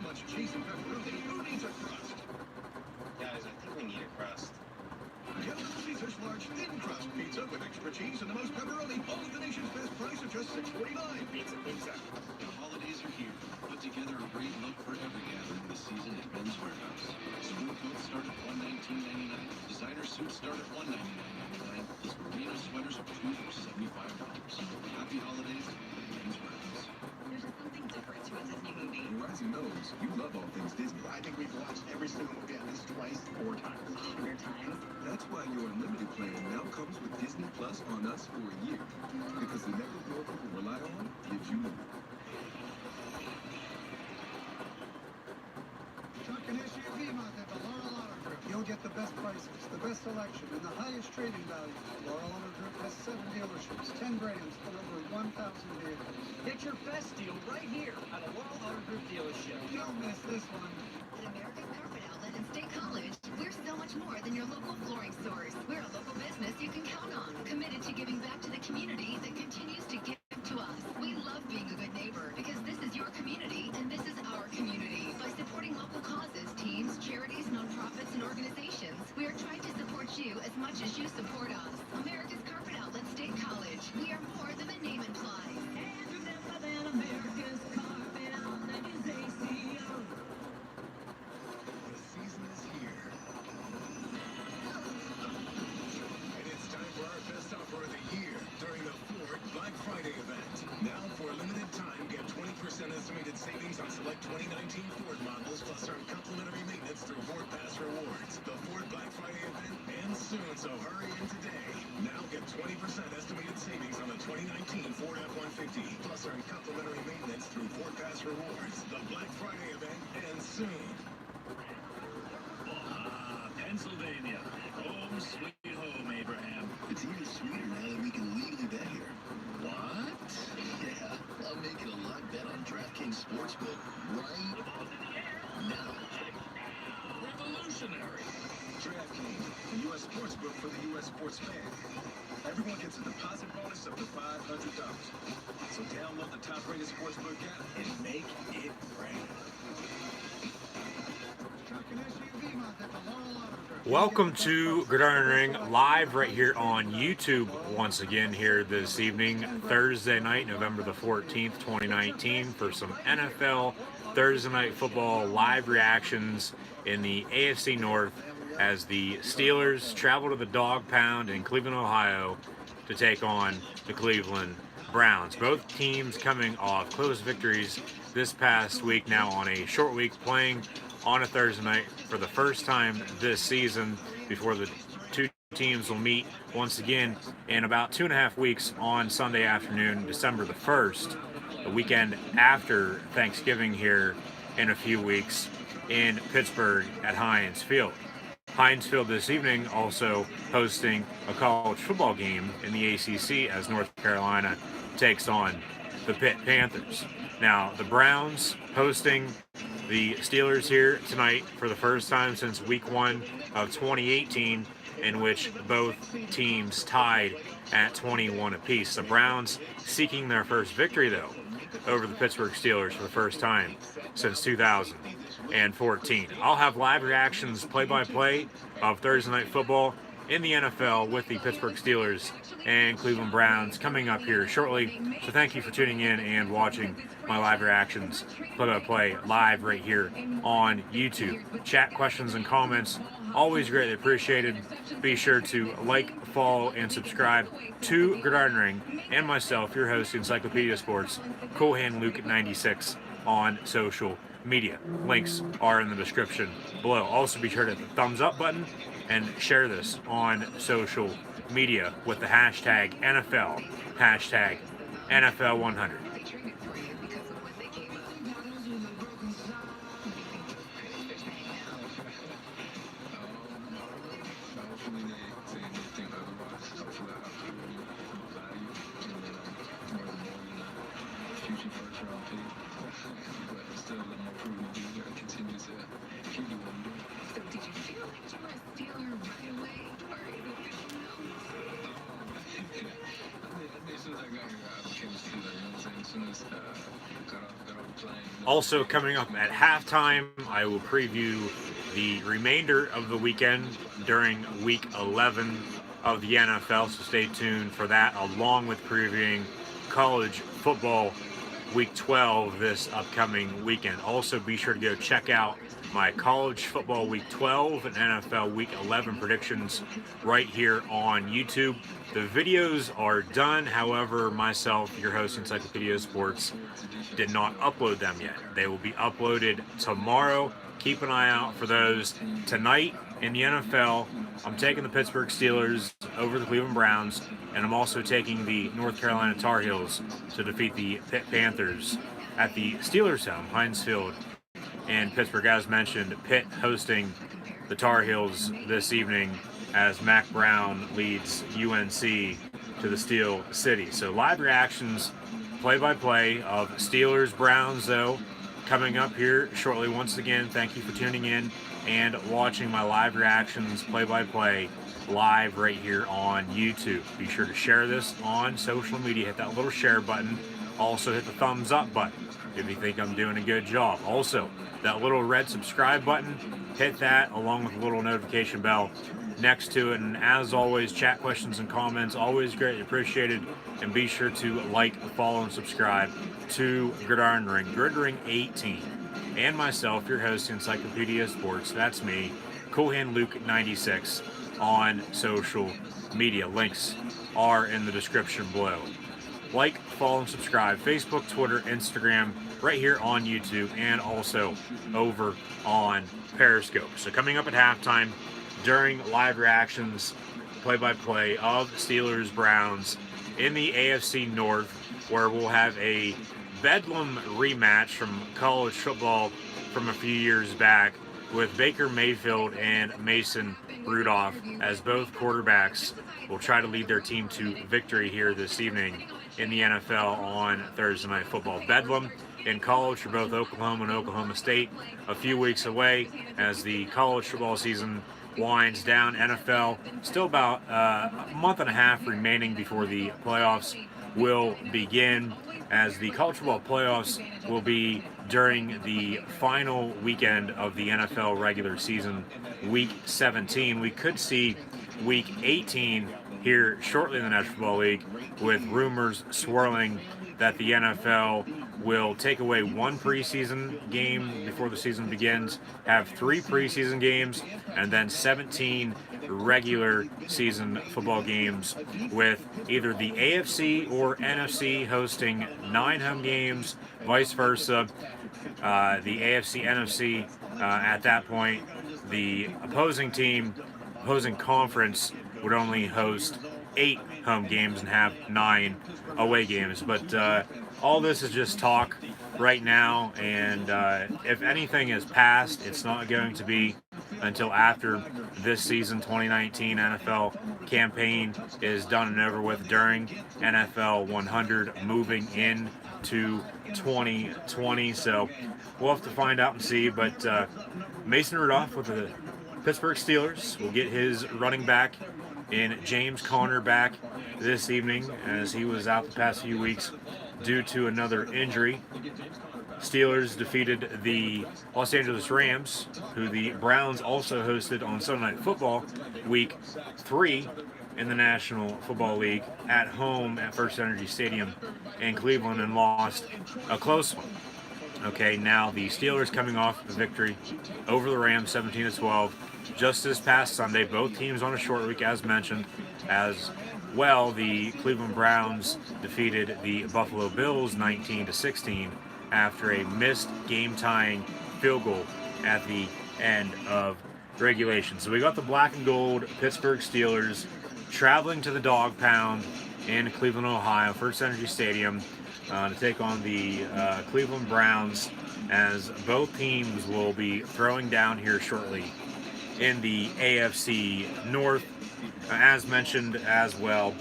much cheese and pepperoni, who needs a crust? Guys, I think we need a crust. Get Little Caesars large thin crust pizza with extra cheese and the most pepperoni, all at the nation's best price of just $6.49. Pizza. The holidays are here. Put together a great look for every gathering this season at Men's Warehouse. Sport coats start at $119.99. Designer suits start at $199.99. Plus merino sweaters are $2 for $75. Happy holidays, Men's Warehouse. There's something different to a Disney movie. Rising knows you love all things Disney. I think we've watched every single movie at least twice, 4 times. 100 times. That's why your unlimited plan now comes with Disney Plus on us for a year. Because the network more people rely on gives you more. Truck and SUV month at the Laurel Auto Group. You'll get the best prices, the best selection, and the highest trading value. Laurel Auto Group has 7 dealerships, 10 brands, and over 1,000 vehicles. Get your best deal right here at a Laurel Auto Group dealership. Don't miss this one. At America's Carpet Outlet and State College, we're so much more than your local flooring stores. We're a local business you can count on, committed to giving back to the community that continues to give to us. We love being a good neighbor because this is your community and this is our community. By supporting local causes, teams, charities, nonprofits, and organizations, we are trying to support you as much as you support us. America's Carpet Outlet State College. We are more than the name implies. And remember that America's Carpet Outlet is ACO. The season is here. And it's time for our best offer of the year during the Ford Black Friday event. Now, for a limited time, get 20% estimated savings on select 2019 Ford models, plus earn complimentary maintenance through Ford Pass Rewards. The Ford Black Friday event ends soon, so hurry in today. Now get 20% estimated savings on the 2019 Ford F-150, plus earn complimentary maintenance through Ford Pass Rewards. The Black Friday event ends soon. Pennsylvania. Home sweet home, Abraham. It's even sweeter now that we can legally bet here. What? Yeah, I'm making a live bet on DraftKings Sportsbook right now. Revolutionary. DraftKings, the U.S. Sportsbook for the U.S. sports fan. Everyone gets a deposit bonus up to $500. So download the top-rated sportsbook app and make it rain. Truck and SUV month at the Laurel Auto Group. Welcome to Gridiron Ring live right here on YouTube once again here this evening, Thursday night, November the 14th, 2019, for some NFL Thursday Night Football live reactions in the AFC North as the Steelers travel to the Dog Pound in Cleveland, Ohio to take on the Cleveland Browns. Both teams coming off close victories this past week, now on a short week, playing on a Thursday night for the first time this season before the two teams will meet once again in about 2.5 weeks on Sunday afternoon, December the 1st, the weekend after Thanksgiving here in a few weeks in Pittsburgh at Heinz Field. Heinz Field this evening also hosting a college football game in the ACC as North Carolina takes on the Pitt Panthers. Now, the Browns hosting the Steelers here tonight for the first time since week 1 of 2018, in which both teams tied at 21 apiece. The Browns seeking their first victory, though, over the Pittsburgh Steelers for the first time since 2014. I'll have live reactions, play-by-play of Thursday Night Football in the NFL with the Pittsburgh Steelers and Cleveland Browns coming up here shortly. So thank you for tuning in and watching my live reactions, play-by-play, live right here on YouTube. Chat, questions, and comments, always greatly appreciated. Be sure to like, follow, and subscribe to Gridiron Ring and myself, your host, Encyclopedia Sports, Cool Hand Luke 96 on social media. Links are in the description below. Also be sure to hit the thumbs up button and share this on social media with the hashtag NFL, hashtag NFL100. Got off the plane, Also coming up at halftime, I will preview the remainder of the weekend during week 11 of the NFL, so stay tuned for that, along with previewing college football week 12 this upcoming weekend. Also, be sure to go check out my college football week 12 and NFL week 11 predictions right here on YouTube. The videos are done. However, myself, your host, Encyclopedia Sports, did not upload them yet. They will be uploaded tomorrow. Keep an eye out for those. Tonight in the NFL, I'm taking the Pittsburgh Steelers over the Cleveland Browns, and I'm also taking the North Carolina Tar Heels to defeat the Pitt Panthers at the Steelers' home, Heinz Field in Pittsburgh. As mentioned, Pitt hosting the Tar Heels this evening as Mac Brown leads UNC to the Steel City. So live reactions, play-by-play of Steelers-Browns, though, coming up here shortly. Once again, thank you for tuning in and watching my live reactions, play-by-play, live right here on YouTube. Be sure to share this on social media. Hit that little share button. Also hit the thumbs up button if you think I'm doing a good job. Also, that little red subscribe button, hit that along with the little notification bell next to it. And as always, chat questions and comments, always greatly appreciated. And be sure to like, follow, and subscribe to Gridiron Ring, Gridring 18, and myself, your host, Encyclopedia Sports. That's me, Cool Hand Luke 96 on social media. Links are in the description below. Like, follow, and subscribe. Facebook, Twitter, Instagram, right here on YouTube, and also over on Periscope. So coming up at halftime, during live reactions, play-by-play of Steelers Browns in the AFC North, where we'll have a Bedlam rematch from college football from a few years back with Baker Mayfield and Mason Rudolph, as both quarterbacks will try to lead their team to victory here this evening in the NFL on Thursday Night Football. Bedlam in college for both Oklahoma and Oklahoma State a few weeks away as the college football season winds down. NFL still about a month and a half remaining before the playoffs will begin, as the college football playoffs will be during the final weekend of the NFL regular season, week 17. We could see week 18 here shortly in the National Football League, with rumors swirling that the NFL will take away one preseason game before the season begins, have 3 preseason games, and then 17 regular season football games, with either the AFC or NFC hosting 9 home games, vice versa. The AFC, NFC, at that point, the opposing conference would only host 8 home games and have 9 away games. But all this is just talk right now, and if anything is passed, it's not going to be until after this season 2019 NFL campaign is done and over with, during NFL 100 moving into 2020. So we'll have to find out and see. But Mason Rudolph with the Pittsburgh Steelers will get his running back in James Conner back this evening, as he was out the past few weeks due to another injury. Steelers defeated the Los Angeles Rams, who the Browns also hosted on Sunday Night Football week 3 in the National Football League at home at First Energy Stadium in Cleveland, and lost a close one. Okay, now the Steelers coming off the victory over the Rams 17-12 just this past Sunday. Both teams on a short week, as mentioned. As well, the Cleveland Browns defeated the Buffalo Bills 19-16 after a missed game-tying field goal at the end of regulation. So we got the black and gold Pittsburgh Steelers traveling to the Dog Pound in Cleveland, Ohio, First Energy Stadium, to take on the Cleveland Browns, as both teams will be throwing down here shortly in the AFC North. As mentioned as well,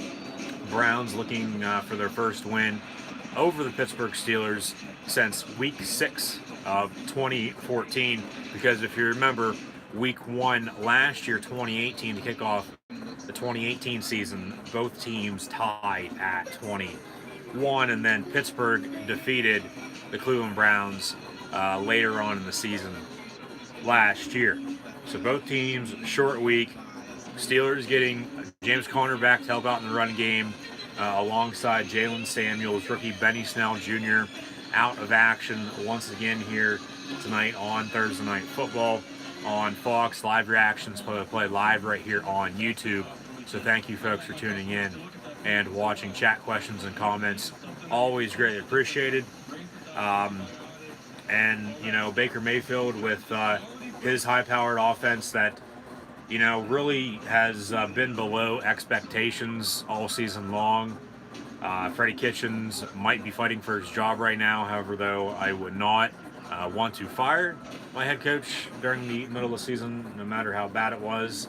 Browns looking for their first win over the Pittsburgh Steelers since week 6 of 2014, because if you remember, week 1 last year, 2018, to kick off the 2018 season, both teams tied at 21, and then Pittsburgh defeated the Cleveland Browns later on in the season last year. So both teams, short week. Steelers getting James Conner back to help out in the run game alongside Jalen Samuels. Rookie Benny Snell Jr. out of action once again here tonight on Thursday Night Football on Fox. Live reactions play live right here on YouTube. So thank you folks for tuning in and watching. Chat questions and comments, always greatly appreciated. And, you know, Baker Mayfield with his high-powered offense that, you know, really has been below expectations all season long. Freddie Kitchens might be fighting for his job right now. However, though, I would not want to fire my head coach during the middle of the season, no matter how bad it was.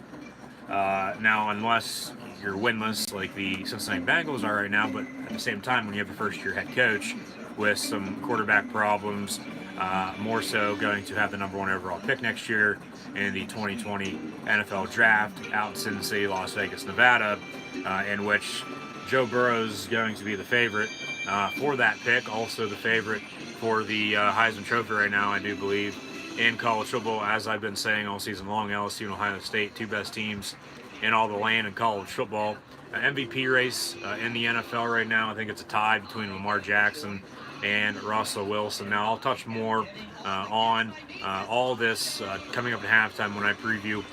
Now, unless you're winless like the Cincinnati Bengals are right now, but at the same time, when you have a first-year head coach with some quarterback problems, more so going to have the number 1 overall pick next year in the 2020 NFL Draft out in Sin City, Las Vegas, Nevada, in which Joe Burrow is going to be the favorite for that pick, also the favorite for the Heisman Trophy right now, I do believe, in college football. As I've been saying all season long, LSU and Ohio State, 2 best teams in all the land in college football. MVP race in the NFL right now, I think it's a tie between Lamar Jackson and Russell Wilson. Now, I'll touch more on all this coming up at halftime when I preview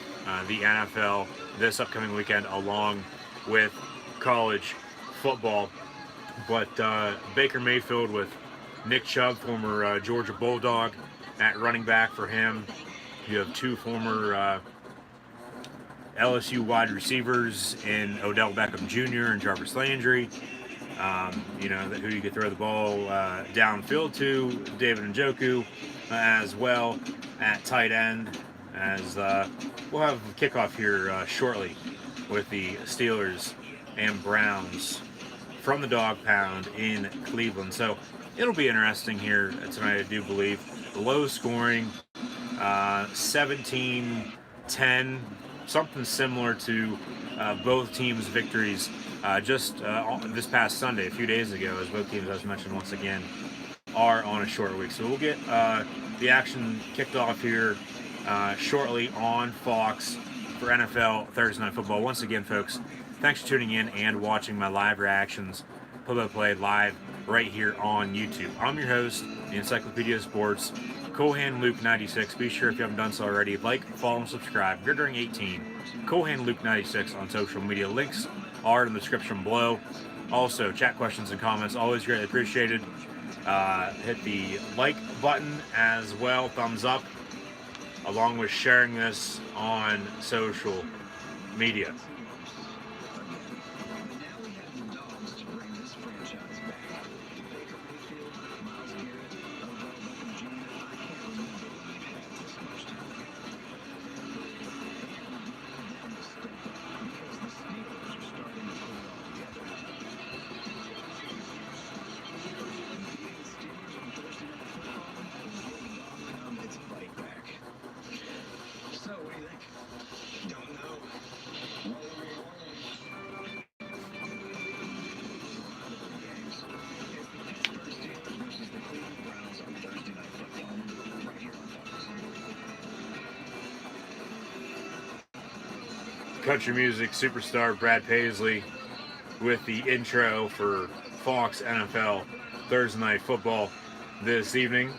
the NFL this upcoming weekend along with college football. But Baker Mayfield with Nick Chubb, former Georgia Bulldog, at running back for him. You have 2 former LSU wide receivers in Odell Beckham Jr. and Jarvis Landry. You know, who you could throw the ball downfield to. David Njoku as well at tight end, as we'll have a kickoff here shortly with the Steelers and Browns from the Dog Pound in Cleveland. So it'll be interesting here tonight, I do believe. Low scoring, 17-10, something similar to both teams' victories just this past Sunday, a few days ago, as both teams, as mentioned once again, are on a short week. So we'll get the action kicked off here shortly on Fox for NFL Thursday Night Football. Once again, folks, thanks for tuning in and watching my live reactions, play-by-play live right here on YouTube. I'm your host, the Encyclopedia of Sports, Cohan Luke 96. Be sure, if you haven't done so already, like, follow, and subscribe. If you're during 18, Cohan Luke 96 on social media. Links are in the description below. Also, chat questions and comments, always greatly appreciated. Hit the like button as well, thumbs up, along with sharing this on social media. Country music superstar Brad Paisley with the intro for Fox NFL Thursday Night Football this evening.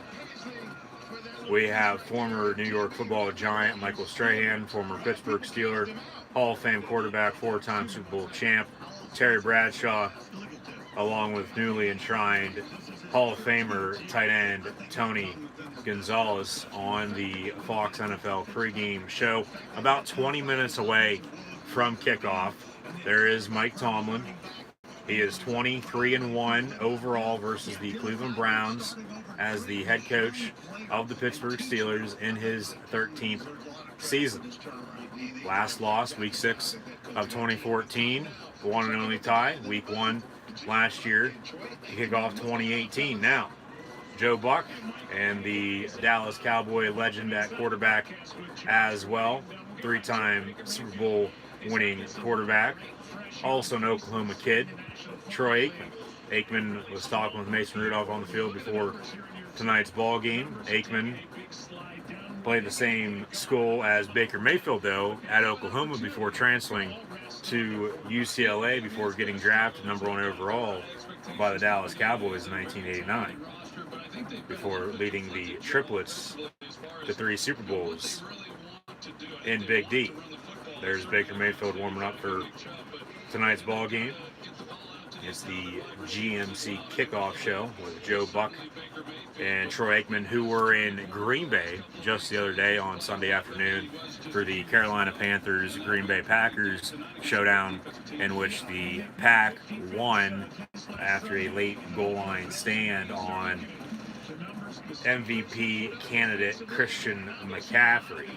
We have former New York Football Giant Michael Strahan, former Pittsburgh Steeler, Hall of Fame quarterback, 4-time Super Bowl champ Terry Bradshaw, along with newly enshrined Hall of Famer tight end Tony Gonzalez on the Fox NFL pregame show. About 20 minutes away from kickoff, there is Mike Tomlin. He is 23-1 overall versus the Cleveland Browns as the head coach of the Pittsburgh Steelers in his 13th season. Last loss, Week 6 of 2014, the one and only tie. Week 1 last year to kick off 2018. Now, Joe Buck and the Dallas Cowboy legend at quarterback as well. 3-time Super Bowl winning quarterback. Also an Oklahoma kid, Troy Aikman. Aikman was talking with Mason Rudolph on the field before tonight's ball game. Aikman played the same school as Baker Mayfield, though, at Oklahoma before transferring to UCLA before getting drafted #1 overall by the Dallas Cowboys in 1989, before leading the triplets to 3 Super Bowls in Big D. There's Baker Mayfield warming up for tonight's ball game. It's the GMC kickoff show with Joe Buck and Troy Aikman, who were in Green Bay just the other day on Sunday afternoon for the Carolina Panthers Green Bay Packers showdown, in which the Pack won after a late goal line stand on MVP candidate Christian McCaffrey.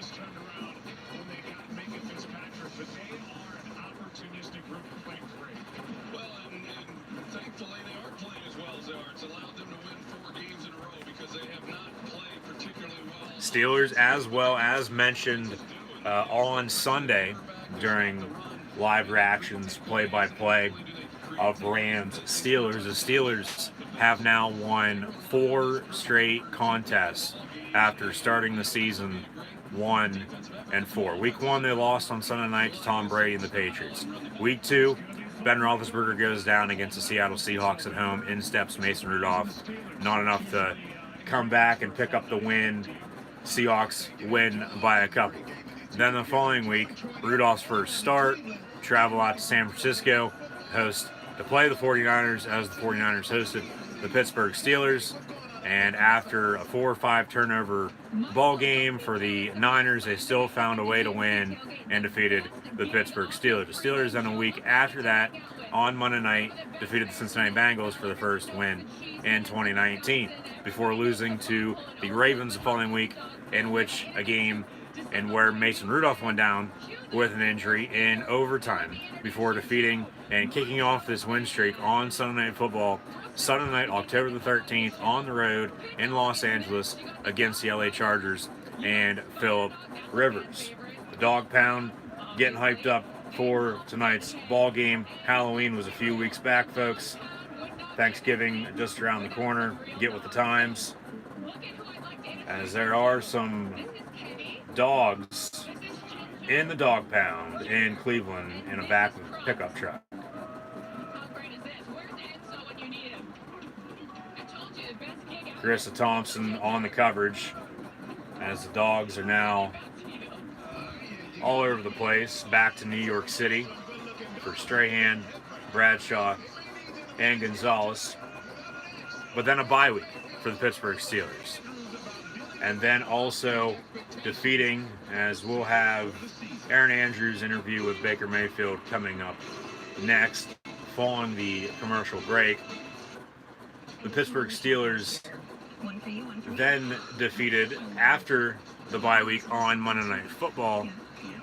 Steelers, as well as mentioned on Sunday during live reactions, play-by-play of Rams Steelers. The Steelers have now won 4 straight contests after starting the season 1-4. Week 1, they lost on Sunday night to Tom Brady and the Patriots. Week 2, Ben Roethlisberger goes down against the Seattle Seahawks at home. In steps Mason Rudolph. Not enough to come back and pick up the win. Seahawks win by a couple. Then the following week, Rudolph's first start, travel out to San Francisco, to play the 49ers as the 49ers hosted the Pittsburgh Steelers. And after a 4 or 5 turnover ball game for the Niners, they still found a way to win and defeated the Pittsburgh Steelers. The Steelers then a week after that, on Monday night, defeated the Cincinnati Bengals for the first win in 2019, before losing to the Ravens the following week, in which a game and where Mason Rudolph went down with an injury in overtime, before defeating and kicking off this win streak on Sunday Night Football, Sunday night, October the 13th, on the road in Los Angeles against the LA Chargers and Phillip Rivers. The Dog Pound getting hyped up for tonight's ball game. Halloween was a few weeks back, folks. Thanksgiving just around the corner. Get with the times, as there are some dogs in the Dog Pound in Cleveland in a back pickup truck. Carissa Thompson on the coverage, as the dogs are now all over the place, back to New York City for Strahan, Bradshaw, and Gonzalez. But then a bye week for the Pittsburgh Steelers. And then also defeating, as we'll have Aaron Andrews' interview with Baker Mayfield coming up next, following the commercial break. The Pittsburgh Steelers then defeated, after the bye week on Monday Night Football,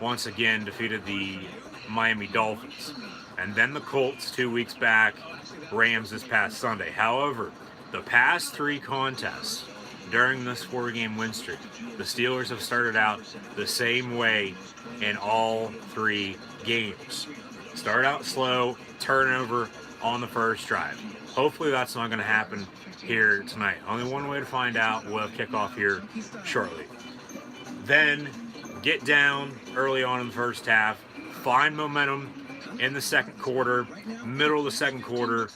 once again defeated the Miami Dolphins. And then the Colts 2 weeks back, Rams this past Sunday. However, the past 3 contests during this 4-game win streak, the Steelers have started out the same way in all 3 games. Start out slow, turnover on the first drive. Hopefully that's not going to happen here tonight. Only one way to find out. We'll have kickoff here shortly. Then get down early on in the first half, find momentum in the second quarter, middle of the second quarter,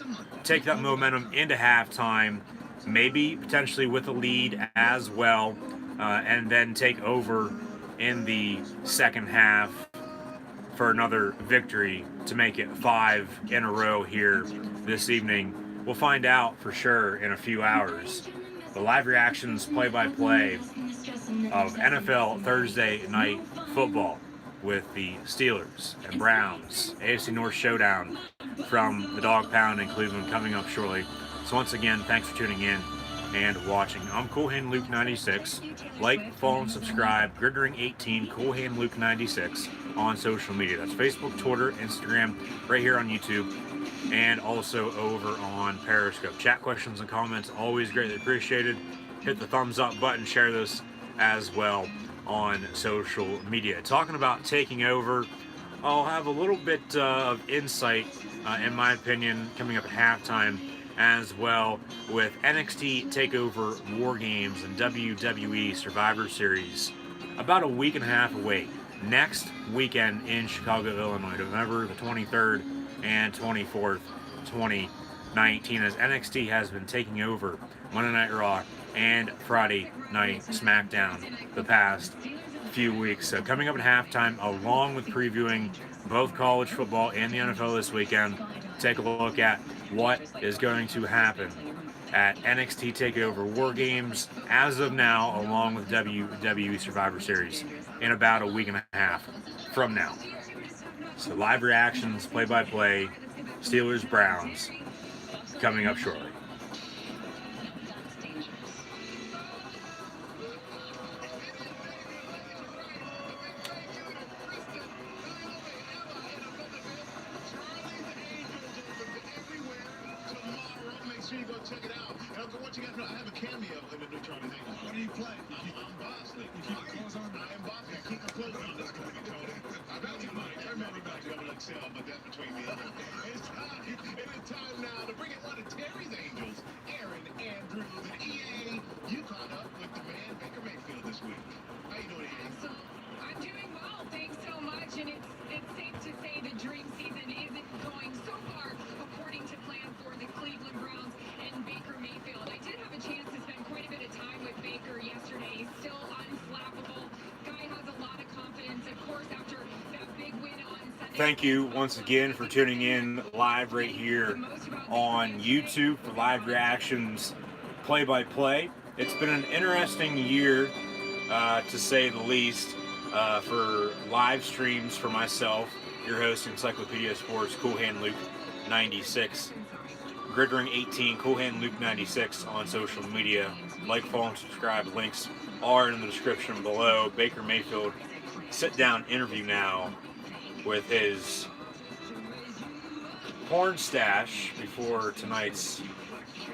take that momentum into halftime, maybe potentially with a lead as well, and then take over in the second half for another victory to make it 5 in a row here this evening. We'll find out for sure in a few hours. The live reactions, play-by-play of NFL Thursday Night Football with the Steelers and Browns AFC North showdown from the Dog Pound in Cleveland coming up shortly. So once again, thanks for tuning in and watching. I'm Coolhand Luke 96. Like, follow, and subscribe. Gridring18, Coolhand Luke 96 on social media. That's Facebook, Twitter, Instagram, right here on YouTube, and also over on Periscope. Chat questions and comments, always greatly appreciated. Hit the thumbs up button, share this as well on social media. Talking about taking over, I'll have a little bit of insight, in my opinion, coming up at halftime as well with NXT TakeOver War Games and WWE Survivor Series about a week and a half away. Next weekend in Chicago, Illinois, November the 23rd and 24th, 2019, as NXT has been taking over Monday Night Raw and Friday Night SmackDown the past few weeks. So coming up at halftime, along with previewing both college football and the NFL this weekend, take a look at what is going to happen at NXT TakeOver War Games as of now, along with WWE Survivor Series in about a week and a half from now. So live reactions, play-by-play, Steelers-Browns, coming up shortly. Check it out. Elko, what you got? No, I have a cameo in the new Charlie's Angels. What do you play? I'm Bosley. You keep your clothes on? I am Bosley. I keep my clothes on. That's going to be Tony. I bet you might. I remember about you. I'm going to excel, but that's between me and you. It's time now to bring in one of Terry's Angels, Aaron Andrews. And EA, you caught up with the man, Baker Mayfield, this week. How you doing, EA? So, I'm doing well. Thanks so much. And it's safe to say the dream season isn't going so far according to plan for the Cleveland Browns and Baker Mayfield. I did have a chance to spend quite a bit of time with Baker yesterday. He's still unflappable. Guy has a lot of confidence, of course, after that big win on Sunday. Thank you once again for tuning in live right here on YouTube for live reactions, play-by-play. It's been an interesting year, to say the least, for live streams for myself, your host, Encyclopedia Sports, Cool Hand Luke 96. Gridring 18, Cool Hand Luke 96 on social media. Like, follow, and subscribe. Links are in the description below. Baker Mayfield sit-down interview now with his porn stash before tonight's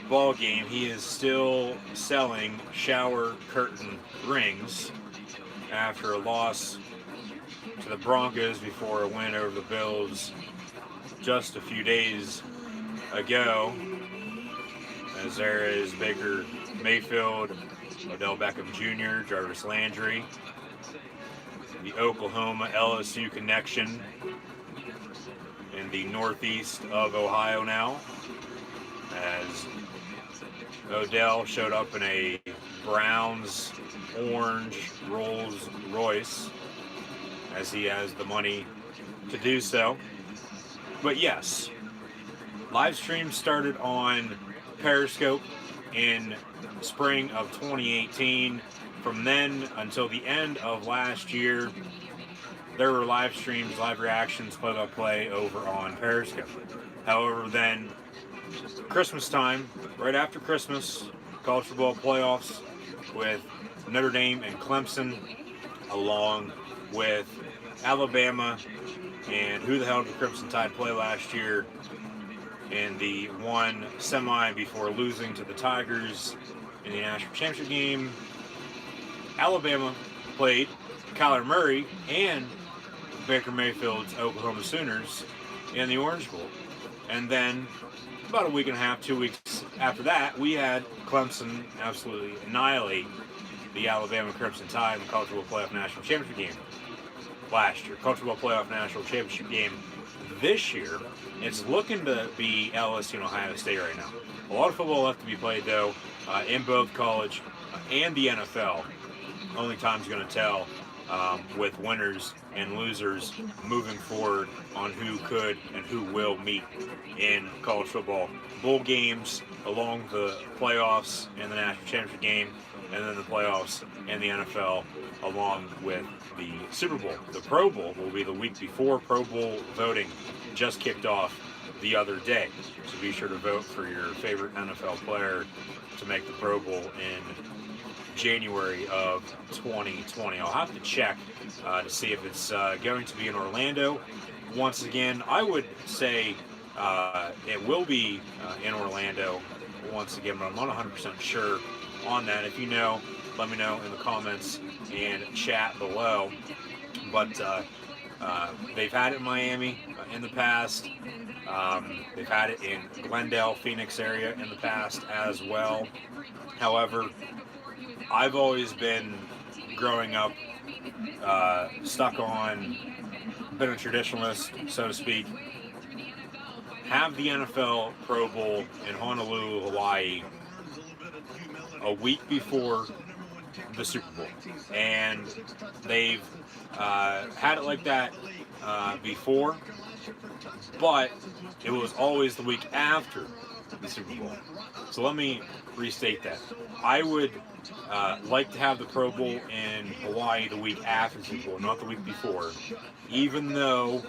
ball game. He is still selling shower curtain rings after a loss to the Broncos before a win over the Bills just a few days ago. As there is Baker Mayfield, Odell Beckham Jr., Jarvis Landry, the Oklahoma LSU connection in the northeast of Ohio now, as Odell showed up in a Browns orange Rolls Royce, as he has the money to do so. But yes, live stream started on Periscope in spring of 2018. From then until the end of last year, there were live streams, live reactions, play-by-play over on Periscope. However, then Christmas time, right after Christmas, college football playoffs with Notre Dame and Clemson, along with Alabama, and who the hell did the Crimson Tide play last year in the one semi before losing to the Tigers in the national championship game? Alabama played Kyler Murray and Baker Mayfield's Oklahoma Sooners in the Orange Bowl. And then about a week and a half, 2 weeks after that, we had Clemson absolutely annihilate the Alabama Crimson Tide in the College Football Playoff National Championship game last year. College Football Playoff National Championship game this year, it's looking to be LSU and Ohio State right now. A lot of football left to be played, though, in both college and the NFL. Only time's going to tell with winners and losers moving forward on who could and who will meet in college football bowl games, along the playoffs and the national championship game, and then the playoffs and the NFL, along with the Super Bowl. The Pro Bowl will be the week before. Pro Bowl voting just kicked off the other day, so be sure to vote for your favorite NFL player to make the Pro Bowl in January of 2020. I'll have to check to see if it's going to be in Orlando. Once again, I would say it will be in Orlando once again, but I'm not 100% sure on that. If you know, let me know in the comments and chat below. But They've had it in Miami in the past. They've had it in Glendale, Phoenix area in the past as well. However, I've always been, growing up, stuck on, been a traditionalist, so to speak. Have the NFL Pro Bowl in Honolulu, Hawaii, a week before the Super Bowl, and they've had it like that before, but it was always the week after the Super Bowl. So let me restate that. I would like to have the Pro Bowl in Hawaii the week after the Super Bowl, not the week before, even though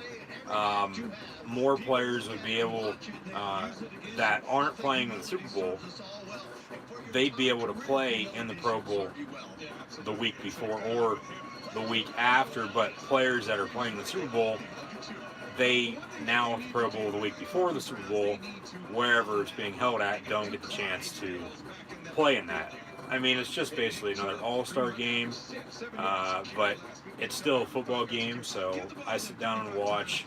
more players would be able, that aren't playing in the Super Bowl, they'd be able to play in the Pro Bowl the week before or the week after, but players that are playing the Super Bowl, they now have the Pro Bowl the week before the Super Bowl, wherever it's being held at, don't get the chance to play in that. I mean, it's just basically another all-star game, but it's still a football game, so I sit down and watch.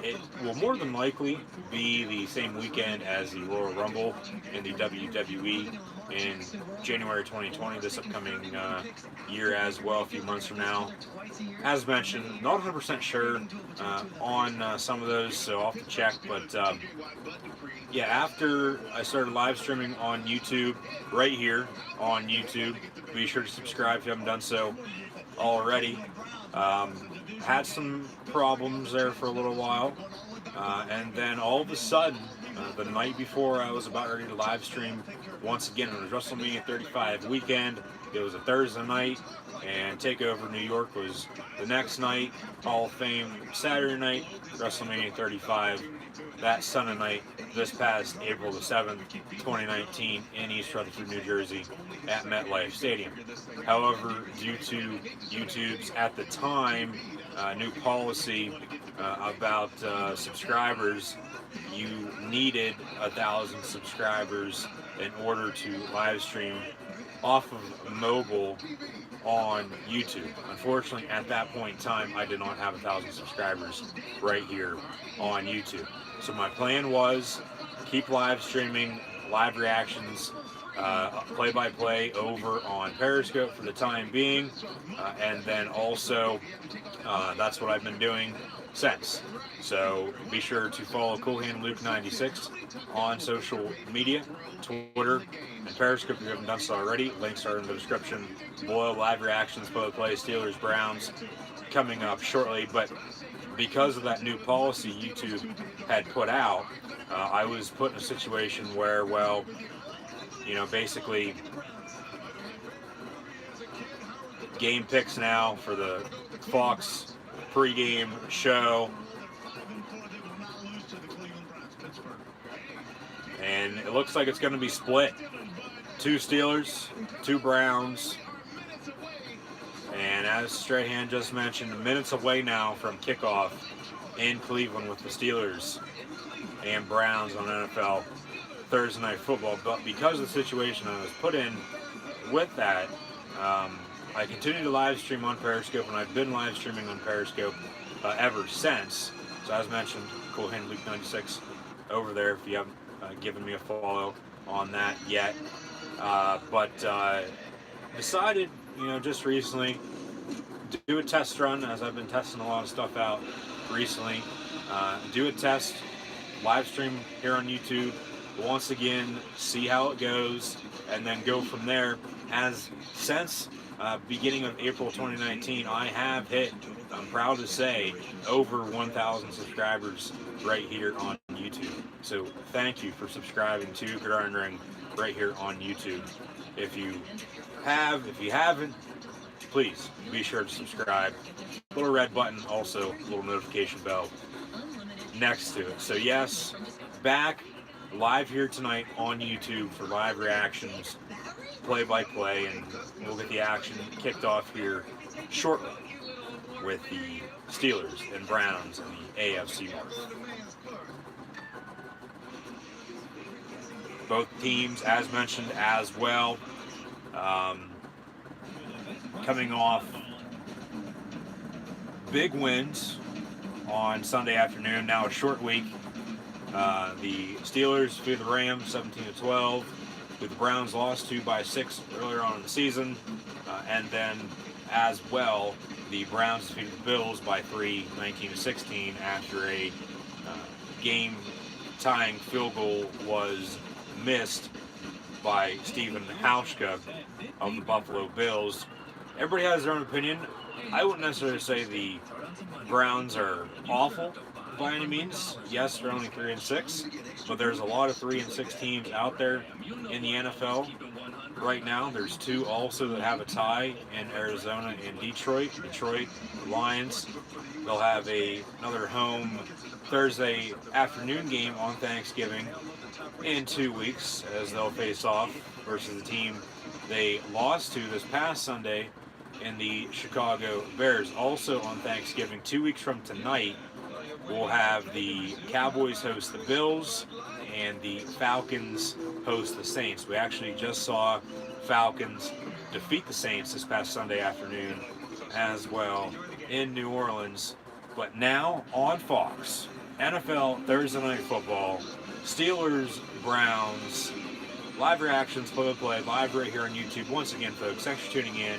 It will more than likely be the same weekend as the Royal Rumble in the WWE in January 2020, this upcoming year as well, a few months from now. As mentioned, not 100% sure on some of those, so I'll have to check, but yeah, after I started live streaming on YouTube, right here on YouTube, be sure to subscribe if you haven't done so already. Had some problems there for a little while, and then all of a sudden, the night before I was about ready to live stream once again, it was WrestleMania 35 weekend. It was a Thursday night, and TakeOver New York was the next night. Hall of Fame Saturday night, WrestleMania 35 that Sunday night, this past April the 7th, 2019, in East Rutherford, New Jersey, at MetLife Stadium. However, due to YouTube's, at the time, new policy about subscribers, you needed 1,000 subscribers in order to live stream off of mobile on YouTube. Unfortunately, at that point in time, I did not have 1,000 subscribers right here on YouTube. So my plan was keep live streaming, live reactions, play-by-play over on Periscope for the time being, and then also that's what I've been doing since. So be sure to follow CoolHandLuke96 on social media, Twitter, and Periscope if you haven't done so already. Links are in the description below. Live reactions, play-by-play, Steelers, Browns, coming up shortly. But because of that new policy YouTube had put out, I was put in a situation where, well, you know, basically game picks now for the Fox pregame show, and it looks like it's going to be split. 2 Steelers, 2 Browns, and as Strahan just mentioned, minutes away now from kickoff in Cleveland with the Steelers and Browns on NFL Thursday Night Football. But because of the situation I was put in with that, I continue to live stream on Periscope, and I've been live streaming on Periscope ever since. So as mentioned, CoolHandLuke96 over there if you haven't given me a follow on that yet. But decided, you know, just recently do a test run, as I've been testing a lot of stuff out recently. Do a test live stream here on YouTube once again, see how it goes, and then go from there. As since beginning of April 2019, I have hit, I'm proud to say, over 1,000 subscribers right here on YouTube. So thank you for subscribing to Gridiron Ring right here on YouTube. If you haven't, please be sure to subscribe. Little red button, also little notification bell next to it. So yes, back live here tonight on YouTube for live reactions, play-by-play, and we'll get the action kicked off here shortly with the Steelers and Browns in the AFC North. Both teams, as mentioned as well, coming off big wins on Sunday afternoon. Now a short week. The Steelers defeated the Rams 17-12. Who the Browns lost to by 6 earlier on in the season. And then as well, the Browns defeated the Bills by 3, 19-16, after a game-tying field goal was missed by Stephen Hauschka of the Buffalo Bills. Everybody has their own opinion. I wouldn't necessarily say the Browns are awful by any means. Yes, they're only 3-6, but there's a lot of 3-6 teams out there in the NFL right now. There's 2 also that have a tie in Arizona and Detroit. Detroit Lions, they'll have another home Thursday afternoon game on Thanksgiving in 2 weeks, as they'll face off versus the team they lost to this past Sunday in the Chicago Bears. Also on Thanksgiving, 2 weeks from tonight, we'll have the Cowboys host the Bills and the Falcons host the Saints. We actually just saw Falcons defeat the Saints this past Sunday afternoon as well in New Orleans. But now on Fox, NFL Thursday Night Football, Steelers, Browns, live reactions, play-by-play, live right here on YouTube. Once again, folks, thanks for tuning in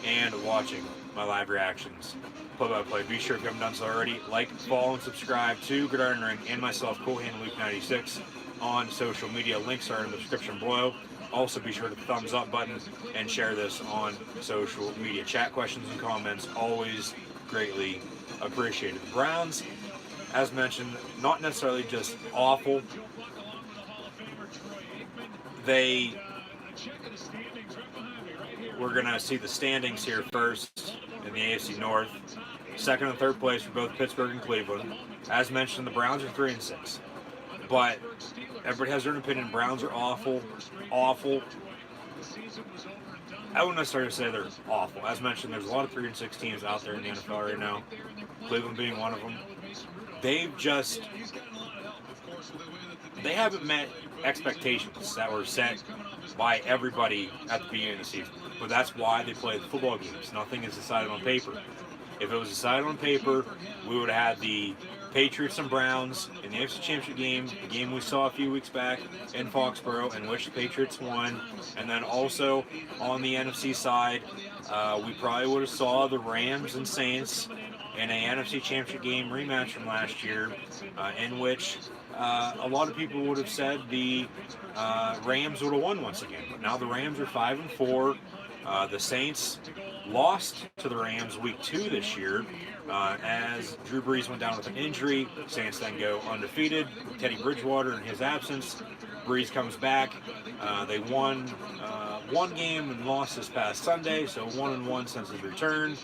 and watching my live reactions, play-by-play. Be sure, if you haven't done so already, like, follow, and subscribe to Gridiron Ring and myself, Cool Hand Luke 96, on social media. Links are in the description below. Also, be sure to hit the thumbs up button and share this on social media. Chat questions and comments, always greatly appreciated. The Browns, as mentioned, not necessarily just awful. We're going to see the standings here first in the AFC North. Second and third place for both Pittsburgh and Cleveland. As mentioned, the Browns are 3-6. But everybody has their own opinion. Browns are awful. I wouldn't necessarily say they're awful. As mentioned, there's a lot of 3-6 teams out there in the NFL right now. Cleveland being one of them. They haven't met expectations that were set by everybody at the beginning of the season. But that's why they play the football games. Nothing is decided on paper. If it was decided on paper, we would have had the Patriots and Browns in the AFC Championship game, the game we saw a few weeks back in Foxborough, in which the Patriots won. And then also on the NFC side, we probably would have saw the Rams and Saints in a NFC Championship game rematch from last year, in which a lot of people would have said the Rams would have won once again. But now the Rams are 5-4. The Saints lost to the Rams week 2 this year, as Drew Brees went down with an injury. Saints then go undefeated. Teddy Bridgewater in his absence. Brees comes back. They won one game and lost this past Sunday, so 1-1 since his return.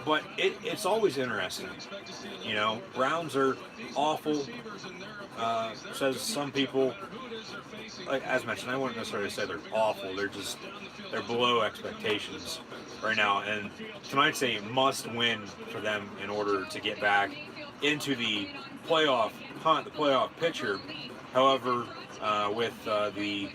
But it's always interesting. You know, Browns are awful, says some people. Like, as mentioned, I wouldn't necessarily say they're awful. They're below expectations right now. And tonight's a must-win for them in order to get back into the playoff hunt, the playoff picture. However, with the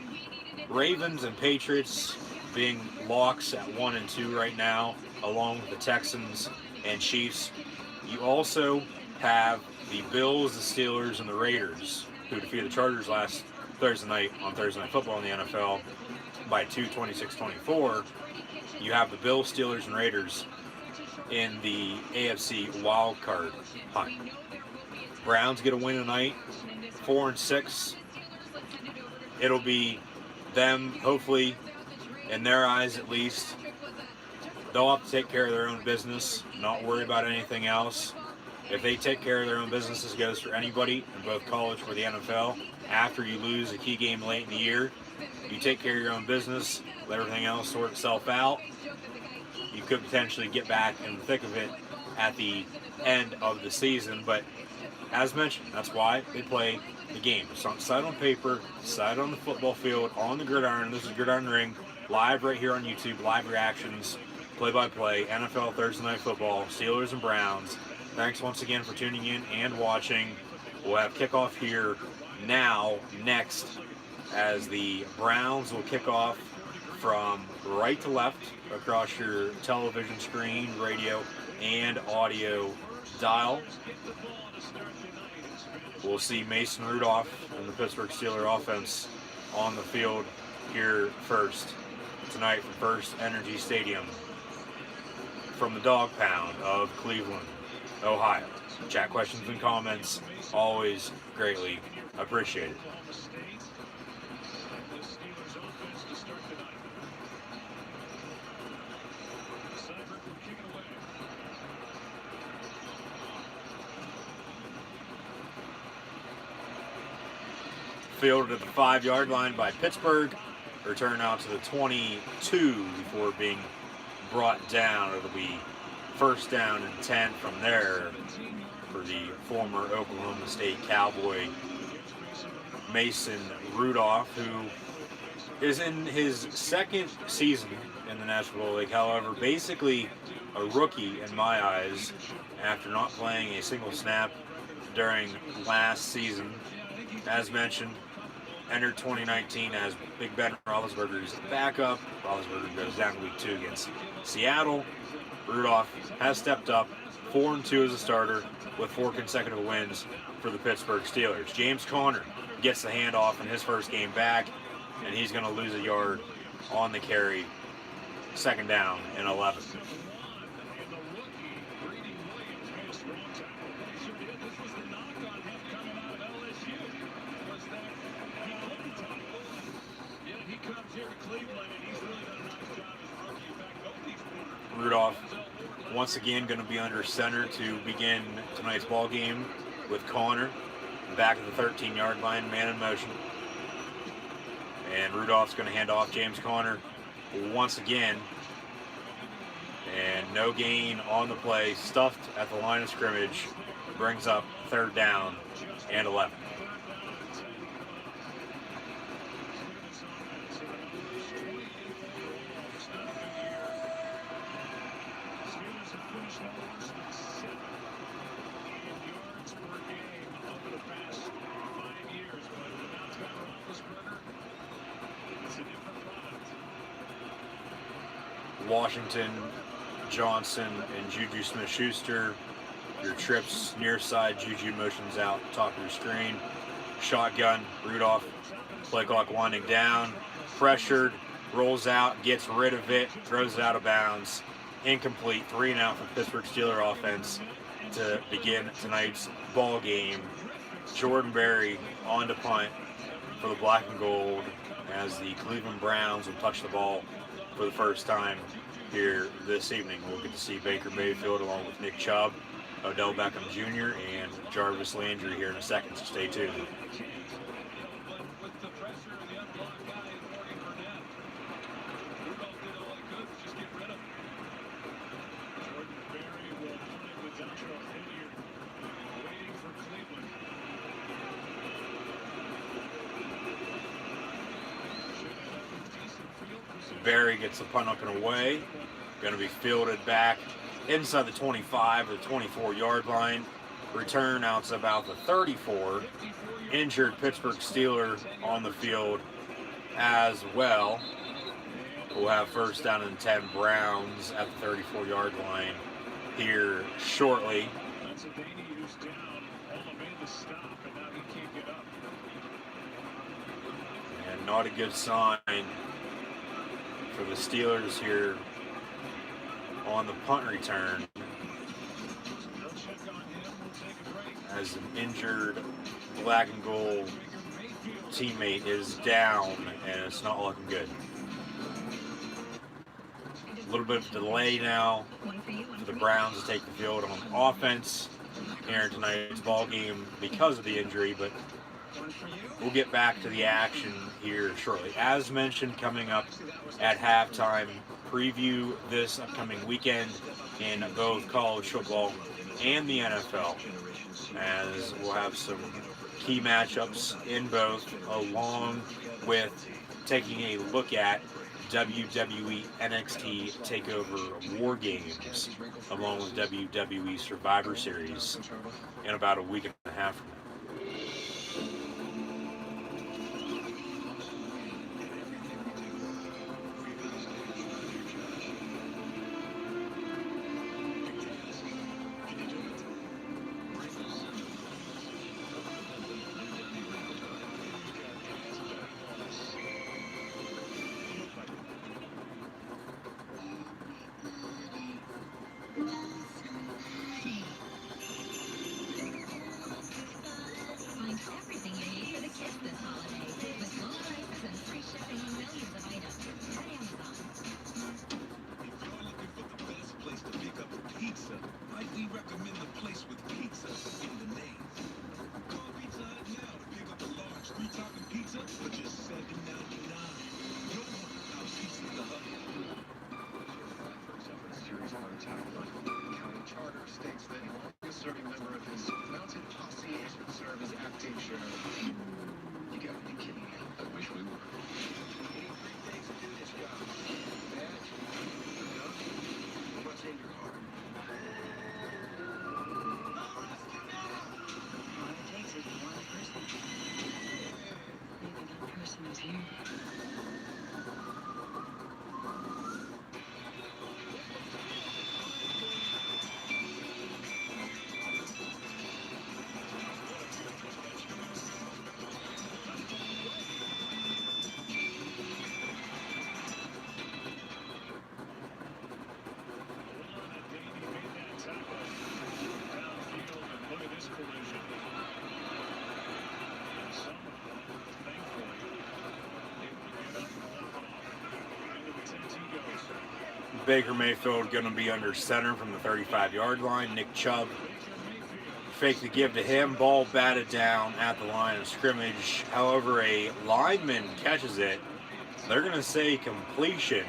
Ravens and Patriots being locks at 1-2 right now, along with the Texans and Chiefs, you also have the Bills, the Steelers, and the Raiders, who defeated the Chargers last Thursday night on Thursday Night Football in the NFL by 26-24. You have the Bills, Steelers, and Raiders in the AFC wild card hunt. Browns get a win tonight, 4-6. It'll be them, hopefully, in their eyes at least. They'll have to take care of their own business, not worry about anything else. If they take care of their own business, this goes for anybody in both college or the NFL. After you lose a key game late in the year, you take care of your own business, let everything else sort itself out. You could potentially get back in the thick of it at the end of the season. But as mentioned, that's why they play the game. It's not decided on paper, decided on the football field, on the gridiron. This is Gridiron Ring, live right here on YouTube, live reactions, play-by-play, NFL Thursday Night Football, Steelers and Browns. Thanks once again for tuning in and watching. We'll have kickoff here now, next, as the Browns will kick off from right to left across your television screen, radio, and audio dial. We'll see Mason Rudolph and the Pittsburgh Steelers offense on the field here first tonight from First Energy Stadium from the Dog Pound of Cleveland, Ohio. Chat questions and comments, always greatly appreciated. Fielded at the 5-yard line by Pittsburgh. Return out to the 22 before being brought down. It'll be first down and 10 from there for the former Oklahoma State Cowboy Mason Rudolph, who is in his second season in the National Football League. However, basically a rookie in my eyes after not playing a single snap during last season. As mentioned, entered 2019 as Big Ben Roethlisberger's backup. Roethlisberger goes down to week 2 against Seattle. Rudolph has stepped up 4-2 as a starter with 4 consecutive wins for the Pittsburgh Steelers. James Conner gets the handoff in his first game back, and he's going to lose a yard on the carry. Second down and 11. Rudolph once again going to be under center to begin tonight's ball game with Conner back at the 13-yard line, man in motion. And Rudolph's going to hand off James Conner once again. And no gain on the play, stuffed at the line of scrimmage, brings up third down and 11. Washington, Johnson, and Juju Smith-Schuster. Your trips near side, Juju motions out top of your screen. Shotgun, Rudolph, play clock winding down. Pressured, rolls out, gets rid of it, throws it out of bounds. Incomplete, 3 and out for Pittsburgh Steelers offense to begin tonight's ball game. Jordan Berry on to punt for the black and gold as the Cleveland Browns will touch the ball for the first time here this evening. We'll get to see Baker Mayfield along with Nick Chubb, Odell Beckham Jr., and Jarvis Landry here in a second, so stay tuned. Berry gets the punt up and away. Going to be fielded back inside the 25 or 24-yard line. Return out to about the 34. Injured Pittsburgh Steeler on the field as well. We'll have first down and 10 Browns at the 34-yard line here shortly. And not a good sign for the Steelers here on the punt return, as an injured black and gold teammate is down, and it's not looking good. A little bit of delay now for the Browns to take the field on offense here in tonight's ball game because of the injury, but we'll get back to the action here shortly. As mentioned, coming up at halftime, preview this upcoming weekend in both college football and the NFL, as we'll have some key matchups in both, along with taking a look at WWE NXT TakeOver War Games, along with WWE Survivor Series in about a week and a half from now. welcome in the place with pizza in the name. Call Pizza Hut now to pick up a large 3-topping pizza for just $7.99. No one outpieces the Hut. Series heart attack, but county charter states that the longest-serving member of his mounted posse should serve as acting sheriff. You gotta be kidding me. I wish we were. 83 days to do this job. Bad? Enough? What's in your heart? All it takes is one person. Maybe that person is here. Baker Mayfield going to be under center from the 35-yard line. Nick Chubb fake the give to him. Ball batted down at the line of scrimmage. However, a lineman catches it. They're going to say completion.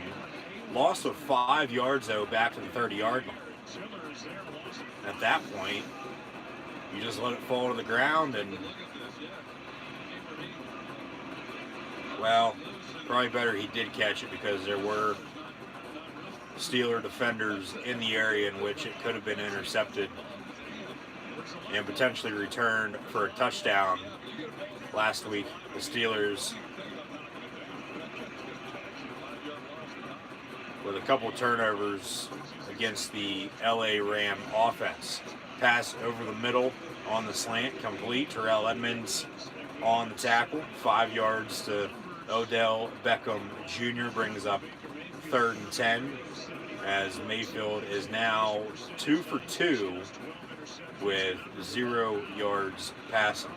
Loss of 5 yards, though, back to the 30-yard line. At that point, you just let it fall to the ground and, well, probably better he did catch it because there were Steeler defenders in the area in which it could have been intercepted and potentially returned for a touchdown last week. The Steelers, with a couple turnovers against the LA Ram offense. Pass over the middle on the slant, complete. Terrell Edmonds on the tackle. 5 yards to Odell Beckham Jr. brings up 3rd and 10 as Mayfield is now 2 for 2 with 0 yards passing.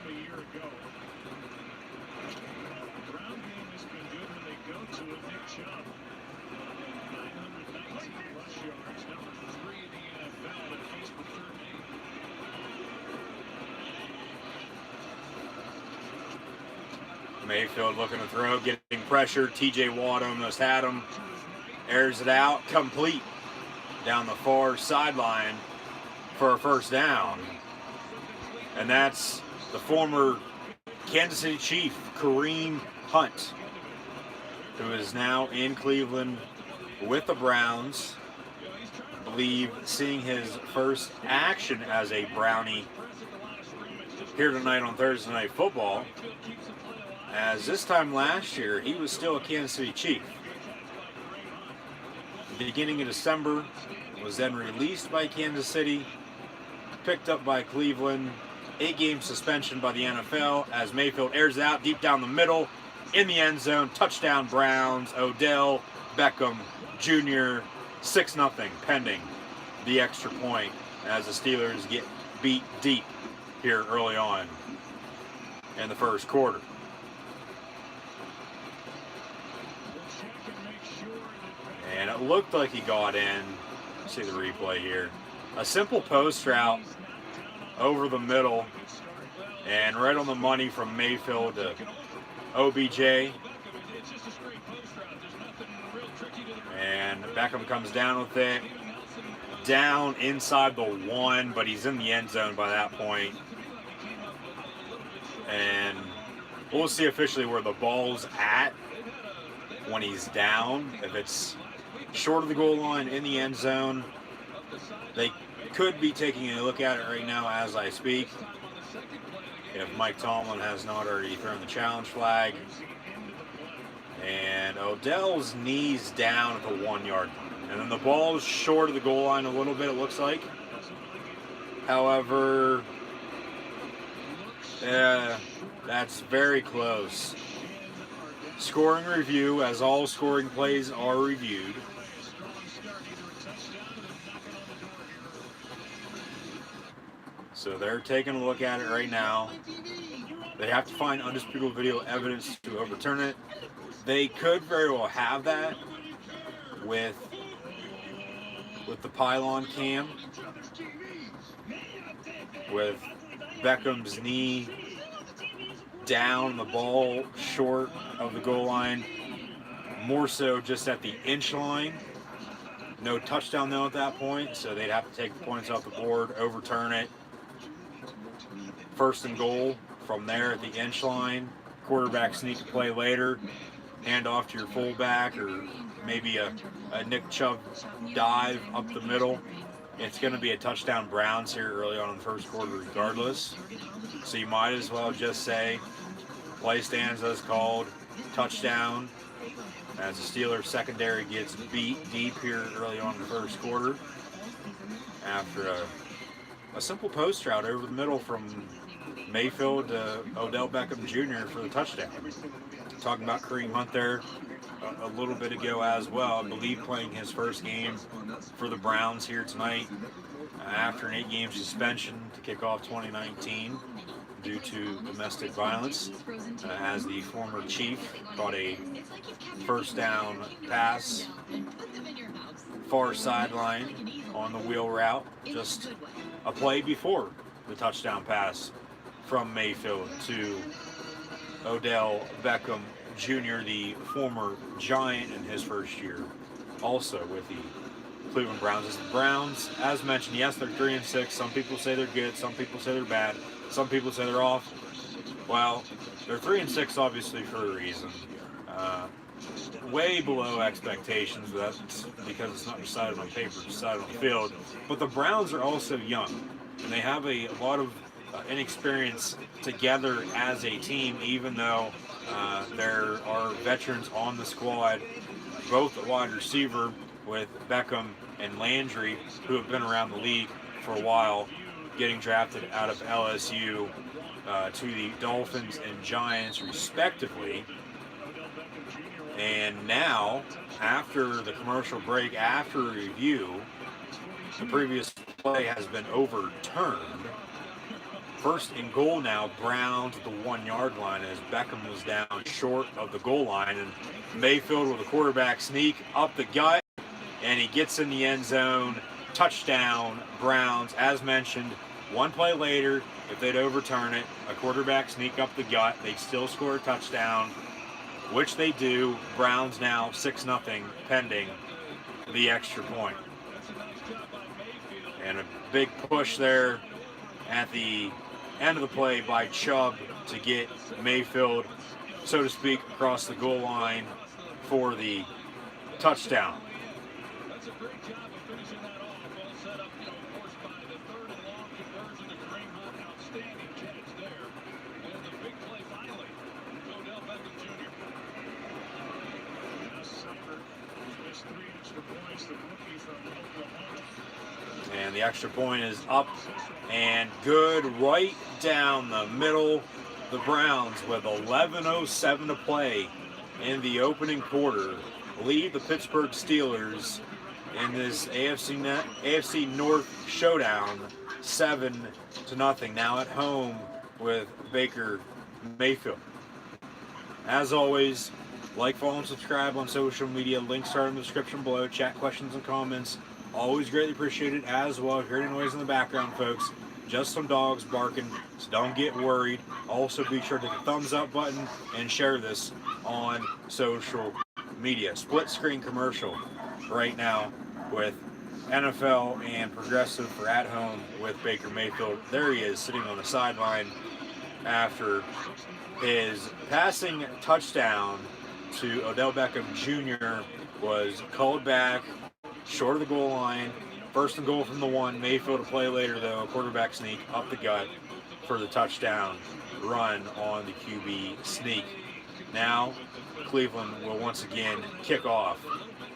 Mayfield looking to throw, getting pressure. TJ Watt almost had him. Airs it out, complete down the far sideline for a first down. And that's the former Kansas City Chief, Kareem Hunt, who is now in Cleveland with the Browns. I believe seeing his first action as a Brownie here tonight on Thursday Night Football, as this time last year he was still a Kansas City Chief. The beginning of December, was then released by Kansas City, picked up by Cleveland, 8-game suspension by the NFL as Mayfield airs it out deep down the middle in the end zone. Touchdown Browns. Odell Beckham Jr. 6-0 pending the extra point as the Steelers get beat deep here early on in the first quarter. And it looked like he got in. See the replay here. A simple post route over the middle and right on the money from Mayfield to OBJ. And Beckham comes down with it. Down inside the 1, but he's in the end zone by that point. And we'll see officially where the ball's at when he's down. If it's short of the goal line in the end zone, they could be taking a look at it right now as I speak, if Mike Tomlin has not already thrown the challenge flag. And Odell's knees down at the 1-yard line. And then the ball is short of the goal line a little bit, it looks like. However, that's very close. Scoring review, as all scoring plays are reviewed. So they're taking a look at it right now. They have to find undisputable video evidence to overturn it. They could very well have that with the pylon cam. with Beckham's knee down, the ball short of the goal line, more so just at the inch line. No touchdown though at that point, so they'd have to take the points off the board, overturn it. First and goal from there at the inch line. Quarterback sneak a play later, hand off to your fullback, or maybe a Nick Chubb dive up the middle. It's going to be a touchdown Browns here early on in the first quarter regardless. So you might as well just say play stands as called, touchdown, as the Steelers secondary gets beat deep here early on in the first quarter after a simple post route over the middle from Mayfield to Odell Beckham Jr. for the touchdown. Talking about Kareem Hunt there a little bit ago as well. I believe playing his first game for the Browns here tonight after an 8-game suspension to kick off 2019 due to domestic violence, as the former Chief caught a first down pass far sideline on the wheel route, just a play before the touchdown pass from Mayfield to Odell Beckham Jr., the former Giant in his first year, also with the Cleveland Browns. As the Browns, as mentioned, yes, they're 3-6. Some people say they're good, some people say they're bad, some people say they're awful. Well, they're 3-6 obviously for a reason. Way below expectations, but that's because it's not decided on paper, it's decided on the field. But the Browns are also young, and they have a lot of inexperience together as a team, even though there are veterans on the squad, both at wide receiver with Beckham and Landry, who have been around the league for a while, getting drafted out of LSU to the Dolphins and Giants respectively. And now, after the commercial break, after review, the previous play has been overturned. First and goal now, Browns at the 1-yard line as Beckham was down short of the goal line, and Mayfield with a quarterback sneak up the gut, and he gets in the end zone. Touchdown, Browns. As mentioned, one play later, if they'd overturn it, a quarterback sneak up the gut, they'd still score a touchdown, which they do. Browns now 6-0 pending the extra point. And a big push there at the end of the play by Chubb to get Mayfield, so to speak, across the goal line for the touchdown. That's a great job of finishing that off. Well set up, forced by the third and long conversion to Kareem Hunt. Outstanding catch there. And the big play finally. Odell Beckham Jr. Now Cypher, who's missed 3 extra points, the rookie from Oklahoma. And the extra point is up and good right down the middle. The Browns, with 11:07 to play in the opening quarter, lead the Pittsburgh Steelers in this AFC North showdown 7-0. Now at home with Baker Mayfield. As always, like, follow, and subscribe on social media. Links are in the description below. Chat questions and comments. Always greatly appreciated. As well, if you hear any noise in the background, folks, just some dogs barking, so don't get worried. Also, be sure to hit the thumbs up button and share this on social media. Split screen commercial right now with NFL and Progressive for At Home with Baker Mayfield. There he is, sitting on the sideline after his passing touchdown to Odell Beckham Jr. was called back short of the goal line. First and goal from the 1. Mayfield to play later, though. A quarterback sneak up the gut for the touchdown run on the QB sneak. Now, Cleveland will once again kick off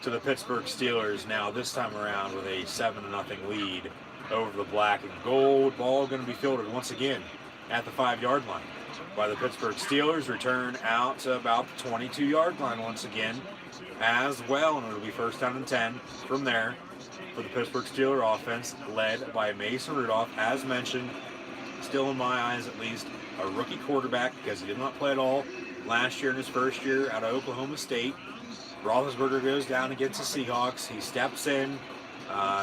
to the Pittsburgh Steelers. Now, this time around with a 7-0 lead over the black and gold. Ball going to be fielded once again at the 5-yard line by the Pittsburgh Steelers. Return out to about the 22-yard line once again as well. And it'll be first down and 10 from there for the Pittsburgh Steelers offense, led by Mason Rudolph. As mentioned, still in my eyes at least, a rookie quarterback because he did not play at all last year in his first year out of Oklahoma State. Roethlisberger goes down against the Seahawks. He steps in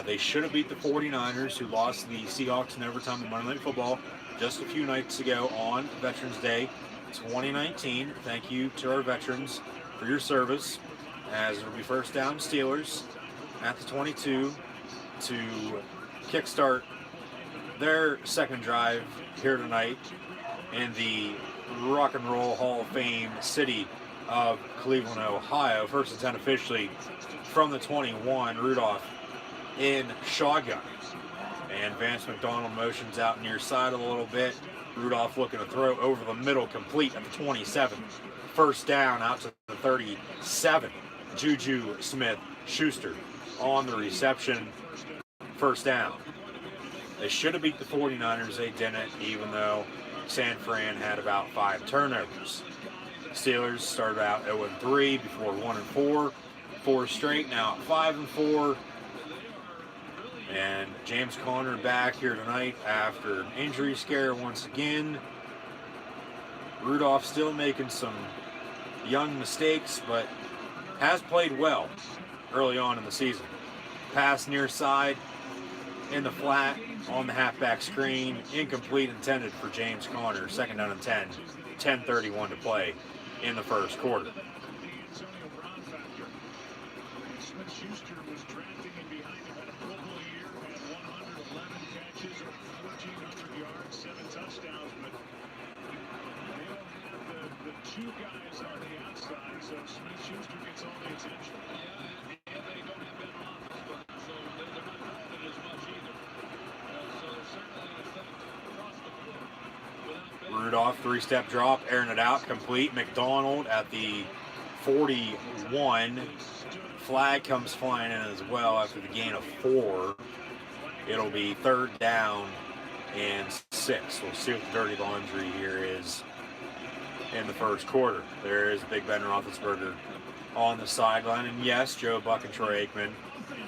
They should have beat the 49ers, who lost to the Seahawks in overtime in Monday Night Football just a few nights ago on Veterans Day 2019. Thank you to our veterans for your service, as it'll be first down Steelers at the 22 to kickstart their second drive here tonight in the Rock and Roll Hall of Fame city of Cleveland, Ohio. First and 10 officially from the 21, Rudolph in shotgun. And Vance McDonald motions out near side a little bit. Rudolph looking to throw over the middle, complete at the 27. First down out to the 37. Juju Smith-Schuster on the reception. First down. They should have beat the 49ers. They didn't, even though San Fran had about 5 turnovers. Steelers started out 0-3 before 1-4. 4 straight, now at 5-4. And James Conner back here tonight after an injury scare once again. Rudolph still making some young mistakes, but has played well early on in the season. Pass near side in the flat on the halfback screen. Incomplete, intended for James Conner. Second down and 10. 10:31 to play in the first quarter. Smith-Schuster was drafting in behind him, had a Pro Bowl year, had 111 catches, 1,400 yards, 7 touchdowns, but they don't have the 2 guys on the outside, so Smith-Schuster gets all the attention. Yeah, and they don't have Ben Roethlisberger, so they're not throwing it as much either. So there's certainly an effect across the board. Rudolph, 3-step drop, airing it out, complete. McDonald at the 41. Flag comes flying in as well after the gain of 4. It'll be third down and 6. We'll see what the dirty laundry here is in the first quarter. There is Big Ben Roethlisberger on the sideline. And yes, Joe Buck and Troy Aikman,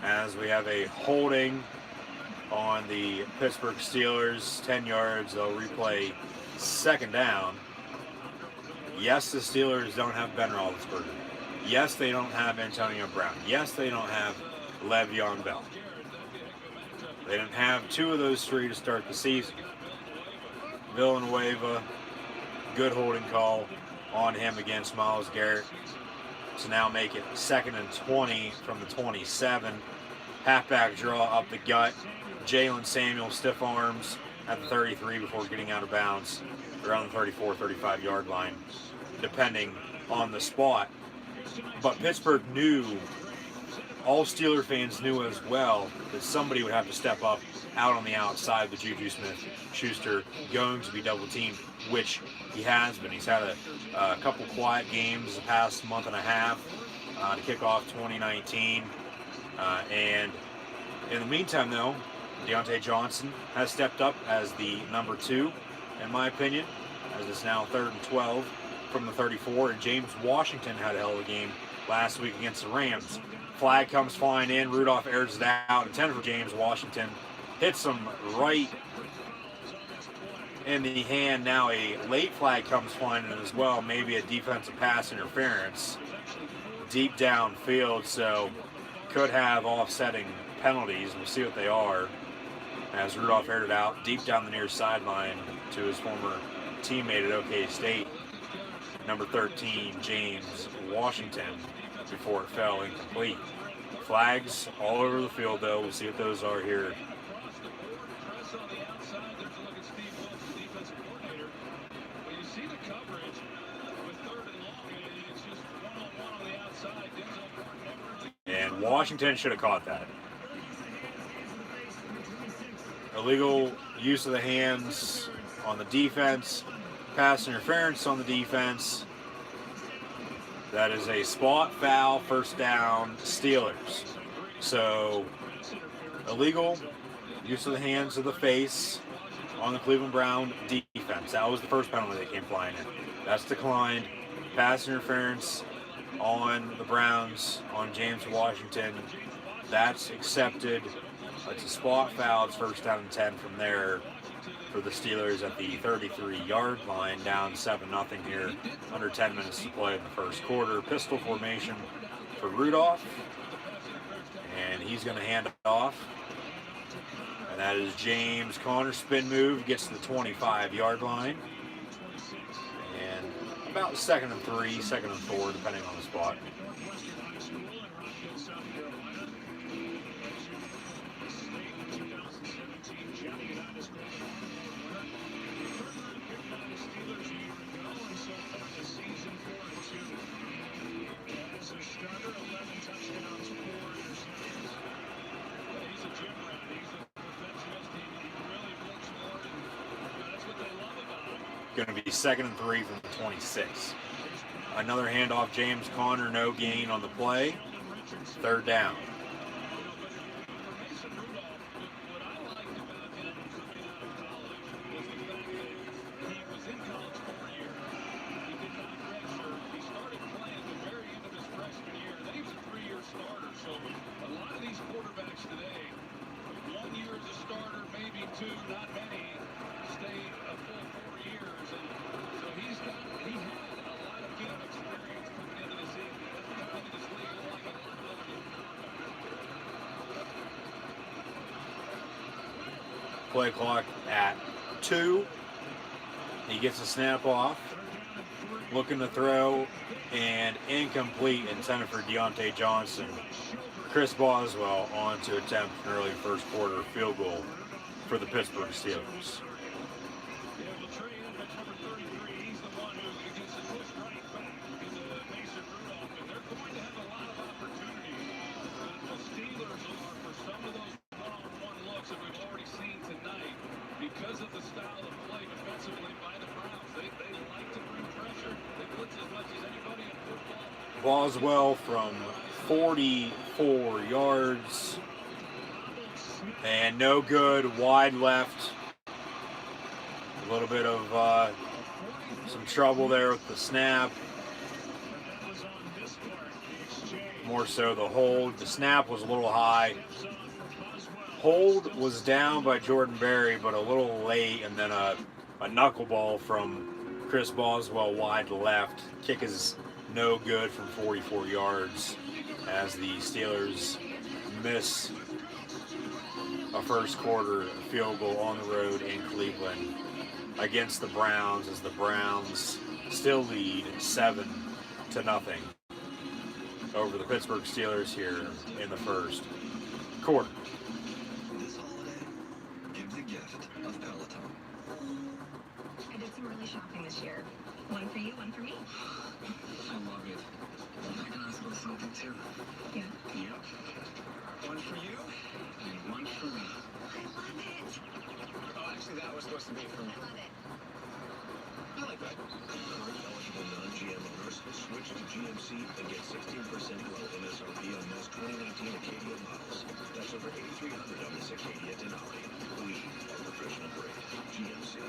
as we have a holding on the Pittsburgh Steelers, 10 yards. They'll replay second down. Yes, the Steelers don't have Ben Roethlisberger. Yes, they don't have Antonio Brown. Yes, they don't have Le'Veon Bell. They didn't have 2 of those 3 to start the season. Villanueva, good holding call on him against Myles Garrett to now make it second and 20 from the 27. Halfback draw up the gut. Jalen Samuel, stiff arms at the 33 before getting out of bounds around the 34, 35 yard line, depending on the spot. But Pittsburgh knew, all Steeler fans knew as well, that somebody would have to step up out on the outside with Juju Smith-Schuster going to be double teamed, which he has been. He's had a couple quiet games the past month and a half to kick off 2019. And in the meantime, though, Deontay Johnson has stepped up as the number 2, in my opinion, as it's now 3rd and 12 from the 34. And James Washington had a hell of a game last week against the Rams. Flag comes flying in. Rudolph airs it out. Intended for James Washington. Hits him right in the hand. Now a late flag comes flying in as well. Maybe a defensive pass interference deep downfield. So could have offsetting penalties. We'll see what they are. As Rudolph aired it out deep down the near sideline to his former teammate at OK State, number 13, James Washington, before it fell incomplete. Flags all over the field, though. We'll see what those are here. Press on the outside. There's a look at Steve Wilks, the defensive coordinator. When you see the coverage with 3rd and long, it's just one-on-one on the outside. Denzel Gordon never. And Washington should have caught that. Illegal use of the hands on the defense. Pass interference on the defense. That is a spot foul, first down, Steelers. So, illegal use of the hands of the face on the Cleveland Brown defense. That was the first penalty that came flying in. That's declined. Pass interference on the Browns, on James Washington. That's accepted. It's a spot foul. It's first down and 10 from there for the Steelers at the 33-yard line, down 7-0 here. Under 10 minutes to play in the first quarter. Pistol formation for Rudolph. And he's going to hand it off. And that is James Conner. Spin move, gets to the 25-yard line. And about 2nd and 3, 2nd and 4, depending on the spot. Going to be 2nd and 3 from the 26. Another handoff, James Conner, no gain on the play. 3rd down. Play clock at 2. He gets a snap off. Looking to throw and incomplete, intended for Deontay Johnson. Chris Boswell on to attempt an early first quarter field goal for the Pittsburgh Steelers. Because of the style of play defensively by the Browns, they like to bring pressure. They blitz as much as anybody in football. Boswell from 44 yards. And no good, wide left. A little bit of some trouble there with the snap. More so the hold. The snap was a little high. Hold was down by Jordan Berry, but a little late, and then a knuckleball from Chris Boswell wide left. Kick is no good from 44 yards as the Steelers miss a first quarter field goal on the road in Cleveland against the Browns, as the Browns still lead 7-0 over the Pittsburgh Steelers here in the first quarter. Shopping this year. One for you, one for me. I love it. I can ask for something too. Yeah. Yep. One for you and one for me. I love it. Oh, actually, that was supposed to be for me. I love it. I like that. Current eligible non-GM owners switch to GMC and get 16% below MSRP on most 2019 Acadia models. That's over $8,300 on this Acadia Denali. We are professional grade. GMC.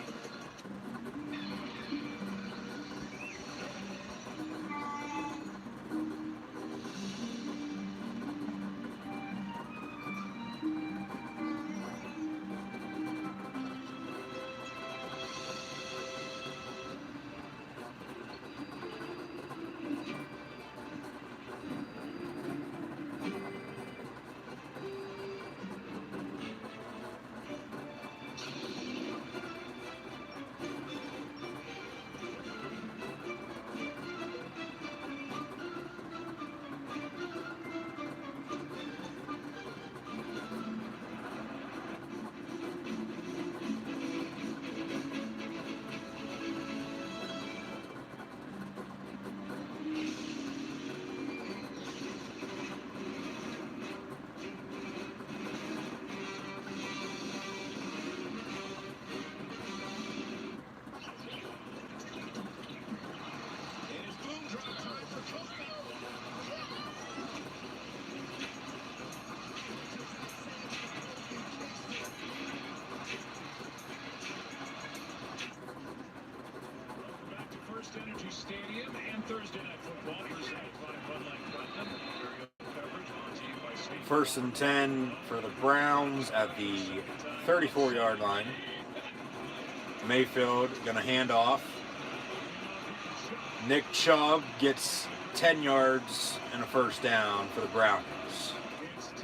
Energy Stadium and Thursday Night Football presented by Bud Light Platinum. Coverage brought to you by State. 1st and 10 for the Browns at the 34-yard line. Mayfield gonna hand off. Nick Chubb gets 10 yards and a first down for the Browns. It's 10-0.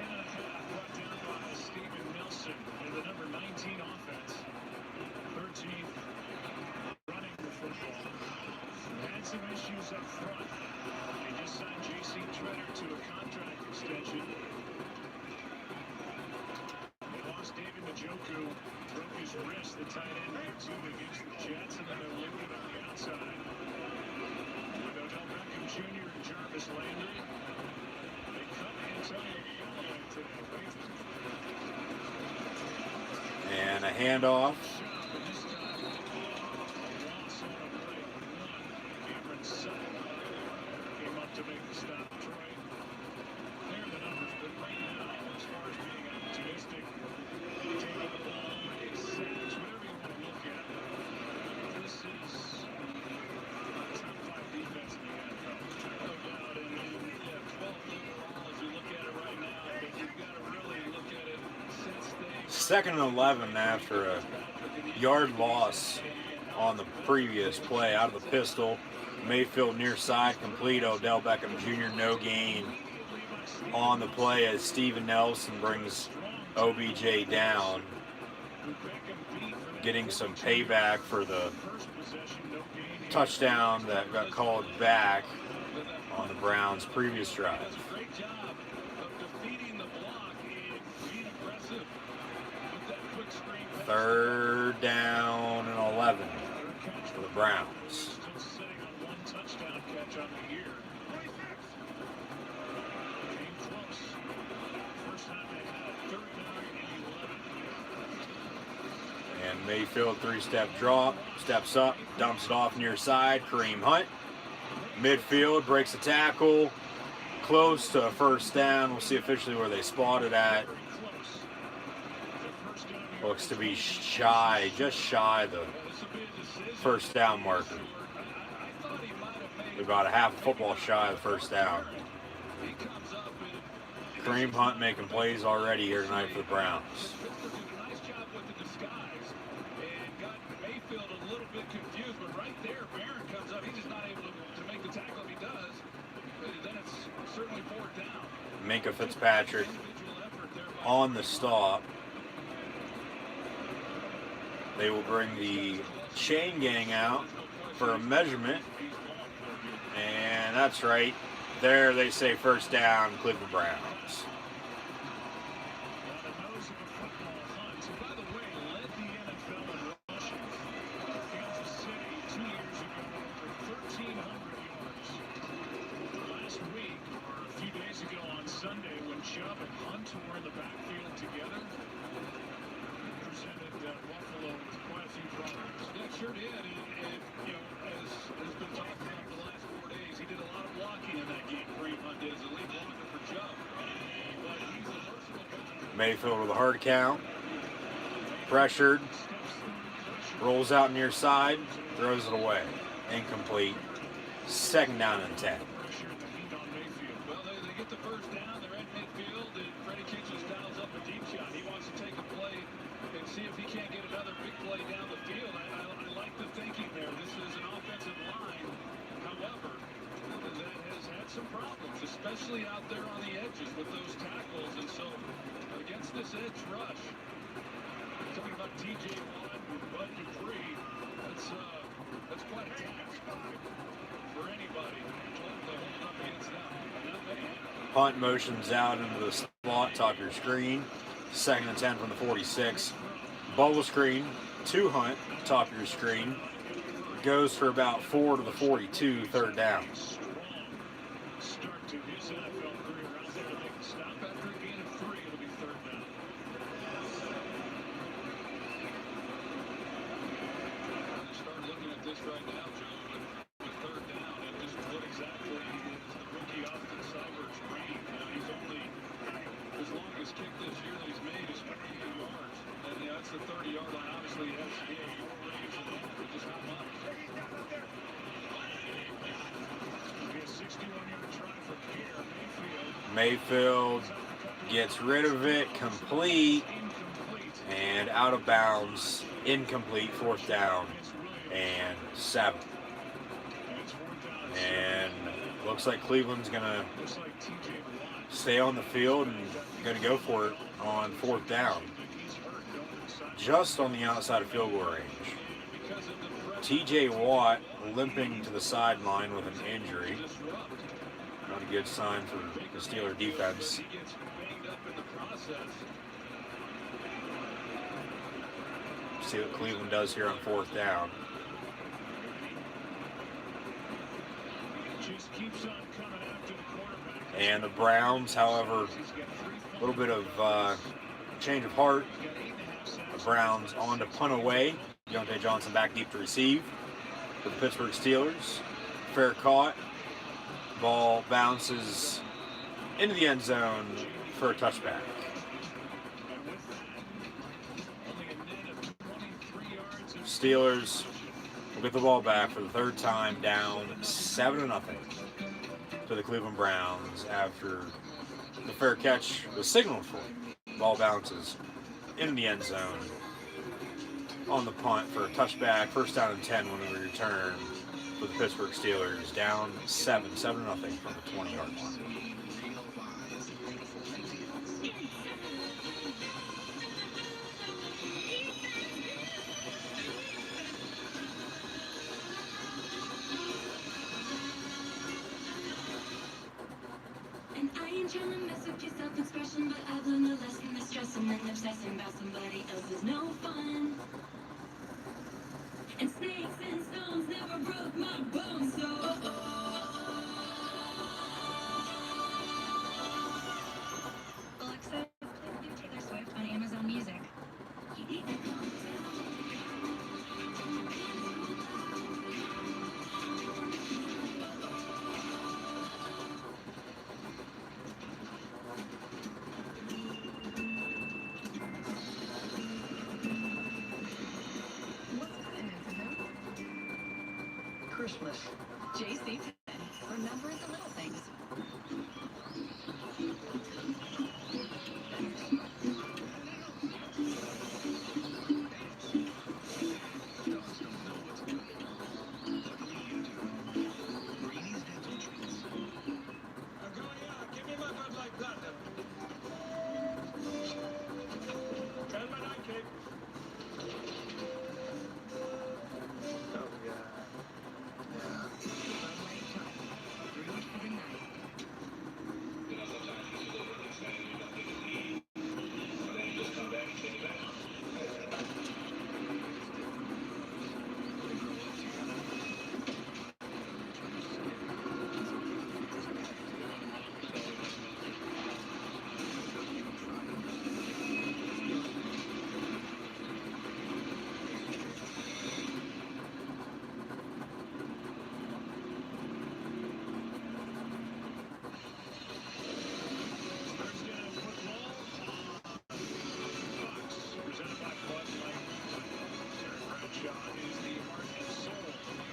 up front. They just signed J.C. Treader to a contract extension. They lost David Njoku, broke his wrist, the tight end week 2 against the Jets, and then they're looking on the outside with Odell Beckham Jr. and Jarvis Landry. They cut Antonio Galloway today. And a handoff. Came up to make the stop. Troy, clear the numbers, but right now, as far as being optimistic, taking the ball, sacks, whatever you want to look at, this is top 5 defense in the NFL. No doubt. And 12th overall as you look at it right now, but you've got to really look at it since they... 2nd and 11 after a yard loss on the previous play out of the pistol. Mayfield near side complete. Odell Beckham Jr. no gain on the play as Steven Nelson brings OBJ down, getting some payback for the touchdown that got called back on the Browns' previous drive. Great job of defeating the block and being aggressive with that quick screen pass. 3rd down and 11 for the Browns. Still sitting on 1 touchdown catch on the year. Came close. First time they had 3rd down and 11. And Mayfield 3-step drop, steps up, dumps it off near side. Kareem Hunt, midfield, breaks a tackle, close to a 1st down. We'll see officially where they spot it at. Looks to be shy, just shy the 1st down marker. About a half a football shy of the 1st down. Kareem Hunt making plays already here tonight for the Browns. Nice job with the disguise and got Mayfield a little bit confused, but right there, Barron comes up. He's just not able to make the tackle. If he does, then it's certainly 4th down. Minkah Fitzpatrick on the stop. They will bring the chain gang out for a measurement. And that's right. There they say 1st down, Cleveland Browns. Sunday when Chubb and Hunt were in the backfield together, presented Buffalo with quite a few problems. That sure did, and you know, as has been talked about the last 4 days, he did a lot of blocking in that game. Kareem Hunt did as a lead blocker for Chubb, but he's a versatile guy. Mayfield with a hard count, pressured, rolls out near side, throws it away, incomplete. 2nd down and 10. Well, they get the 1st down. They're at midfield, and Freddie Kitchens dials up a deep shot. He wants to take a play and see if he can't get another big play down the field. I like the thinking there. This is an offensive line, however, that has had some problems, especially out there on the edges with those tackles. And so, against this edge rush, talking about T.J. Watt and Bud Dupree, that's quite a task for anybody to hold up against them. Hunt motions out into the slot, top of your screen. 2nd and 10 from the 46. Bubble screen to Hunt, top of your screen. Goes for about 4 to the 42, 3rd down. Start to his NFL career out there to make the stop after a gain of 3. It'll be 3rd down. Start looking at this right now, Joe, with 3rd down, and just what exactly is the rookie Austin Cybers range. He's only, his longest kick this year that he's made is 48 yards. And yeah, that's the 30-yard line. Obviously, he has your range of that, but just how much? It'll be a 61-yard try for Pierre Mayfield. Mayfield gets rid of it, complete, and out of bounds, incomplete, 4th down and 7. And looks like Cleveland's going to stay on the field and going to go for it on 4th down. Just on the outside of field goal range. Because of the TJ Watt limping to the sideline with an injury. Not a good sign for the Steeler defense. See what Cleveland does here on 4th down. And the Browns, however, a little bit of change of heart. The Browns on to punt away. Deontay Johnson back deep to receive for the Pittsburgh Steelers. Fair caught. Ball bounces into the end zone for a touchback. Steelers will get the ball back for the 3rd time, down 7-0 to the Cleveland Browns after the fair catch was signaled for. Ball bounces into the end zone on the punt for a touchback. 1st down and 10 when we return for the Pittsburgh Steelers, down 7-0 from the 20-yard line. And I ain't trying to mess up your self-expression, but I've learned a lesson that stressing and obsessing about somebody else is no fun. And snakes and stones never broke my bones, so Alexa, play new Taylor Swift on Amazon Music. you need to calm down. What's that, Nintendo? Christmas. JC, remember the little things. Give me my Bud Light Platinum. And my night cake. Oh, yeah. Brewed for the night. Presented by Bud Light. Terry Bradshaw is the heart and soul of the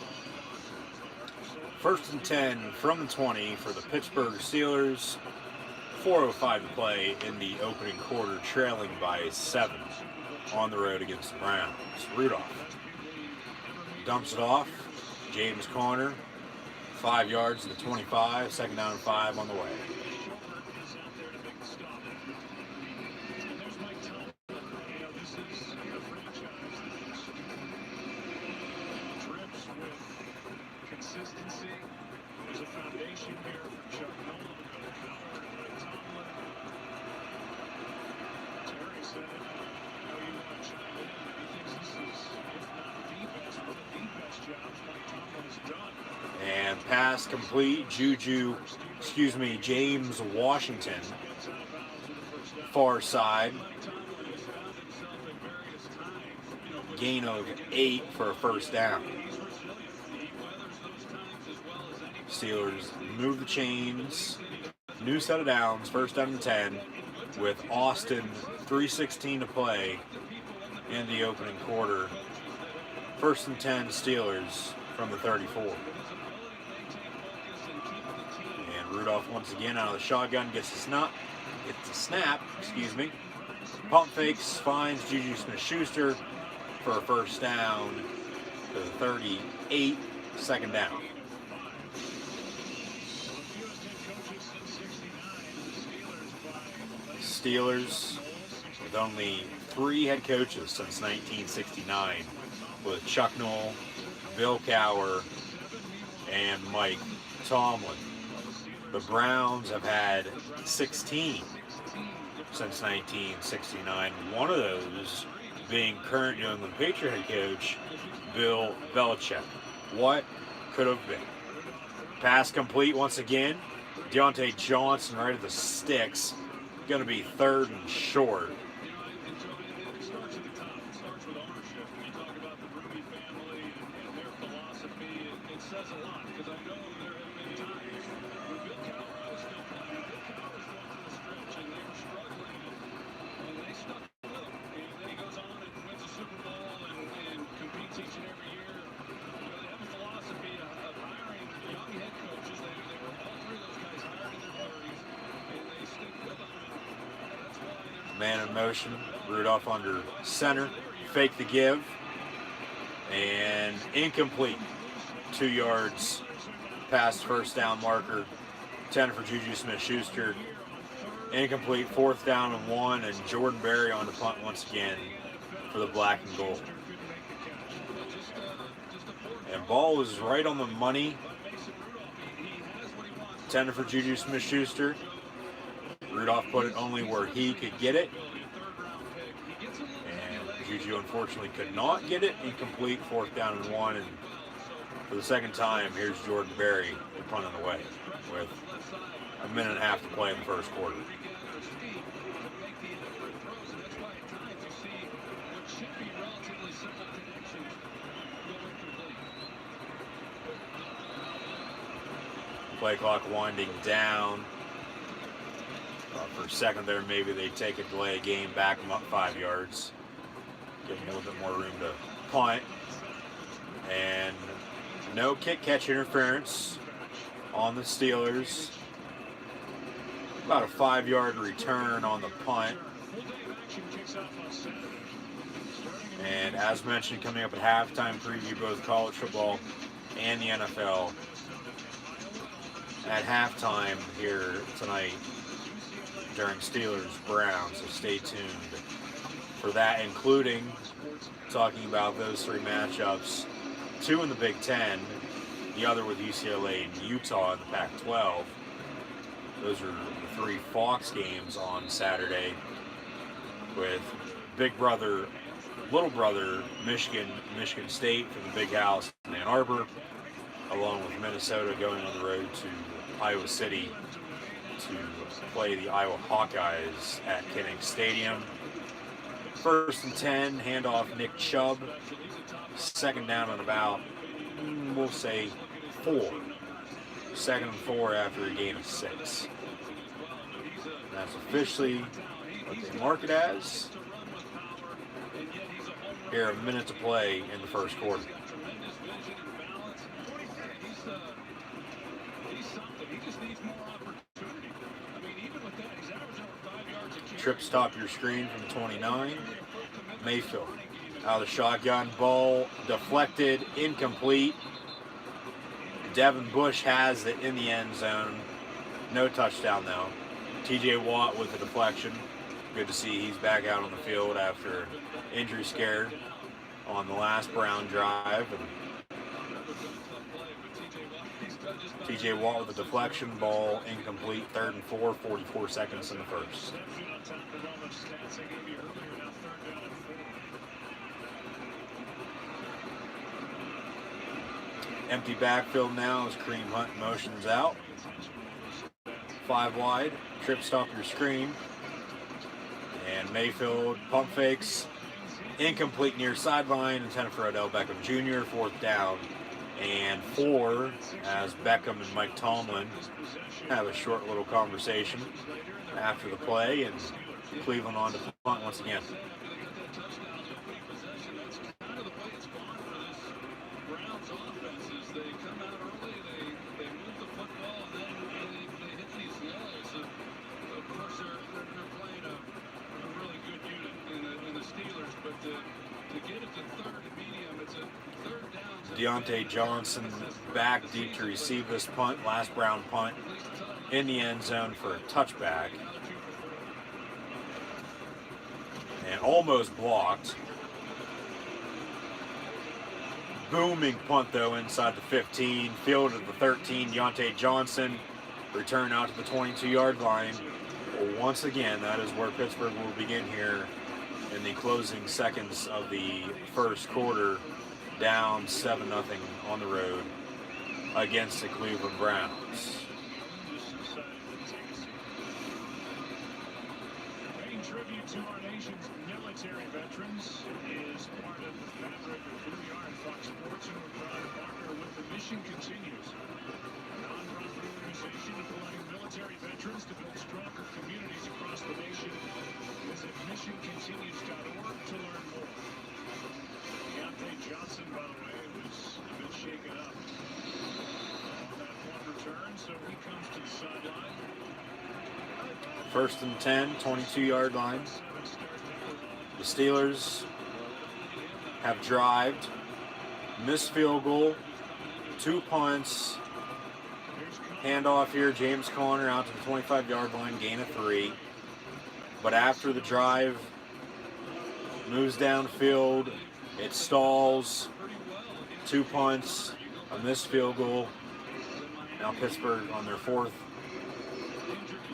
NFL. 1st and 10 from the 20 for the Pittsburgh Steelers. 4:05 to play in the opening quarter, trailing by 7 on the road against the Browns. Rudolph dumps it off. James Conner, 5 yards to the 25. 2nd down and 5 on the way. Trips with consistency. There's a foundation here for Chuck Nolan, Bill Cowher, Mike Tomlin. Terry said, I know you want to chime in, but he thinks this is, if not the best, one of the best jobs Mike Tomlin has done. And pass complete. James Washington, far side. Gain of 8 for a 1st down. Steelers move the chains. New set of downs. 1st down and 10 with Austin 3:16 to play in the opening quarter. 1st and 10 Steelers from the 34. And Rudolph once again out of the shotgun gets the snap. Pump fakes, finds Juju Smith-Schuster for a 1st down to the 38, 2nd down. Steelers with only 3 head coaches since 1969 with Chuck Noll, Bill Cowher, and Mike Tomlin. The Browns have had 16 since 1969. One of those being current New England Patriot head coach Bill Belichick. What could have been? Pass complete once again. Deontay Johnson right at the sticks. Going to be 3rd and short. It starts at the top. It starts with ownership. When you talk about the Rooney family and their philosophy, it says a lot. Because I know there have been times when Bill Cowher was still playing. Bill Cowher's going through a stretch, and they were struggling, and they stuck with him. And then he goes on and wins a Super Bowl and competes each and every year. You know, they have a philosophy of hiring young head coaches. They were all three of those guys hired in their 30s, and they stick with them. And that's why there's Man in motion. Rudolph under center. Fake the give. And incomplete. 2 yards past first down marker. 10 for Juju Smith-Schuster. Incomplete. 4th down and 1. And Jordan Berry on the punt once again for the black and gold. And ball was right on the money. 10 for Juju Smith-Schuster. Rudolph put it only where he could get it. And Juju unfortunately could not get it. Incomplete, 4th down and 1. And for the second time, here's Jordan Berry punting away with a minute and a half to play in the first quarter. Play clock winding down. For a second there, maybe they take a delay a game, back them up 5 yards. Give them a little bit more room to punt. And no kick-catch interference on the Steelers. About a 5-yard return on the punt. And as mentioned, coming up at halftime preview, both college football and the NFL. At halftime here tonight during Steelers-Browns, so stay tuned for that, including talking about those 3 matchups, 2 in the Big Ten, the other with UCLA and Utah in the Pac-12. Those are the 3 Fox games on Saturday, with big brother, little brother, Michigan State from the Big House in Ann Arbor, along with Minnesota going on the road to Iowa City to play the Iowa Hawkeyes at Kinnick Stadium. 1st and 10, handoff Nick Chubb. 2nd down and about, we'll say 4. 2nd and 4 after a gain of 6. And that's officially what they mark it as. Here, a minute to play in the first quarter. Trip stop your screen from 29. Mayfield out of the shotgun, ball deflected, incomplete. Devin Bush has it in the end zone. No touchdown though. TJ Watt with the deflection. Good to see he's back out on the field after an injury scare on the last Brown drive. And TJ Watt with the deflection, ball incomplete, 3rd and 4, 44 seconds in the first. Empty backfield now as Kareem Hunt motions out. 5 wide, trip stop your screen. And Mayfield pump fakes, incomplete near sideline, intended for Odell Beckham Jr., 4th down and 4 as Beckham and Mike Tomlin have a short little conversation after the play, and Cleveland on to punt once again. Deontay Johnson back deep to receive this punt, last Brown punt in the end zone for a touchback. And almost blocked. booming punt, though, inside the 15. Field at the 13. Deontay Johnson return out to the 22-yard line. Well, once again, that is where Pittsburgh will begin here in the closing seconds of the first quarter, down 7-0 on the road against the Cleveland Browns. Paying tribute to our nation's military veterans is part of the fabric of who we are at Fox Sports, and we're proud to partner with the Mission Continues, a nonprofit organization providing military veterans to build stronger communities across the nation. Visit missioncontinues.org to learn more. Deontay Johnson, by the way, was a bit shaken up on that punt return, so he comes to the sideline. First and 10, 22-yard line. The Steelers have drived, missed field goal, 2 punts, handoff here, James Conner out to the 25-yard line, gain of 3. But after the drive moves downfield, it stalls, 2 punts, a missed field goal. Now Pittsburgh on their 4th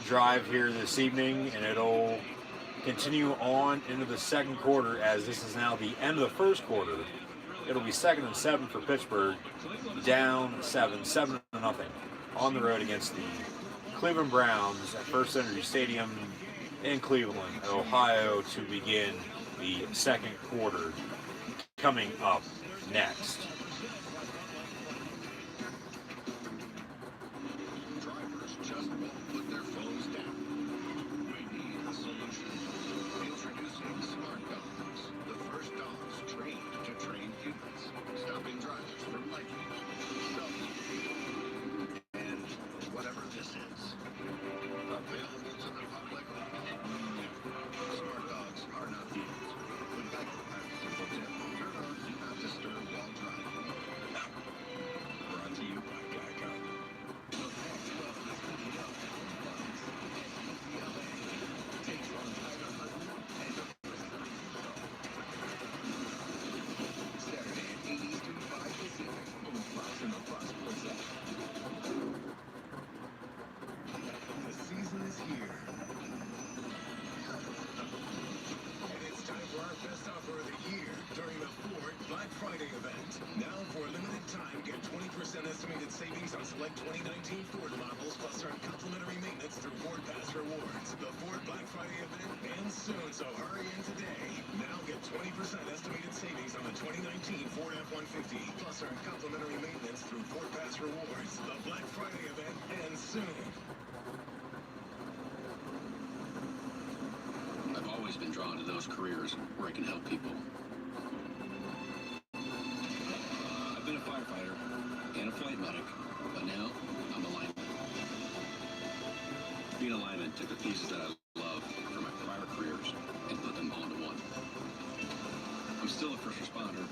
drive here this evening, and it'll continue on into the second quarter, as this is now the end of the first quarter. It'll be 2nd and 7 for Pittsburgh, down 7-0 on the road against the Cleveland Browns at First Energy Stadium in Cleveland, Ohio, to begin the second quarter coming up next. Drivers just won't put their phones down. We need a solution. Introducing Smart Dogs, the first dogs trained to train humans, stopping drivers from liking, self-esteem, and whatever this is. Available to the public. Smart Dogs are not humans. With Geico has a simple tip. Turn on Do Not Disturb while driving. Brought to you by Geico. Saturday at 8 Eastern, 5 Pacific. On Fox and the Fox Sports app. The season is here. And it's time for our best offer of the year during the Ford Black Friday event. Now, for a limited time, get 20% estimated savings on select 2019 Ford models, plus earn complimentary maintenance through Ford Pass Rewards. The Ford Black Friday event ends soon, so hurry in today. Now get 20% estimated savings on the 2019 Ford F-150, plus earn complimentary maintenance through Ford Pass Rewards. The Black Friday event ends soon. I've always been drawn to those careers where I can help people. I've been a firefighter and a flight medic, but now I'm a lineman. Being a lineman took the pieces that I love from my prior careers and put them all into one. I'm still a first responder,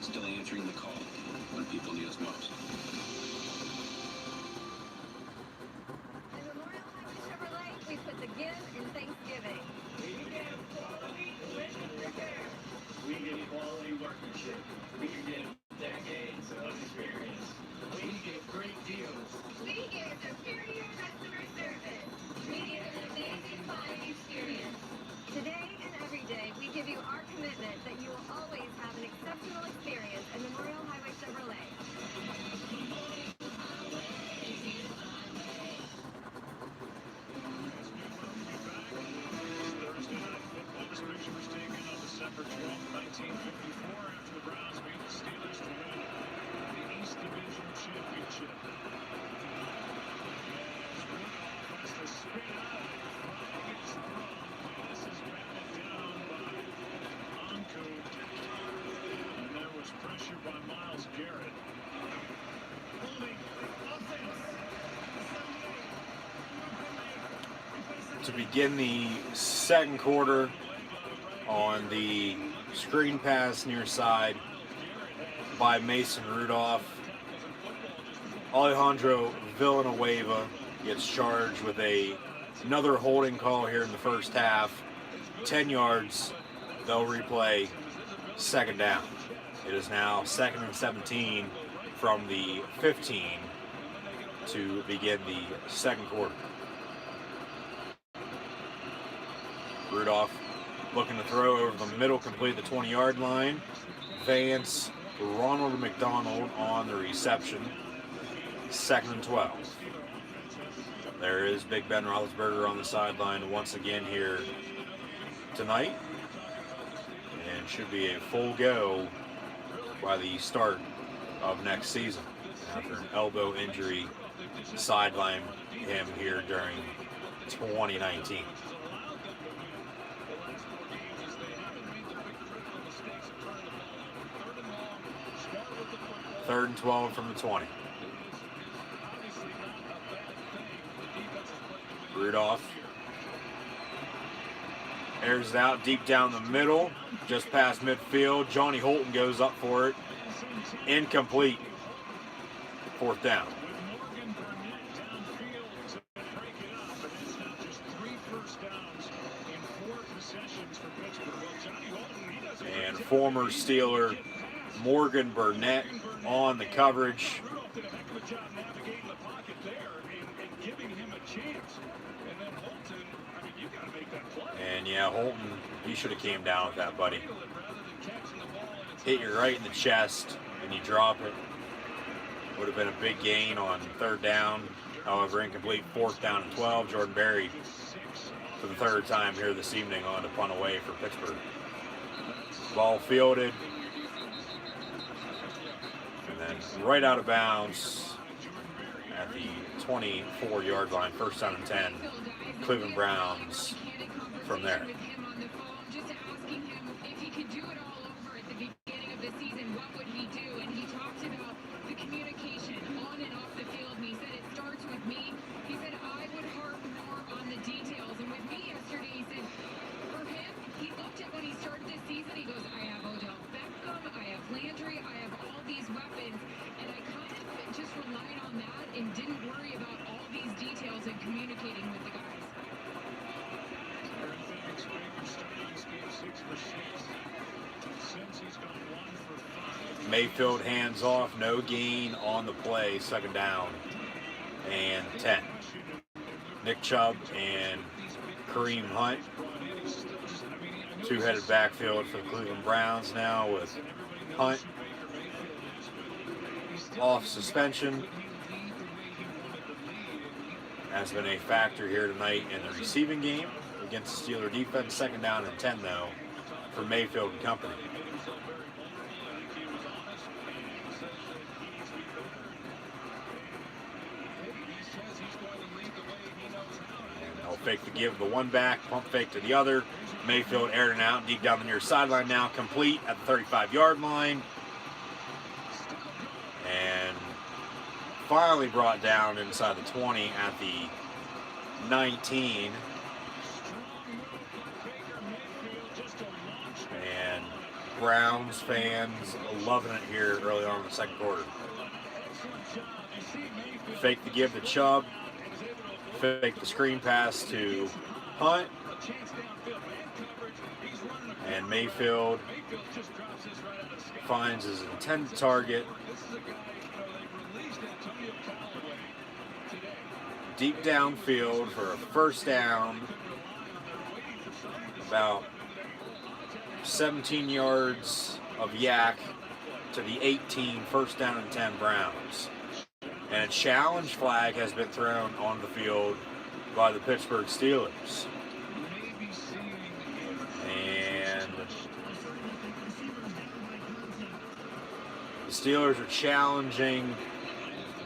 still answering the call when people need us most. At Memorial Highway Chevrolet, we put the give in Thanksgiving. We give quality collision repair. We give quality workmanship. We give decades of experience. We give great deals. We give superior customer service. We give an amazing buying experience. Today and every day, we give you our commitment that you will always have an exceptional experience at Memorial Highway Chevrolet. Thursday night football. This picture was taken on December 12, 1954, after the Browns beat the Steelers to win the East Division Championship. As Rudolph has to spin out from his throw. This is batted down by Anku. And there was pressure by Myles Garrett. Holding offense. To begin the second quarter on the screen pass near side by Mason Rudolph. Alejandro Villanueva gets charged with another holding call here in the first half. 10 yards, they'll replay, second down. It is now 2nd and 17 from the 15 to begin the second quarter. Rudolph looking to throw over the middle, complete the 20-yard line. Vance, Ronald McDonald on the reception. 2nd and 12. There is Big Ben Roethlisberger on the sideline once again here tonight. And should be a full go by the start of next season. After an elbow injury, sidelined him here during 2019. Third and 12 from the 20. Rudolph airs it out deep down the middle, just past midfield. Johnny Holton goes up for it. Incomplete. 4th down. And former Steeler Morgan Burnett on the coverage. And yeah, Holton, he should have came down with that, buddy. Hit you right in the chest and you drop it. Would have been a big gain on 3rd down. However, incomplete. 4th down and 12. Jordan Berry for the 3rd time here this evening on to punt away for Pittsburgh. Ball fielded. And then right out of bounds at the 24-yard line. 1st down and 10. Cleveland Browns from there. Mayfield hands off, no gain on the play, 2nd down and 10. Nick Chubb and Kareem Hunt, 2-headed backfield for the Cleveland Browns now with Hunt off suspension. Has been a factor here tonight in the receiving game against the Steeler defense. 2nd down and 10 though for Mayfield and company. Fake to give the one back, pump fake to the other. Mayfield aired it out deep down the near sideline now, complete at the 35-yard line. And finally brought down inside the 20 at the 19. And Browns fans loving it here early on in the second quarter. Fake to give to Chubb. Fake the screen pass to Hunt. And Mayfield finds his intended target. Deep downfield for a 1st down. About 17 yards of yak to the 18, 1st down and 10 Browns. And a challenge flag has been thrown on the field by the Pittsburgh Steelers. And the Steelers are challenging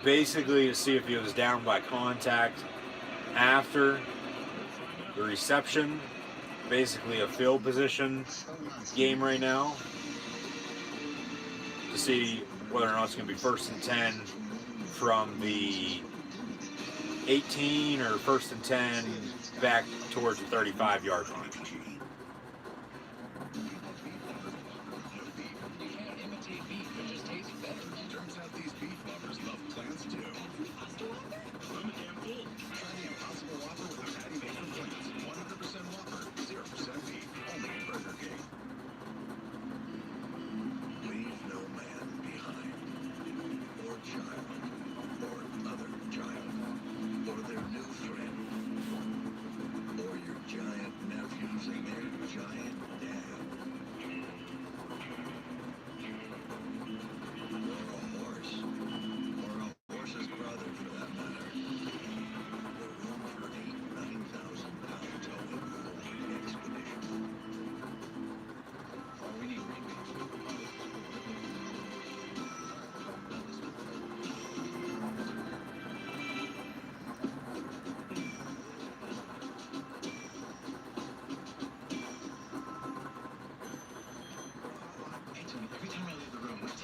basically to see if he was down by contact after the reception. Basically a field position game right now to see whether or not it's going to be 1st and 10 from the 18 or 1st and 10 back towards the 35-yard line. Turns out these beef lovers love plants too. Try the Impossible Whopper with a patty made from plants. 100% Whopper, 0% beef. Only at Burger King. Leave no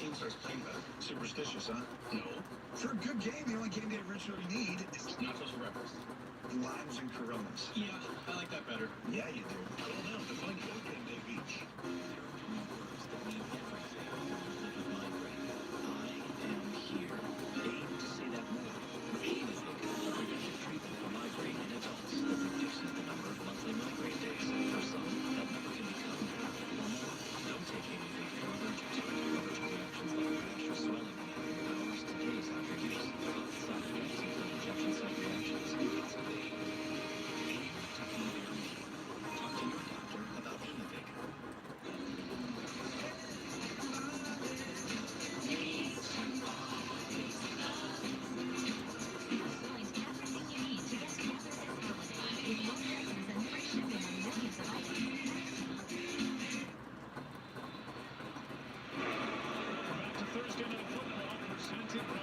team starts playing better. Superstitious, huh? No. For a good game, the only game day ritual you need is Nachos for breakfast. limes and Coronas. Yeah, I like that better. Yeah, you do. Call now to find your game day beach. Thursday Night Football presented by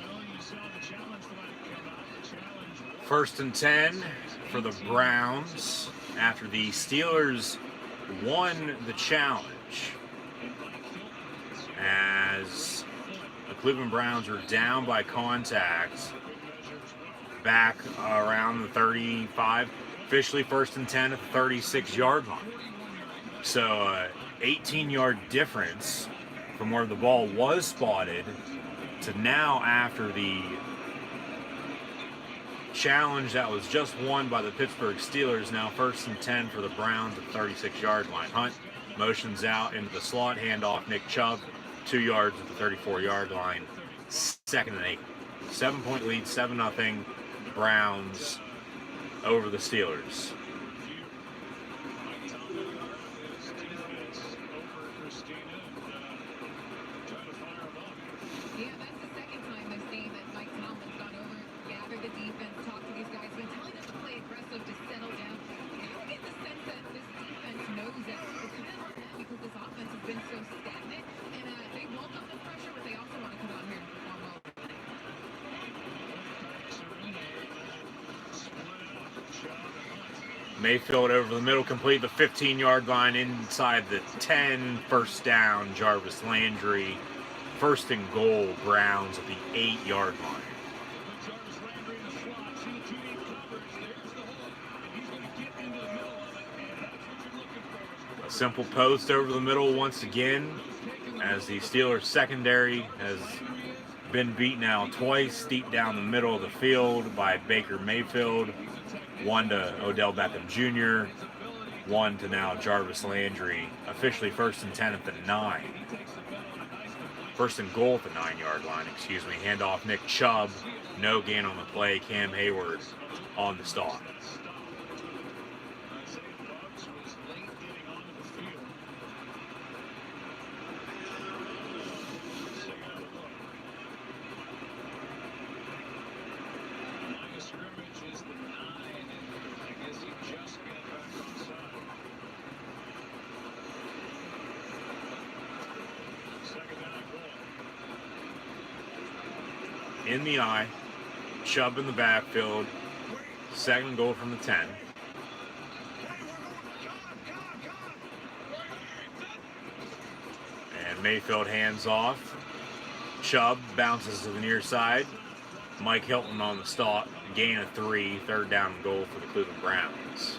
Well, you saw the challenge flag come out. The challenge was 1st and 10 for the Browns after the Steelers won the challenge, as the Cleveland Browns were down by contact back around the 35, officially 1st and 10 at the 36-yard line. So 18-yard difference from where the ball was spotted to now, after the challenge that was just won by the Pittsburgh Steelers, now 1st and 10 for the Browns at the 36-yard line. Hunt motions out into the slot, handoff Nick Chubb, 2 yards at the 34-yard line, 2nd and 8. 7-point lead, 7-0 Browns over the Steelers. Yeah, that's the second time I've seen that Mike Tomlin's gone over, gathered the defense, talked to these guys, been telling them to play aggressive, to settle down. I kind of get the sense that this defense knows that it's kind of hard now because this offense has been so stagnant, and they welcome the pressure, but they also want to come out here and perform well. Mayfield over the middle, complete the 15-yard line inside the 10. 1st down, Jarvis Landry. 1st and goal, Browns at the 8-yard line. Jarvis Landry in the slot. See the two deep coverage. There's the hole. And he's going to get into the middle of it, and that's what you're looking for. A simple post over the middle once again, as the Steelers secondary has been beat now twice deep down the middle of the field by Baker Mayfield. One to Odell Beckham Jr., one to now Jarvis Landry. Officially 1st and 10 at the 9. 1st and goal at the 9-yard line, excuse me. Handoff Nick Chubb. No gain on the play. Cam Hayward on the stop. In the eye, Chubb in the backfield, 2nd goal from the 10. And Mayfield hands off. Chubb bounces to the near side. Mike Hilton on the stop, gain of 3, 3rd down and goal for the Cleveland Browns.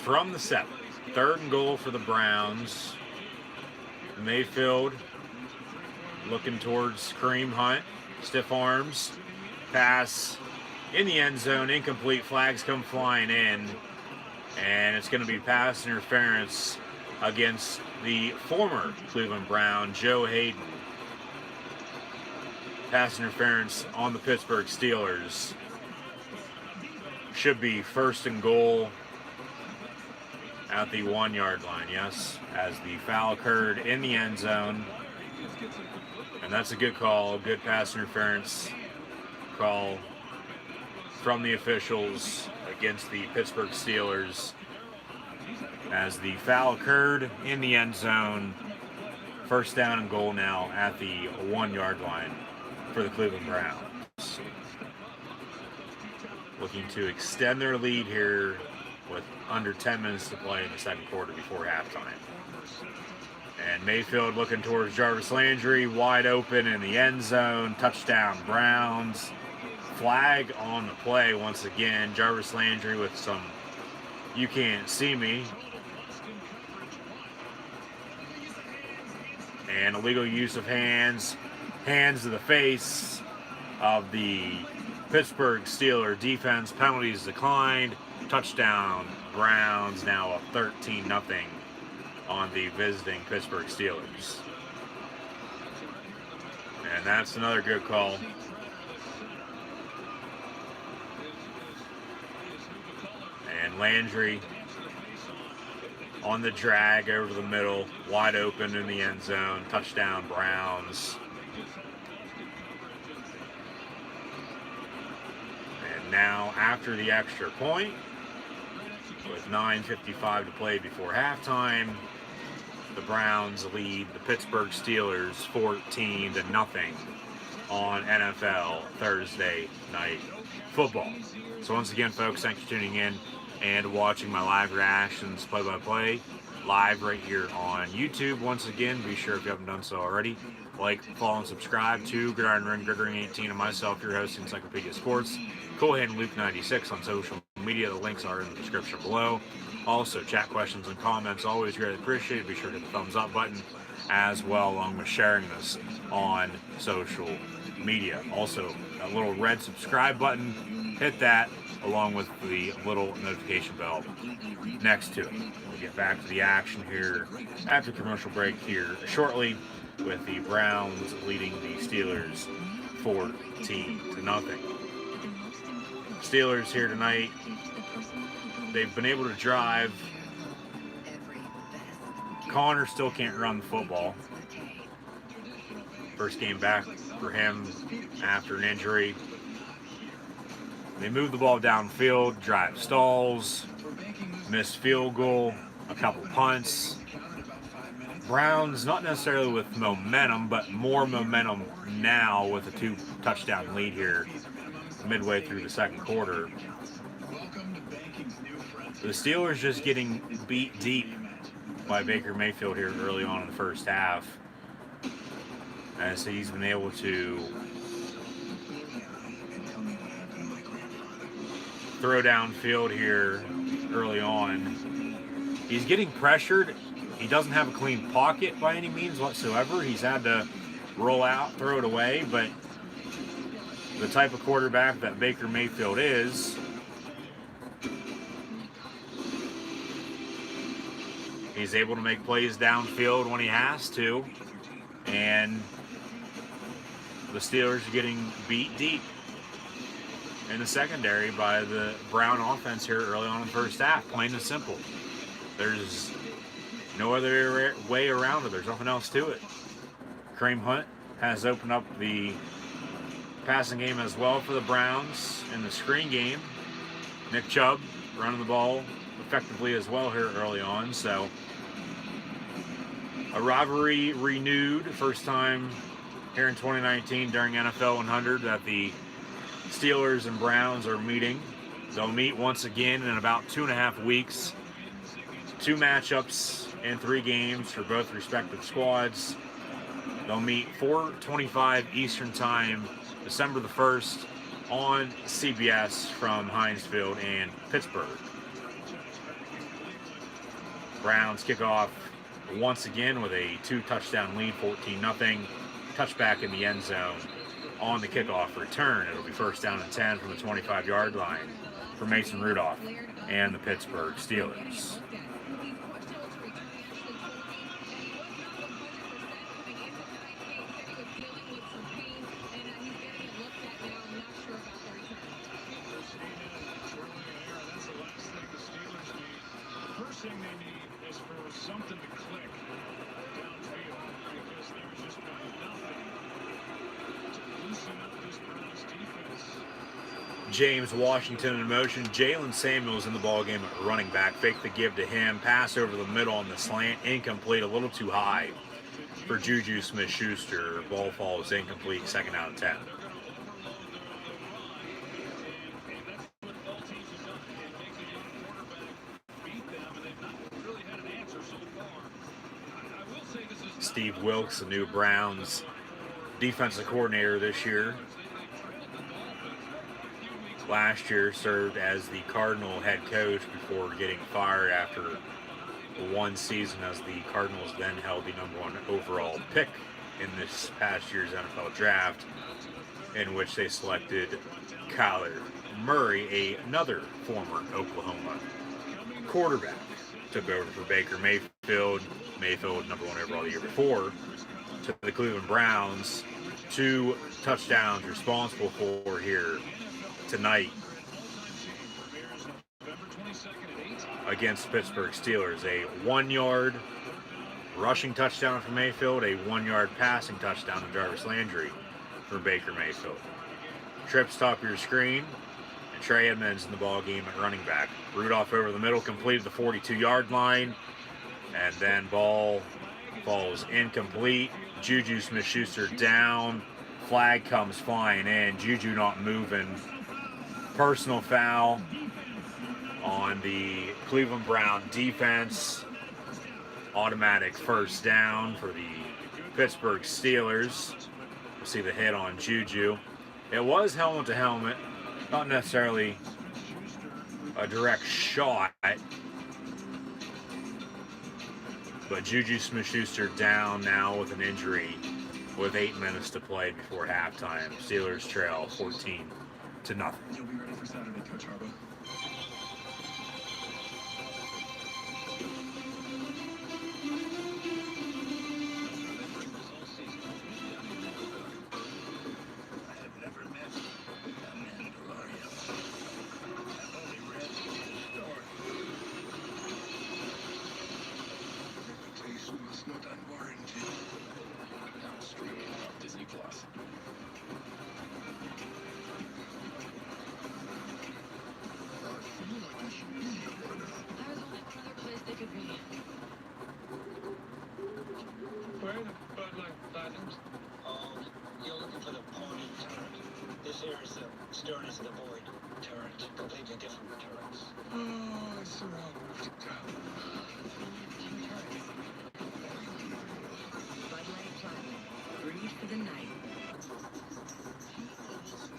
From the 7, 3rd and goal for the Browns. Mayfield looking towards Kareem Hunt. Stiff arms. Pass in the end zone. Incomplete. Flags come flying in. And it's going to be pass interference against the former Cleveland Brown, Joe Hayden. Pass interference on the Pittsburgh Steelers. Should be 1st and goal at the 1-yard line, yes, as the foul occurred in the end zone. And that's a good call, good pass interference call from the officials against the Pittsburgh Steelers as the foul occurred in the end zone. First down and goal now at the 1-yard line for the Cleveland Browns. Looking to extend their lead here with under 10 minutes to play in the second quarter before halftime. And Mayfield looking towards Jarvis Landry, wide open in the end zone. Touchdown Browns. Flag on the play once again. Jarvis Landry with some "you can't see me" and illegal use of hands to the face of the Pittsburgh Steelers defense. Penalties declined. Touchdown Browns, now up 13-0 on the visiting Pittsburgh Steelers. And that's another good call. And Landry on the drag over the middle, wide open in the end zone. Touchdown Browns. And now after the extra point, with 9:55 to play before halftime, the Browns lead the Pittsburgh Steelers 14-0 on NFL Thursday Night Football. So once again, folks, thanks for tuning in and watching my live reactions play-by-play live right here on YouTube. Once again, be sure, if you haven't done so already, like, follow, and subscribe to Gridiron Ring, Gridiron18, and myself, your host, Encyclopedia Sports, Coolhead and Luke96 on social media. The links are in the description below. Also, chat questions and comments, always greatly appreciated. Be sure to hit the thumbs up button as well, along with sharing this on social media. Also, a little red subscribe button, hit that, along with the little notification bell next to it. We'll get back to the action here after commercial break here shortly, with the Browns leading the Steelers 14-0. Steelers here tonight, they've been able to drive. Connor still can't run the football. First game back for him after an injury. They move the ball downfield, drive stalls, missed field goal, a couple punts. Browns, not necessarily with momentum, but more momentum now with a 2-touchdown lead here midway through the second quarter. The Steelers just getting beat deep by Baker Mayfield here early on in the first half, as he's been able to throw downfield here early on. He's getting pressured. He doesn't have a clean pocket by any means whatsoever. He's had to roll out, throw it away, but the type of quarterback that Baker Mayfield is, he's able to make plays downfield when he has to, and the Steelers are getting beat deep in the secondary by the Brown offense here early on in the first half, plain and simple. There's no other way around it. There's nothing else to it. Kareem Hunt has opened up the passing game as well for the Browns in the screen game. Nick Chubb running the ball effectively as well here early on. So a rivalry renewed, first time here in 2019 during NFL 100 that the Steelers and Browns are meeting. They'll meet once again in about 2.5 weeks. 2 matchups in 3 games for both respective squads. They'll meet 4:25 Eastern Time, December the 1st on CBS from Heinz Field in Pittsburgh. Browns kick off once again with a 2-touchdown lead, 14-0. Touchback in the end zone on the kickoff return. It'll be first down and 10 from the 25-yard line for Mason Rudolph and the Pittsburgh Steelers. First thing they need is for something to click downfield, because there's just been James Washington in motion. Jalen Samuels in the ballgame at running back. Fake the give to him. Pass over the middle on the slant. Incomplete. A little too high for Juju Smith-Schuster. Ball falls incomplete. 2nd out of 10. Steve Wilkes, the new Browns defensive coordinator this year. Last year served as the Cardinal head coach before getting fired after one season, as the Cardinals then held the #1 overall pick in this past year's NFL draft, in which they selected Kyler Murray, another former Oklahoma quarterback. Took over for Baker Mayfield. Mayfield #1 overall the year before. To the Cleveland Browns. 2 touchdowns responsible for here tonight against the Pittsburgh Steelers. A 1-yard rushing touchdown for Mayfield, a 1-yard passing touchdown to Jarvis Landry for Baker Mayfield. Trips top of your screen, and Trey Edmonds in the ball game at running back. Rudolph over the middle, completed the 42-yard line, and then ball falls incomplete. Juju Smith-Schuster down. Flag comes flying in. Juju not moving. Personal foul on the Cleveland Brown defense. Automatic 1st down for the Pittsburgh Steelers. We'll see the hit on Juju. It was helmet to helmet, not necessarily a direct shot, but Juju Smith-Schuster down now with an injury with 8 minutes to play before halftime. Steelers trail 14-0. You'll be ready for Saturday, Coach Harbaugh. I've never met a Mandalorian. I've only read the story. Reputation was not unwarranted. Now streaming on Disney Plus. Where are the Bud Light Platinums? You're looking for the Pony turret. This here is the Sternus of the Void turret. Completely different turrets. Oh, I surround with Bud Light Platinum. Breathe for the night.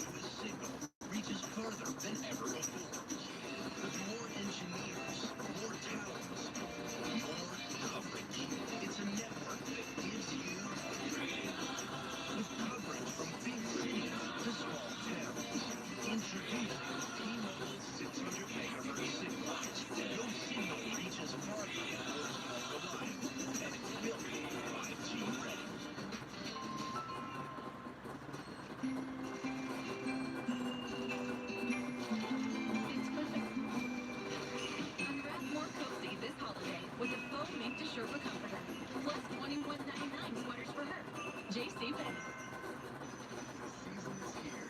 The signal reaches further than ever before. With more engineers, more talents, more coverage. It's a network that gives you radio. With coverage from big cities to small towns. Introducing T-Mobile's 600 megahertz signal. Your signal reaches farther than those along the line. And it's built 5G ready. Undress more cozy this holiday with a faux mink to Sherpa comforter. Plus $21.99 sweaters for her. JCPenney. season is here.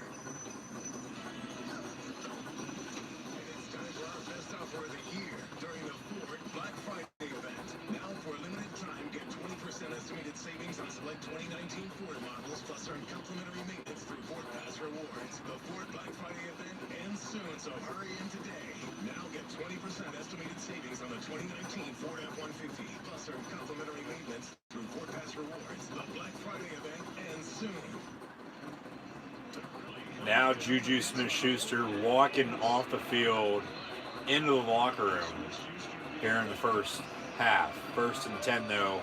And it's time for our best offer of the year during the Ford Black Friday event. Now, for a limited time, get 20% estimated savings on select 2019 Ford models, plus earn complimentary maintenance through Ford Pass Rewards. The Ford Black Friday event ends soon, so hurry in today. Now get 20% estimated savings on the 2019 Ford F-150, plus earn complimentary maintenance through Ford Pass Rewards. The Black Friday event ends soon. Now Juju Smith-Schuster walking off the field into the locker room here in the first half. 1st and 10 though.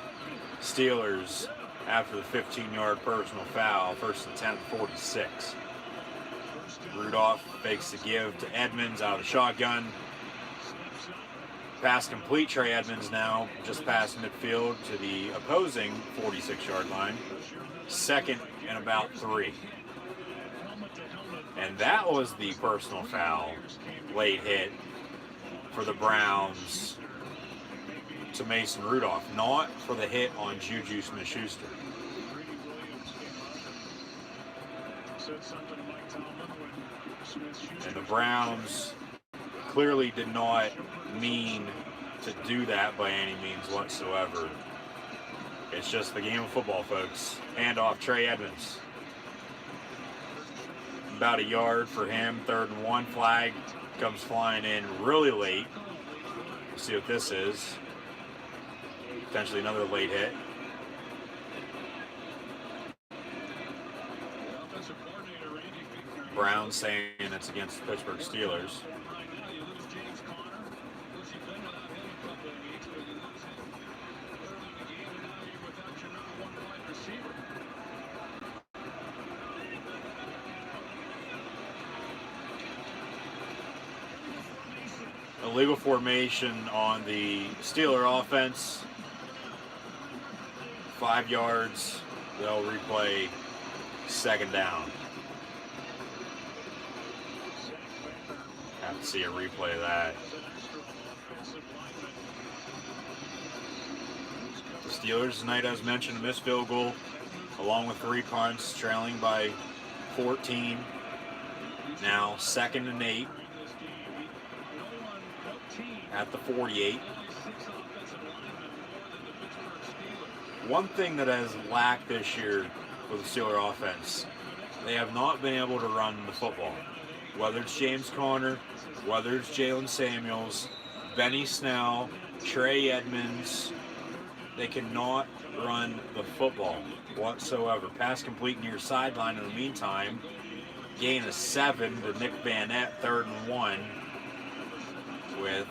Steelers after the 15-yard personal foul. 1st and 10, 46. Rudolph fakes the give to Edmonds out of the shotgun. Pass complete. Trey Edmonds now just past midfield to the opposing 46-yard line. 2nd and about 3. And that was the personal foul, late hit for the Browns to Mason Rudolph, not for the hit on Juju Smith-Schuster. said something to Mike Tomlin when Smith-Schuster. And the Browns clearly did not mean to do that by any means whatsoever. It's just the game of football, folks. Hand off Trey Edmonds. About a yard for him. 3rd and 1. Flag comes flying in really late. We'll see what this is. Potentially another late hit. Brown saying it's against the Pittsburgh Steelers. Illegal formation on the Steeler offense. 5 yards. They'll replay 2nd down. Have to see a replay of that. The Steelers tonight, as mentioned, a missed field goal, along with 3 punts, trailing by 14. Now 2nd and 8 at the 48. One thing that has lacked this year with the Steeler offense, they have not been able to run the football. Whether it's James Conner, whether it's Jalen Samuels, Benny Snell, Trey Edmonds, they cannot run the football whatsoever. Pass complete near sideline in the meantime. Gain of 7 to Nick Vannett, 3rd and 1, with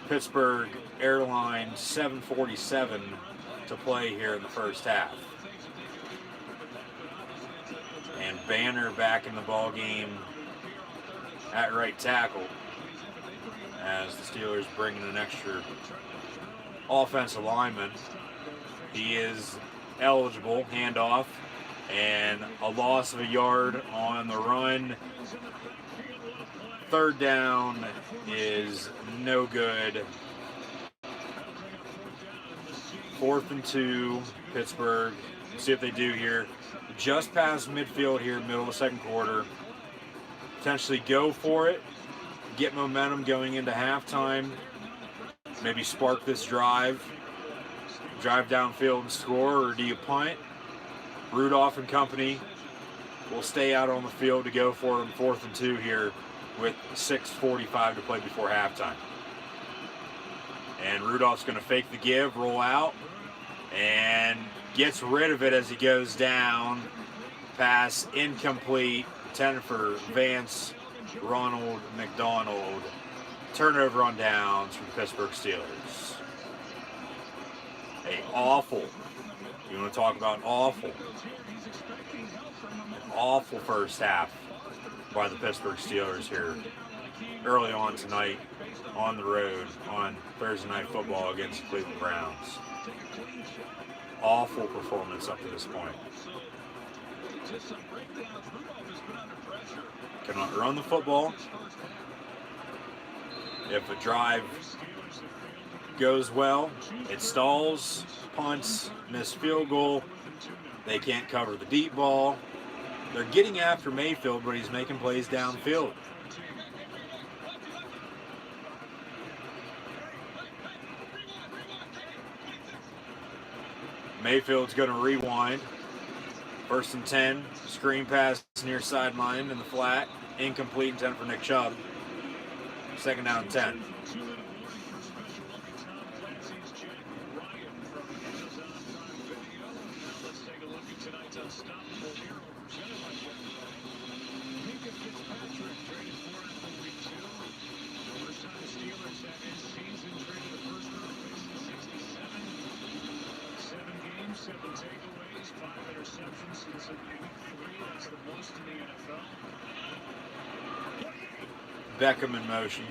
Pittsburgh Airlines 7:47 to play here in the first half. And Banner back in the ball game at right tackle as the Steelers bring in an extra offensive lineman. He is eligible, handoff, and a loss of a yard on the run. 3rd down is no good. 4th and 2, Pittsburgh. See what they do here. Just past midfield here, middle of the 2nd quarter. Potentially go for it. Get momentum going into halftime. Maybe spark this drive. Drive downfield and score, or do you punt? Rudolph and company will stay out on the field to go for it 4th and 2 here with 6:45 to play before halftime. And Rudolph's going to fake the give, roll out, and gets rid of it as he goes down. Pass incomplete, intended for Vance Ronald McDonald. Turnover on downs for the Pittsburgh Steelers. A awful, you want to talk about awful, an awful first half by the Pittsburgh Steelers here early on tonight on the road on Thursday Night Football against the Cleveland Browns. Awful performance up to this point. Cannot run the football. If a drive goes well, it stalls, punts, missed field goal. They can't cover the deep ball. They're getting after Mayfield, but he's making plays downfield. Mayfield's going to rewind. 1st and 10, screen pass near sideline in the flat. Incomplete, intended for Nick Chubb. 2nd down and 10. Beckham in motion.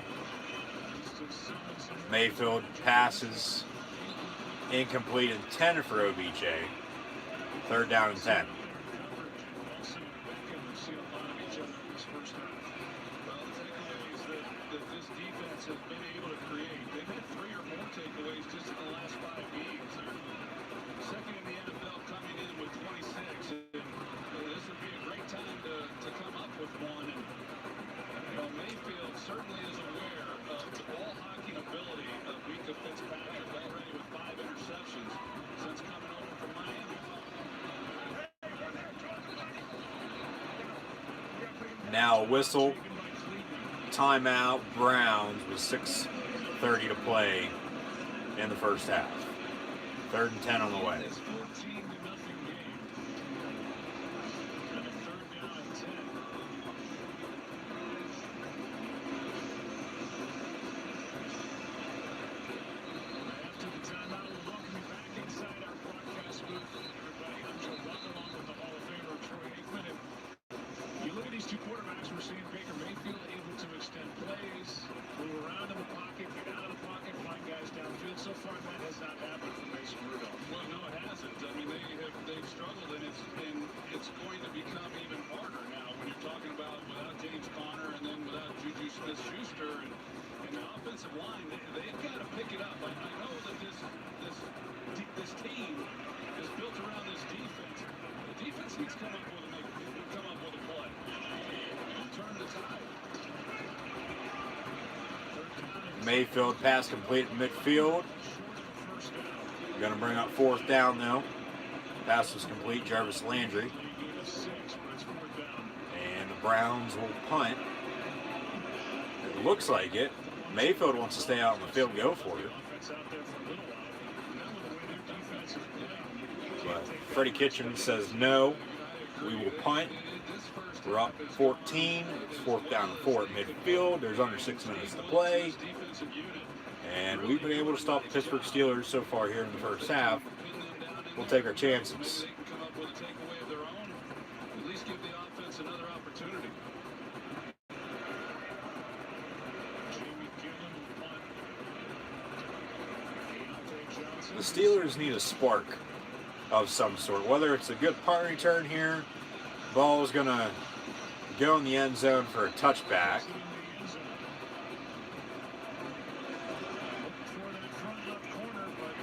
Mayfield passes incomplete, intended for OBJ. 3rd down and 10. Now a whistle, timeout, Browns with 6:30 to play in the first half. 3rd and 10 on the way. Mayfield pass complete at midfield. Going to bring up 4th down though. Pass was complete, Jarvis Landry. And the Browns will punt. It looks like it. Mayfield wants to stay out on the field, go for it. But Freddie Kitchens says no. We will punt. We're up 14. It's 4th down and 4 at midfield. There's under 6 minutes to play. And we've been able to stop the Pittsburgh Steelers so far here in the first half. We'll take our chances. The Steelers need a spark of some sort, whether it's a good punt return here. Ball is going to go in the end zone for a touchback.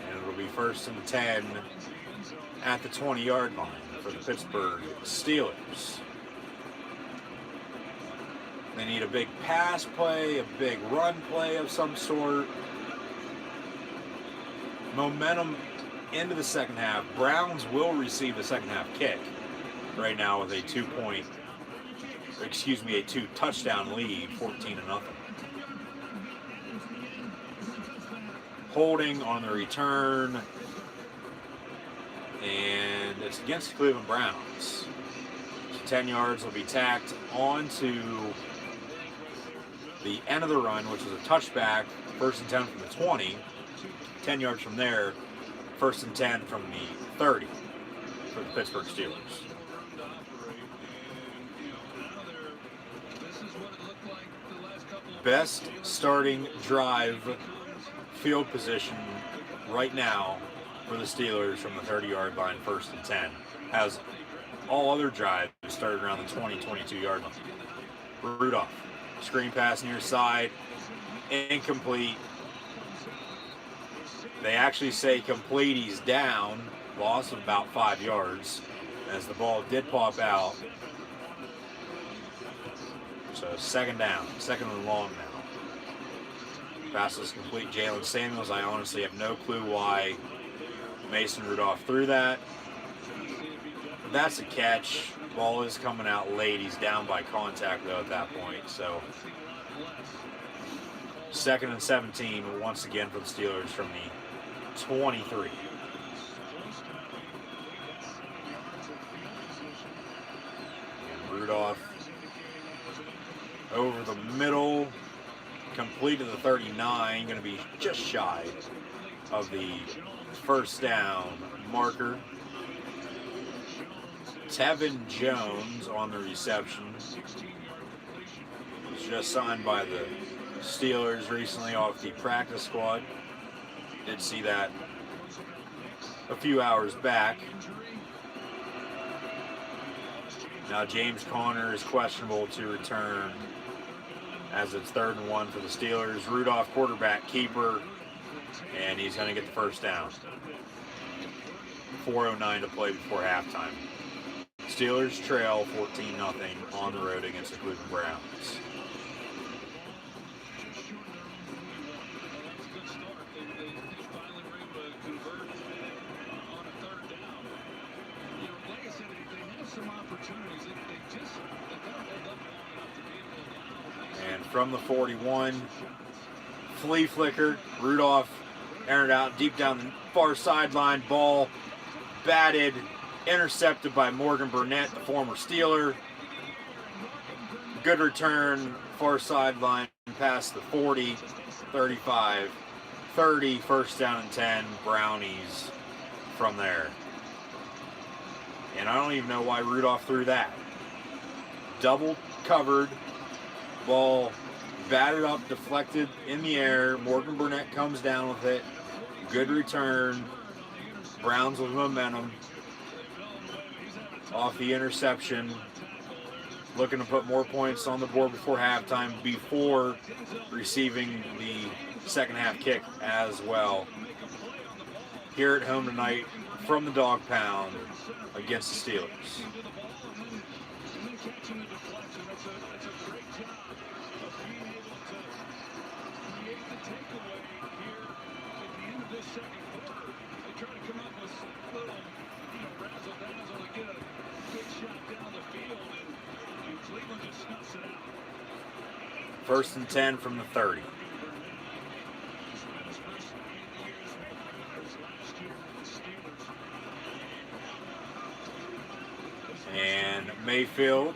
And it'll be 1st and 10 at the 20-yard line for the Pittsburgh Steelers. They need a big pass play, a big run play of some sort. Momentum into the second half. Browns will receive the second half kick right now with a 2-touchdown lead, 14-0. Holding on the return, and it's against the Cleveland Browns. So 10 yards will be tacked onto the end of the run, which is a touchback, 1st and 10 from the 20. 10 yards from there, 1st and 10 from the 30 for the Pittsburgh Steelers. Best starting drive field position right now for the Steelers from the 30-yard line, 1st and 10. Has all other drives started around the 20-22-yard line. Rudolph, screen pass near side, incomplete. They actually say complete, he's down, loss of about 5 yards, as the ball did pop out. So 2nd down, 2nd and long now. Pass is complete, Jalen Samuels. I honestly have no clue why Mason Rudolph threw that. But that's a catch. Ball is coming out late. He's down by contact though at that point. So 2nd and 17 once again for the Steelers from the 23. And Rudolph over the middle, complete to the 39, going to be just shy of the 1st down marker. Tevin Jones on the reception. He's just signed by the Steelers recently off the practice squad. Did see that a few hours back. Now James Conner is questionable to return as it's 3rd and 1 for the Steelers. Rudolph, quarterback keeper, and he's going to get the 1st down. 4:09 to play before halftime. Steelers trail 14-0 on the road against the Cleveland Browns. Some opportunities. They got hold up long from the 41. Flea flicker. Rudolph entered out deep down the far sideline. Ball batted, intercepted by Morgan Burnett, the former Steeler. Good return, far sideline, past the 40, 35, 30, first down and 10, Brownies from there. And I don't even know why Rudolph threw that. Double covered, ball batted up, deflected in the air. Morgan Burnett comes down with it. Good return. Browns with momentum. Off the interception. Looking to put more points on the board before halftime, before receiving the second half kick as well. Here at home tonight from the Dog Pound against the Steelers. First and 10 from the 30. And Mayfield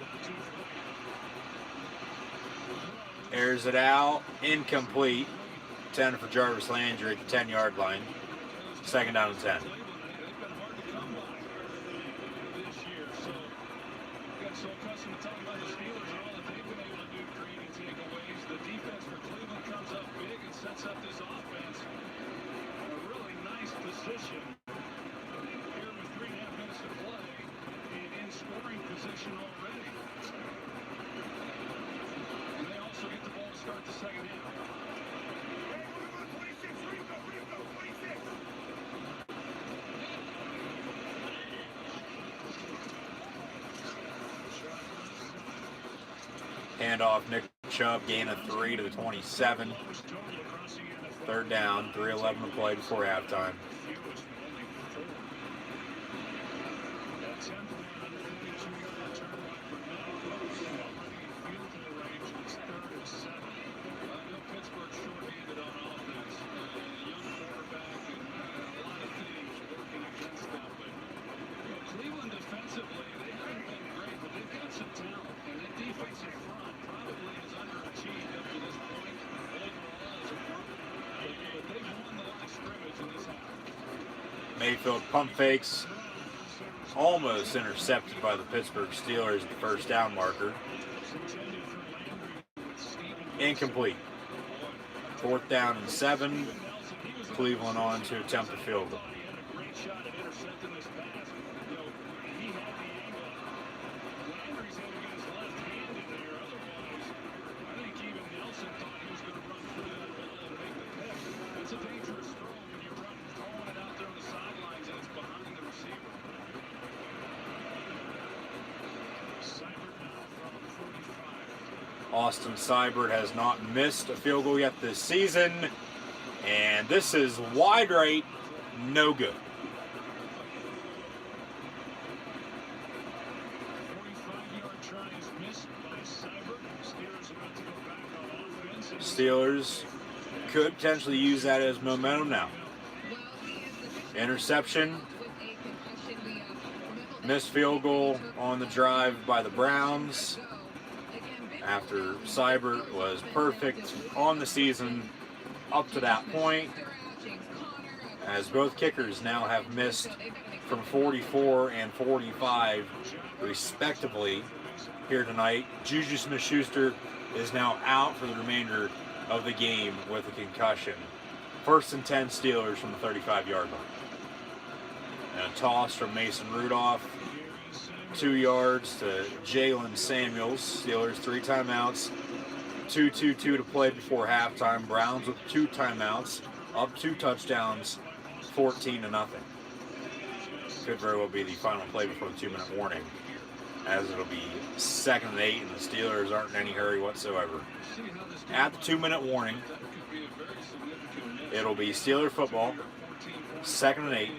airs it out, incomplete. 10 for Jarvis Landry at the 10-yard line. Second down and 10. Handoff, Nick Chubb, gain of 3 to the 27. Third down, 3:11 to play before halftime. Mayfield pump fakes, almost intercepted by the Pittsburgh Steelers at the first down marker. Incomplete. Fourth down and 7. Cleveland on to attempt a field goal. Austin Seibert has not missed a field goal yet this season. And this is wide right, no good. Steelers could potentially use that as momentum now. Interception. Missed field goal on the drive by the Browns after Seibert was perfect on the season up to that point, as both kickers now have missed from 44 and 45 respectively here tonight. Juju Smith-Schuster is now out for the remainder of the game with a concussion. First and 10 Steelers from the 35-yard line. And a toss from Mason Rudolph. 2 yards to Jalen Samuels. Steelers 3 timeouts. 2:22 to play before halftime. Browns with 2 timeouts. Up 2 touchdowns. 14-0. Could very well be the final play before the 2-minute warning, as it'll be 2nd and 8 and the Steelers aren't in any hurry whatsoever. At the 2-minute warning, it'll be Steeler football. 2nd and 8.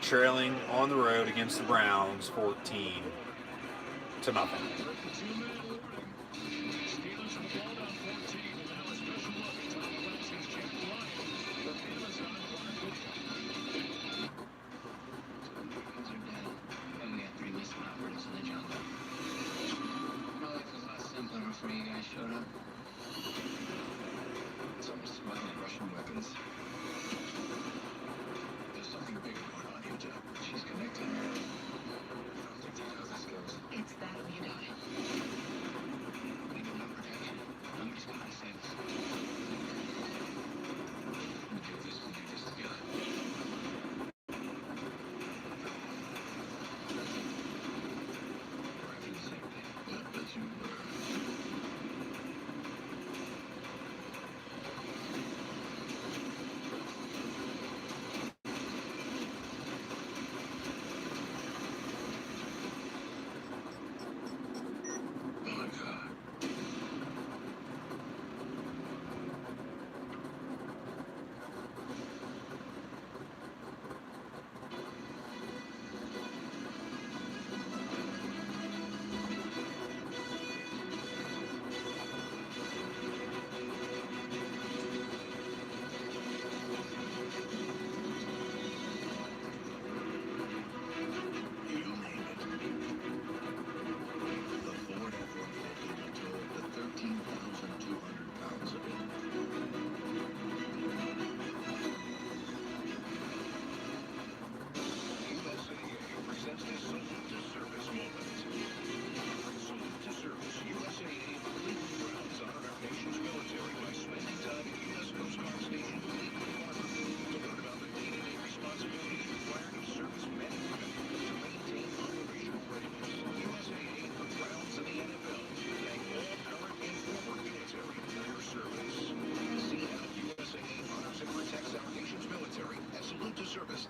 Trailing on the road against the Browns, 14-0.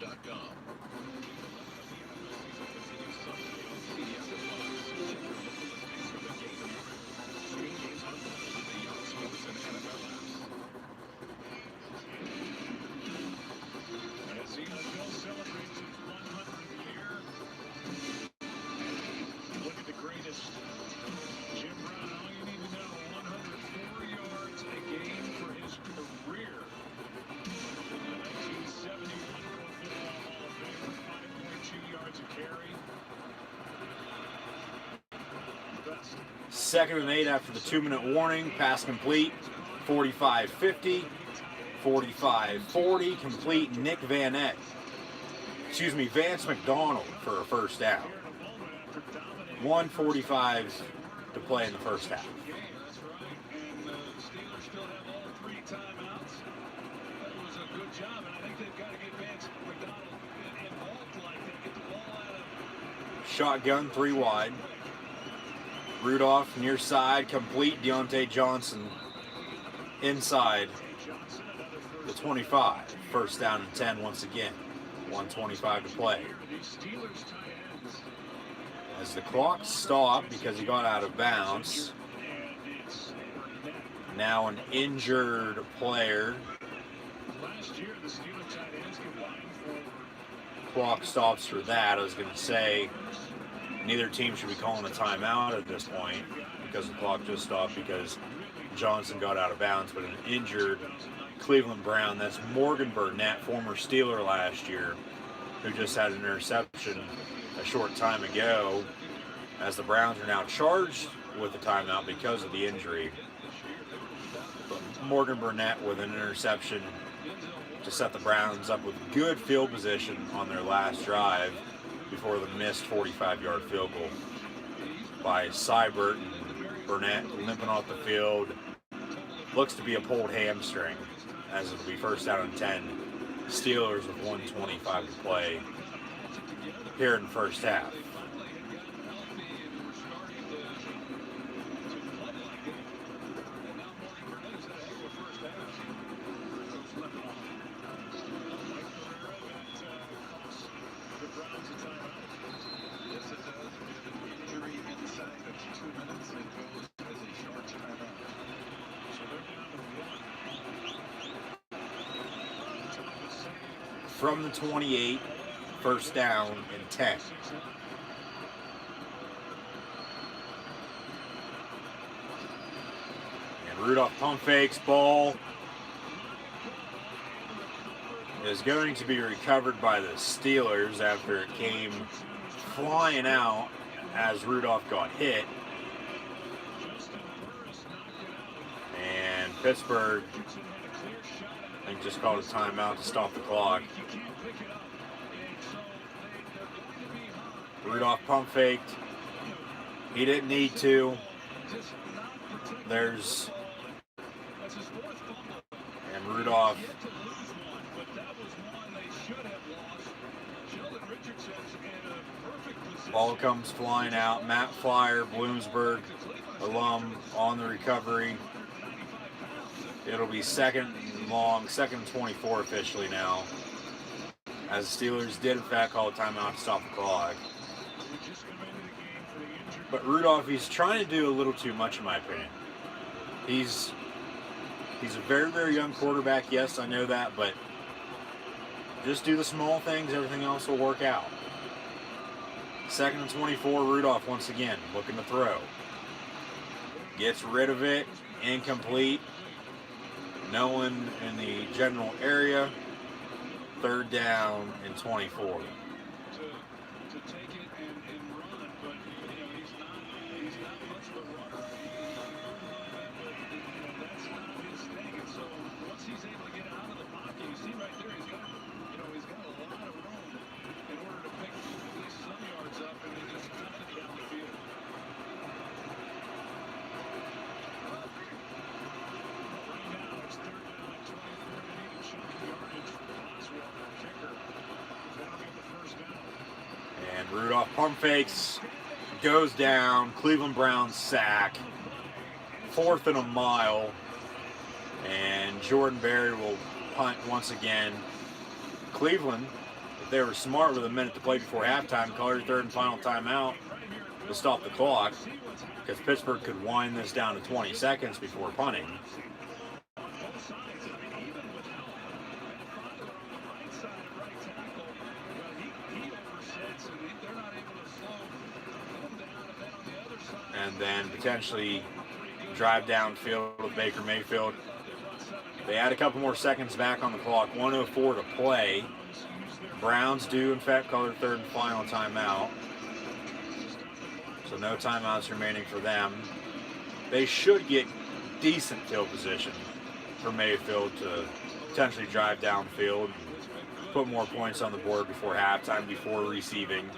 CBS.com. As the NFL celebrates its 100th year, look at the greatest. Jim Brown, all you need to know, 104 yards a game for his career. The 1971 Pro Football Hall of Famer, 5.2 yards a carry. Best. 2nd and 8 after the 2-minute warning. Pass complete. 45-50. 45-40. Complete. Nick Vance McDonald for a first down. 1:45 to play in the first half. Yeah, that's right. And the Steelers still have all 3 timeouts. That was a good job, and I think they've got to get Vance McDonald involved like that. Get the ball out of. Shotgun 3 wide. Rudolph near side. Complete. Deontay Johnson inside the 25. First down and 10 once again. 1:25 to play. As the clock stopped because he got out of bounds. Now an injured player. Clock stops for that. I was going to say neither team should be calling a timeout at this point because the clock just stopped because Johnson got out of bounds, but an injured Cleveland Brown, that's Morgan Burnett, former Steeler last year, who just had an interception a short time ago, as the Browns are now charged with a timeout because of the injury. But Morgan Burnett with an interception to set the Browns up with good field position on their last drive before the missed 45-yard field goal by Seibert, and Burnett limping off the field. Looks to be a pulled hamstring, as it'll be first down and 10. Steelers with 1:25 to play here in the first half. From the 28, first down and 10. And Rudolph pump fakes. Ball is going to be recovered by the Steelers after it came flying out as Rudolph got hit. And Pittsburgh, I think, just called a timeout to stop the clock. Rudolph pump faked. He didn't need to. There's... And Rudolph... Ball comes flying out. Matt Flyer, Bloomsburg alum, on the recovery. It'll be second and long, second and 24 officially now, as the Steelers did in fact call a timeout to stop the clock. But Rudolph, he's trying to do a little too much in my opinion. He's a very, very young quarterback, yes, I know that, but just do the small things, everything else will work out. Second and 24, Rudolph once again looking to throw. Gets rid of it, incomplete. No one in the general area. Third down and 24. To take it and run, but he's not much of a runner. That's not his thing. And so once he's able to get out of the pocket, you see right there, he's got a lot of room in order to pick at least some yards up and then just dump it down the field. Right now it's third down and 24. They need a chunk of yardage for Boswell, their kicker. That'll get the first down. And Rudolph pump fakes, goes down. Cleveland Browns sack. 4th and a mile. And Jordan Berry will punt once again. Cleveland, they were smart with a minute to play before halftime, call your third and final timeout to stop the clock, because Pittsburgh could wind this down to 20 seconds before punting. And then potentially drive downfield with Baker Mayfield. They add a couple more seconds back on the clock, 1:04 to play. Browns do, in fact, call their third and final timeout. So no timeouts remaining for them. They should get decent field position for Mayfield to potentially drive downfield and put more points on the board before halftime, before receiving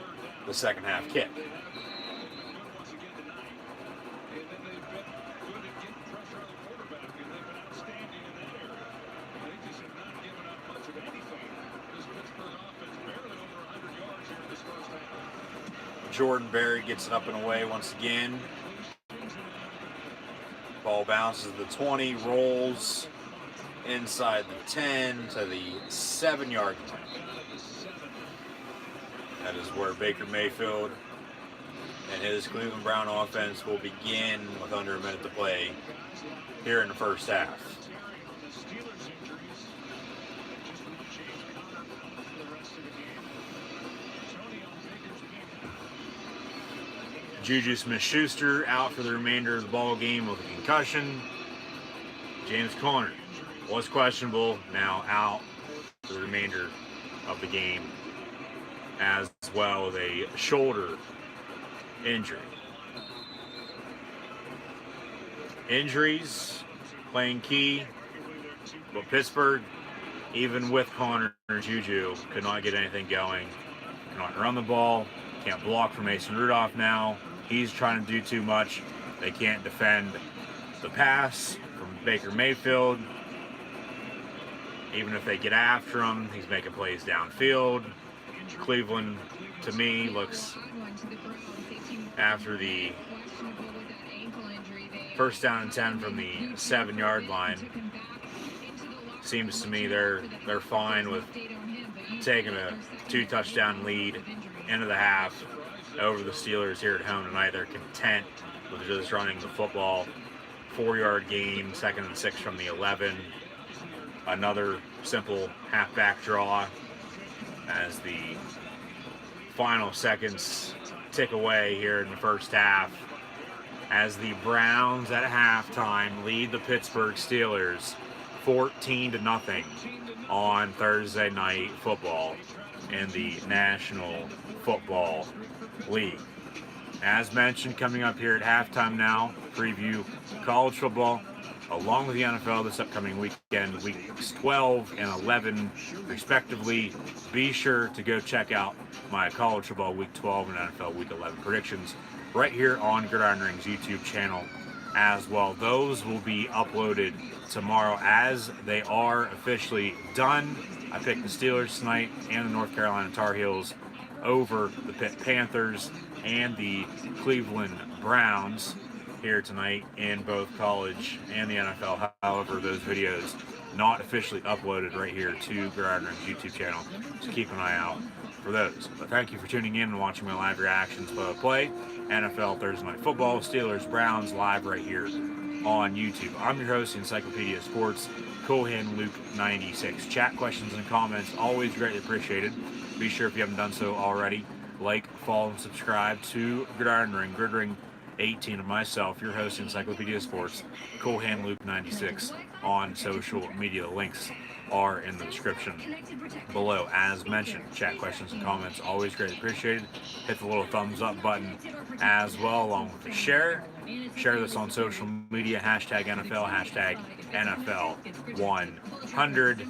the second half kick. Jordan Berry gets it up and away once again. Ball bounces the 20, rolls inside the 10 to the 7-yard line. That is where Baker Mayfield and his Cleveland Brown offense will begin with under a minute to play here in the first half. Juju Smith-Schuster out for the remainder of the ball game with a concussion. James Conner was questionable, now out for the remainder of the game, as well with a shoulder injury. Injuries playing key, but Pittsburgh, even with Conner and Juju, could not get anything going. Cannot run the ball, can't block for Mason Rudolph now. He's trying to do too much. They can't defend the pass from Baker Mayfield. Even if they get after him, he's making plays downfield. Cleveland, to me, looks, after the first down and 10 from the 7-yard line, seems to me they're fine with taking a 2-touchdown lead into the half over the Steelers here at home tonight. They're content with just running the football. 4-yard gain, 2nd and 6 from the 11. Another simple halfback draw as the final seconds tick away here in the first half, as the Browns at halftime lead the Pittsburgh Steelers 14-0 on Thursday Night Football in the National Football League. As mentioned, coming up here at halftime now, preview college football along with the NFL this upcoming weekend, weeks 12 and 11 respectively. Be sure to go check out my college football week 12 and NFL week 11 predictions right here on Gridiron Ring's YouTube channel as well. Those will be uploaded tomorrow as they are officially done. I picked the Steelers tonight and the North Carolina Tar Heels over the Pitt Panthers and the Cleveland Browns here tonight in both college and the NFL. However, those videos not officially uploaded right here to Gridiron Ring's YouTube channel, so keep an eye out for those. But thank you for tuning in and watching my live reactions play NFL Thursday Night Football, Steelers, Browns, live right here on YouTube. I'm your host, Encyclopedia Sports, Cohan Luke 96. Chat, questions, and comments, always greatly appreciated. Be sure, if you haven't done so already, like, follow, and subscribe to Gridiron Ring, Grid Ring 18 of myself, your host, Encyclopedia Sports, Cohan Luke 96 on social media. The links are in the description below. As mentioned, chat, questions, and comments, always greatly appreciated. Hit the little thumbs up button as well, along with the share. Share this on social media, hashtag NFL, hashtag NFL100.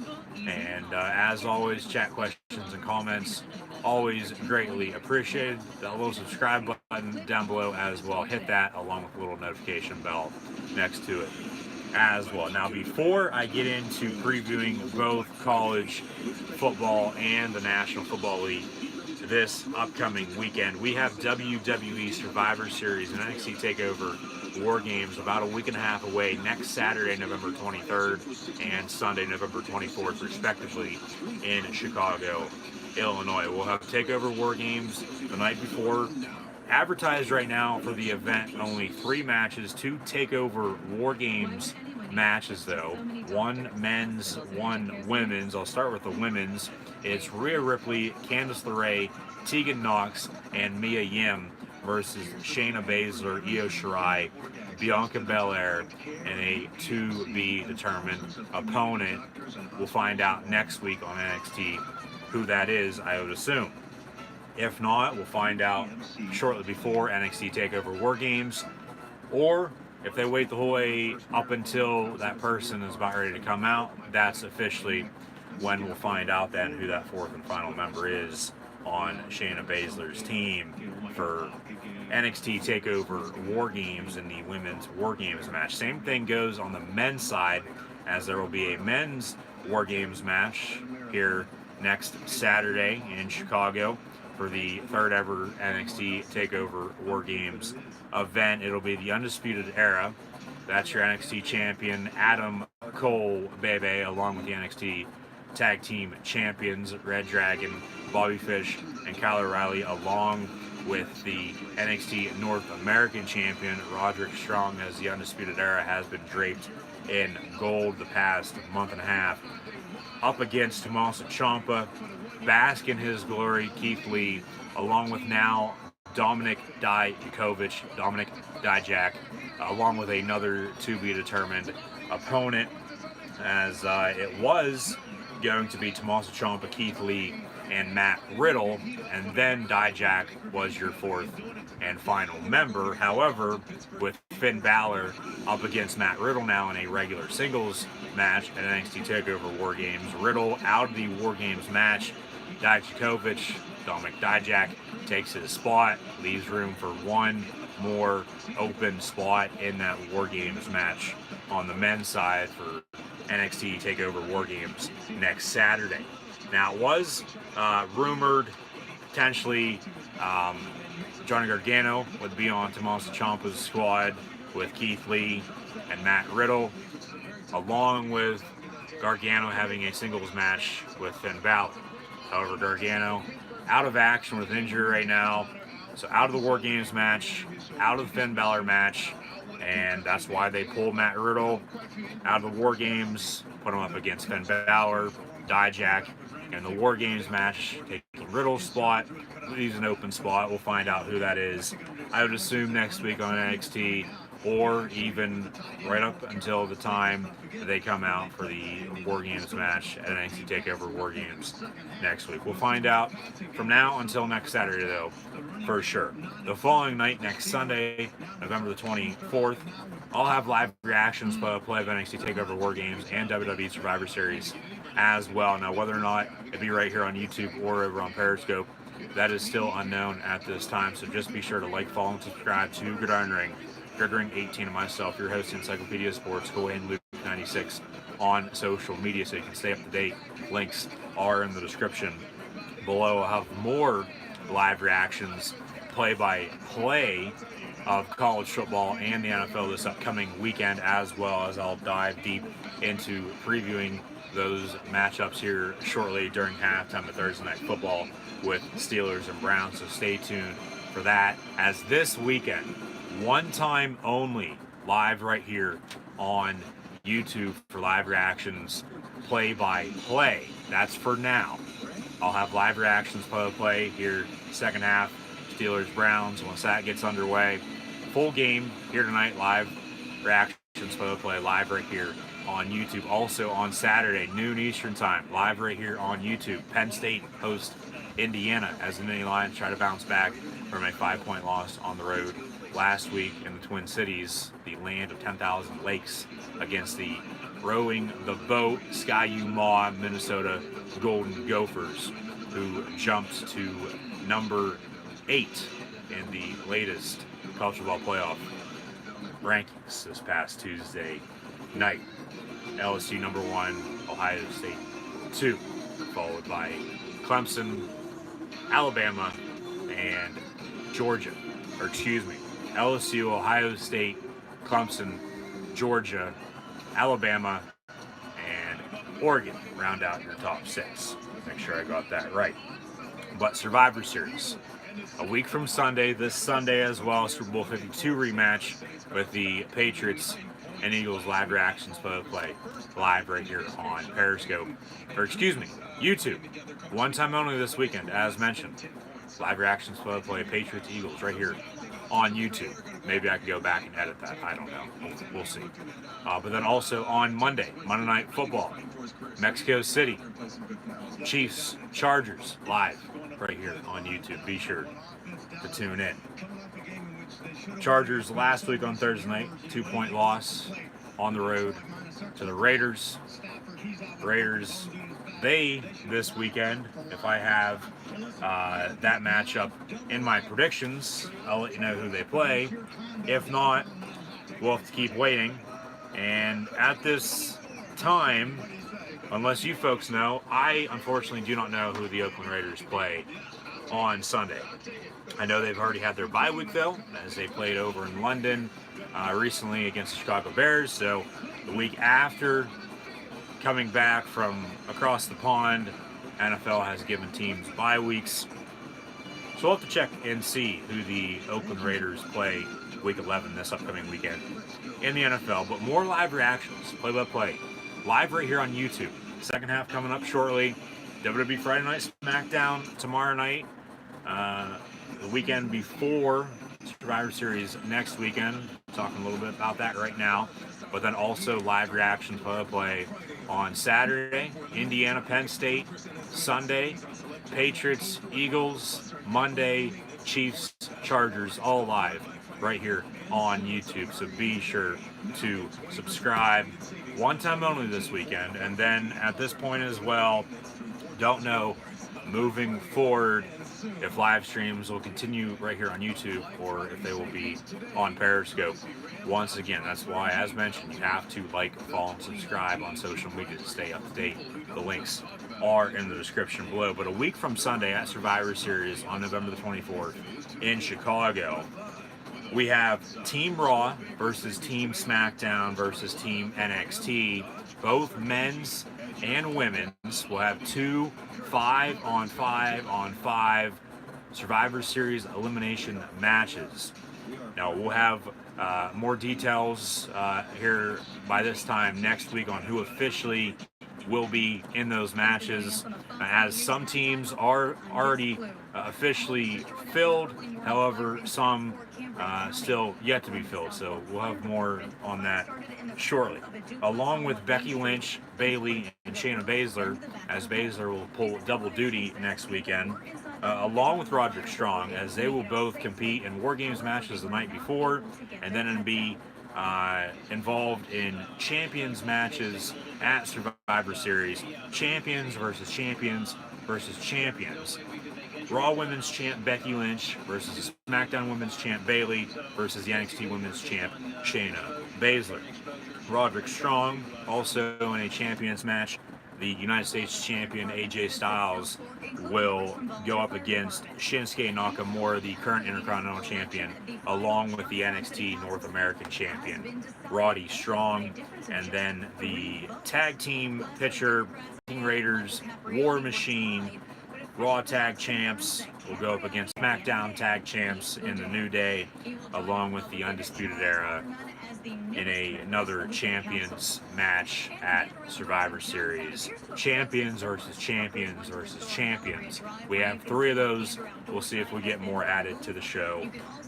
And as always, chat, questions, and comments, always greatly appreciated. That little subscribe button down below as well. Hit that along with the little notification bell next to it as well. Now, before I get into previewing both college football and the National Football League this upcoming weekend, we have WWE Survivor Series and NXT TakeOver War Games about a week and a half away, next Saturday, November 23rd, and Sunday, November 24th, respectively, in Chicago, Illinois. We'll have TakeOver War Games the night before. Advertised right now for the event, only 3 matches, 2 TakeOver War Games matches though. 1 men's, 1 women's. I'll start with the women's. It's Rhea Ripley, Candice LeRae, Tegan Knox, and Mia Yim versus Shayna Baszler, Io Shirai, Bianca Belair, and a to-be-determined opponent. We'll find out next week on NXT who that is, I would assume. If not, we'll find out shortly before NXT TakeOver War Games, or if they wait the whole way up until that person is about ready to come out, that's officially when we'll find out then who that 4th and final member is on Shayna Baszler's team for NXT TakeOver War Games in the Women's War Games match. Same thing goes on the men's side, as there will be a men's War Games match here next Saturday in Chicago for the 3rd ever NXT TakeOver War Games event. It'll be the Undisputed Era. That's your NXT champion, Adam Cole, Bebe, along with the NXT Tag Team Champions, Red Dragon, Bobby Fish, and Kyle O'Reilly, along with the NXT North American Champion, Roderick Strong, as the Undisputed Era has been draped in gold the past month and a half, up against Tommaso Ciampa, bask in his glory, Keith Lee, along with now Dominic Dijak, along with another to-be-determined opponent, as it was going to be Tommaso Ciampa, Keith Lee, and Matt Riddle, and then Dijak was your 4th and final member. However, with Finn Balor up against Matt Riddle now in a regular singles match at NXT TakeOver War Games, Riddle out of the War Games match, Dijakovic, Dominic Dijak, takes his spot, leaves room for one more open spot in that War Games match on the men's side for NXT TakeOver War Games next Saturday. Now, it was rumored potentially Johnny Gargano would be on Tommaso Ciampa's squad with Keith Lee and Matt Riddle, along with Gargano having a singles match with Finn Balor. However, Gargano out of action with injury right now, so out of the War Games match, out of the Finn Balor match, and that's why they pulled Matt Riddle out of the War Games, put him up against Finn Balor, Dijak, in the War Games match, taking Riddle's spot, leaves an open spot. We'll find out who that is. I would assume next week on NXT, or even right up until the time they come out for the War Games match at NXT TakeOver War Games next week. We'll find out from now until next Saturday, though, for sure. The following night, next Sunday, November the 24th, I'll have live reactions play of NXT TakeOver War Games and WWE Survivor Series as well. Now, whether or not it'll be right here on YouTube or over on Periscope, that is still unknown at this time, so just be sure to like, follow, and subscribe to Gridiron Ring, Gridiron 18, and myself, your host, Encyclopedia Sports, Cohen Luke 96 on social media, so you can stay up to date. Links are in the description below. I'll have more live reactions, play-by-play of college football and the NFL this upcoming weekend, as well as I'll dive deep into previewing those matchups here shortly during halftime of Thursday Night Football with Steelers and Browns, so stay tuned for that. As this weekend, one time only, live right here on YouTube for live reactions, play-by-play. That's for now. I'll have live reactions play-by-play here second half, Steelers Browns. Once that gets underway, full game here tonight, live reactions play-by-play live right here on YouTube. Also on Saturday, noon Eastern time, live right here on YouTube. Penn State hosts Indiana as the Nittany Lions try to bounce back from a 5-point loss on the road last week in the Twin Cities, the land of 10,000 lakes, against the rowing the boat Ski-U-Mah Minnesota Golden Gophers, who jumped to number 8 in the latest college football playoff rankings this past Tuesday night. LSU number 1, Ohio State 2, followed by Clemson, Alabama, and Georgia. Or excuse me, LSU, Ohio State, Clemson, Georgia, Alabama, and Oregon round out your top 6. Make sure I got that right. but Survivor Series. A week from Sunday, this Sunday as well, Super Bowl 52 rematch with the Patriots and Eagles live reactions play live right here on Periscope, or excuse me, YouTube. One time only this weekend, as mentioned. Live reactions play Patriots Eagles right here on YouTube. Maybe I can go back and edit that. I don't know. We'll see. But then also on Monday Night Football, Mexico City, Chiefs, Chargers, live right here on YouTube. Be sure to tune in. Chargers last week on Thursday night, 2-point loss on the road to the Raiders. Raiders, they, this weekend, if I have that matchup in my predictions, I'll let you know who they play. If not, we'll have to keep waiting. And at this time, unless you folks know, I unfortunately do not know who the Oakland Raiders play on Sunday. I know they've already had their bye week though, as they played over in London recently against the Chicago Bears. So the week after, coming back from across the pond, NFL has given teams bye weeks. So we'll have to check and see who the Oakland Raiders play week 11 this upcoming weekend in the NFL. But more live reactions, play-by-play, live right here on YouTube. Second half coming up shortly. WWE Friday Night SmackDown tomorrow night. The weekend before Survivor Series next weekend. Talking a little bit about that right now. But then also live reactions play on Saturday, Indiana, Penn State. Sunday, Patriots, Eagles. Monday, Chiefs, Chargers, all live right here on YouTube. So be sure to subscribe. One time only this weekend. And then at this point as well, don't know moving forward if live streams will continue right here on YouTube or if they will be on Periscope. Once again, that's why, as mentioned, you have to like, follow, and subscribe on social media to stay up to date. The links are in the description below. But a week from Sunday at Survivor Series on November the 24th in Chicago, we have Team Raw versus Team SmackDown versus Team NXT. Both men's and women's will have 2 5-on-5 Survivor Series elimination matches. Now we'll have more details here by this time next week on who officially will be in those matches, as some teams are already officially filled. However, some still yet to be filled. So we'll have more on that shortly. Along with Becky Lynch, Bayley, and Shayna Baszler, as Baszler will pull double duty next weekend. Along with Roderick Strong, as they will both compete in War Games matches the night before, and then be involved in champions matches at Survivor Series. Champions versus champions versus champions. Raw Women's Champ Becky Lynch versus SmackDown Women's Champ Bayley versus the NXT Women's Champ Shayna Baszler. Roderick Strong also in a champions match. The United States Champion AJ Styles will go up against Shinsuke Nakamura, the current Intercontinental Champion, along with the NXT North American Champion, Roddy Strong. And then the tag team picture, King Raiders, War Machine, Raw Tag Champs will go up against SmackDown Tag Champs in the New Day, along with the Undisputed Era in another champions match at Survivor Series. Champions versus champions versus champions. We have 3 of those. We'll see if we get more added to the show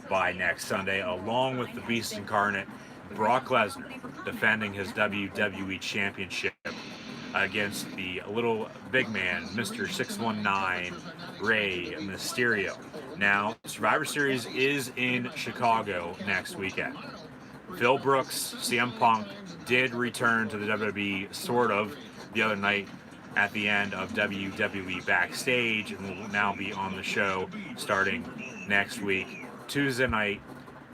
by next Sunday, along with the Beast Incarnate, Brock Lesnar, defending his WWE Championship against the little big man, Mr. 619, Rey Mysterio. Now, Survivor Series is in Chicago next weekend. Phil Brooks, CM Punk, did return to the WWE sort of the other night at the end of WWE Backstage, and will now be on the show starting next week, Tuesday night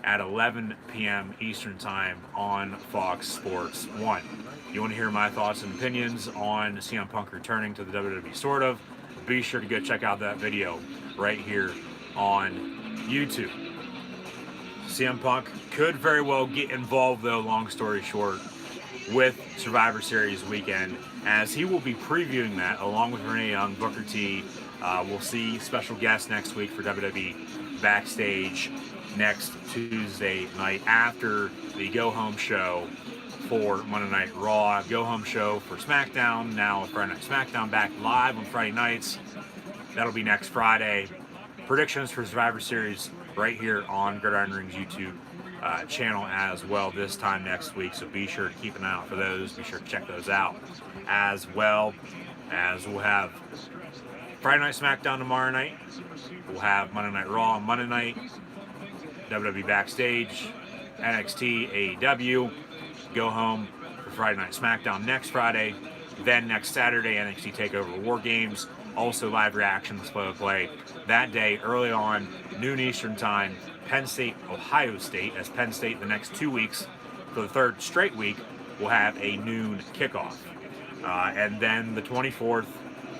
at 11 p.m. Eastern Time on Fox Sports 1. You want to hear my thoughts and opinions on CM Punk returning to the WWE sort of? Be sure to go check out that video right here on YouTube. CM Punk could very well get involved, though, long story short, with Survivor Series weekend, as he will be previewing that along with Renee Young, Booker T, We'll see special guests next week for WWE Backstage next Tuesday night after the go-home show for Monday Night Raw. Go-home show for SmackDown, now Friday Night SmackDown back live on Friday nights. That'll be next Friday. Predictions for Survivor Series right here on Gridiron Ring's YouTube channel as well this time next week. So be sure to keep an eye out for those. Be sure to check those out as well, as we'll have Friday Night SmackDown tomorrow night. We'll have Monday Night Raw on Monday night. WWE Backstage, NXT, AEW. Go home for Friday Night SmackDown next Friday. Then next Saturday, NXT TakeOver War Games. Also live reactions, play-by-play. That day, early on, noon Eastern time, Penn State, Ohio State. As Penn State the next 2 weeks, for the third straight week, will have a noon kickoff. And then the 24th,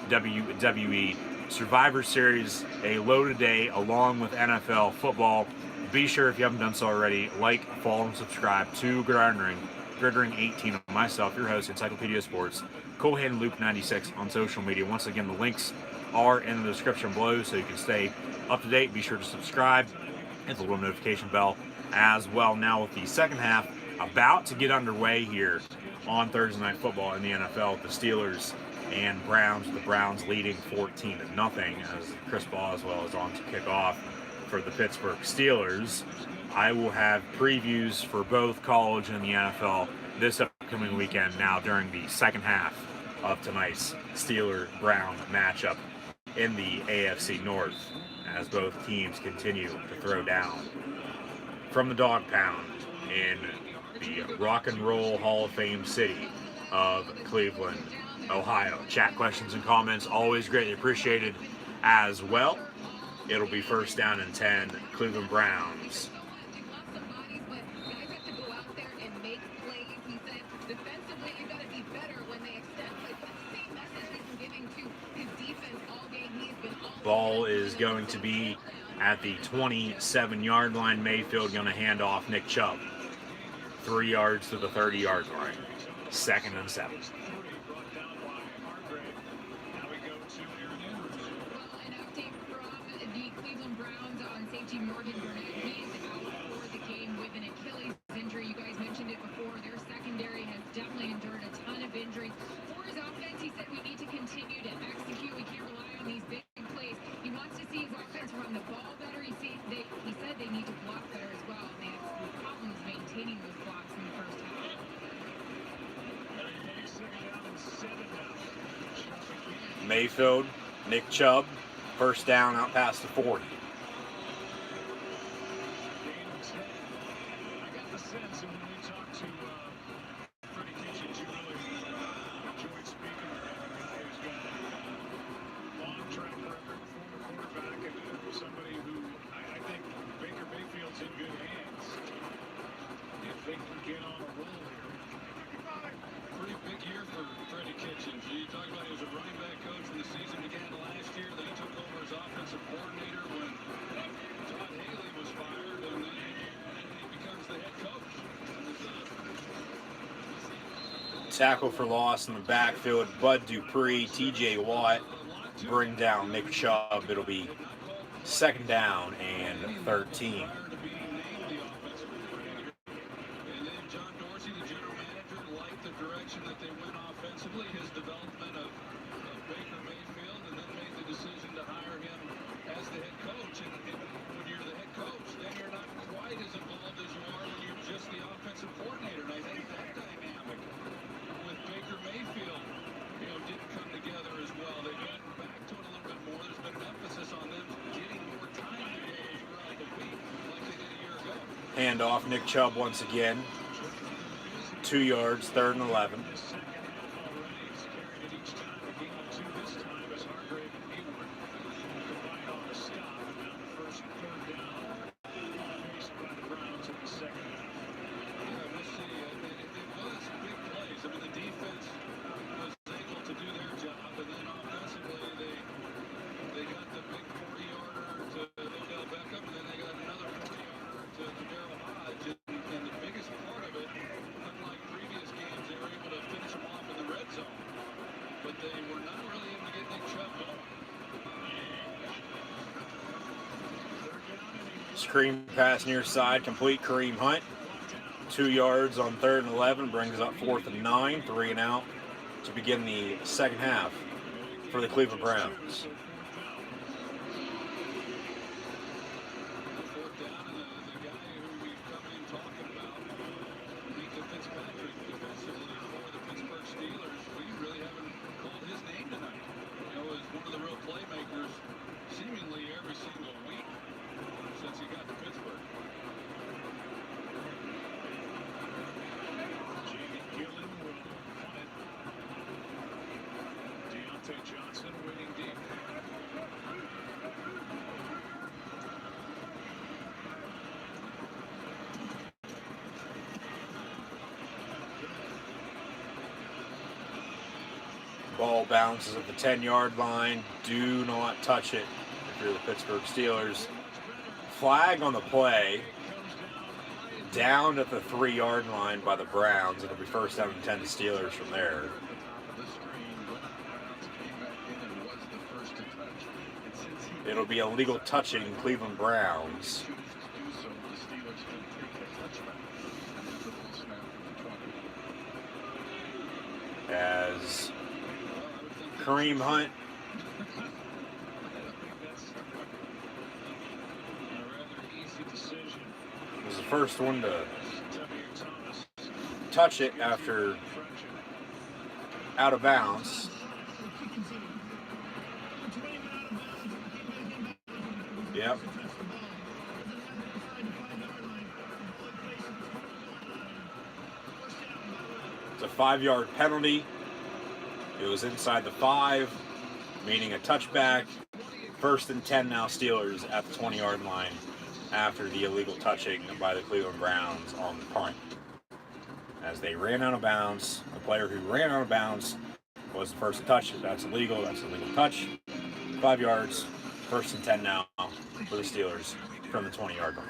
WWE Survivor Series, a loaded day along with NFL football. Be sure, if you haven't done so already, like, follow, and subscribe to Gridiron Ring, Gridiron 18, and myself, your host, Encyclopedia Sports, Cohan Luke 96 on social media. Once again, the links are in the description below, so you can stay up to date. Be sure to subscribe, hit the little notification bell as well. Now with the second half about to get underway here on Thursday Night Football in the NFL, the Steelers and Browns. The Browns leading 14-0 as Chris Boswell is on to kick off for the Pittsburgh Steelers. I will have previews for both college and the NFL this upcoming weekend now during the second half of tonight's Steeler-Brown matchup in the AFC North as both teams continue to throw down. From the Dog Pound in the Rock and Roll Hall of Fame city of Cleveland, Ohio. Chat questions and comments always greatly appreciated as well. It'll be first down and 10, Cleveland Browns. Ball is going to be at the 27-yard line. Mayfield going to hand off Nick Chubb. 3 yards to the 30-yard line. 2nd and 7. Morgan Burnett, he is out for the game with an Achilles injury. You guys mentioned it before. Their secondary has definitely endured a ton of injuries. For his offense, he said we need to continue to execute. We can't rely on these big plays. He wants to see his offense run the ball better. He said they need to block better as well. They had some problems maintaining those blocks in the first half. Mayfield, Nick Chubb, first down out past the 40. Tackle for loss in the backfield. Bud Dupree, TJ Watt bring down Nick Chubb. It'll be 2nd down and 13. Hand off Nick Chubb once again. 2 yards, 3rd and 11. And the biggest part of it, unlike previous games, they were able to finish them Screen pass near side, complete. Kareem Hunt. 2 yards on 3rd and 11, brings up 4th and 9, 3 and out to begin the second half for the Cleveland Browns. Johnson waiting deep. Ball bounces at the 10-yard line. Do not touch it if you're the Pittsburgh Steelers. Flag on the play. Down at the 3-yard line by the Browns. It'll be 1st down and 10 to Steelers from there. It'll be illegal touching Cleveland Browns. As Kareem Hunt was the first one to touch it after out of bounds. Yep. It's a 5-yard penalty. It was inside the 5, meaning a touchback. 1st and 10 now, Steelers at the 20-yard line after the illegal touching by the Cleveland Browns on the punt. As they ran out of bounds, the player who ran out of bounds was the first to touch it. That's illegal. That's a legal touch. 5 yards. 1st and 10 now for the Steelers from the 20-yard line.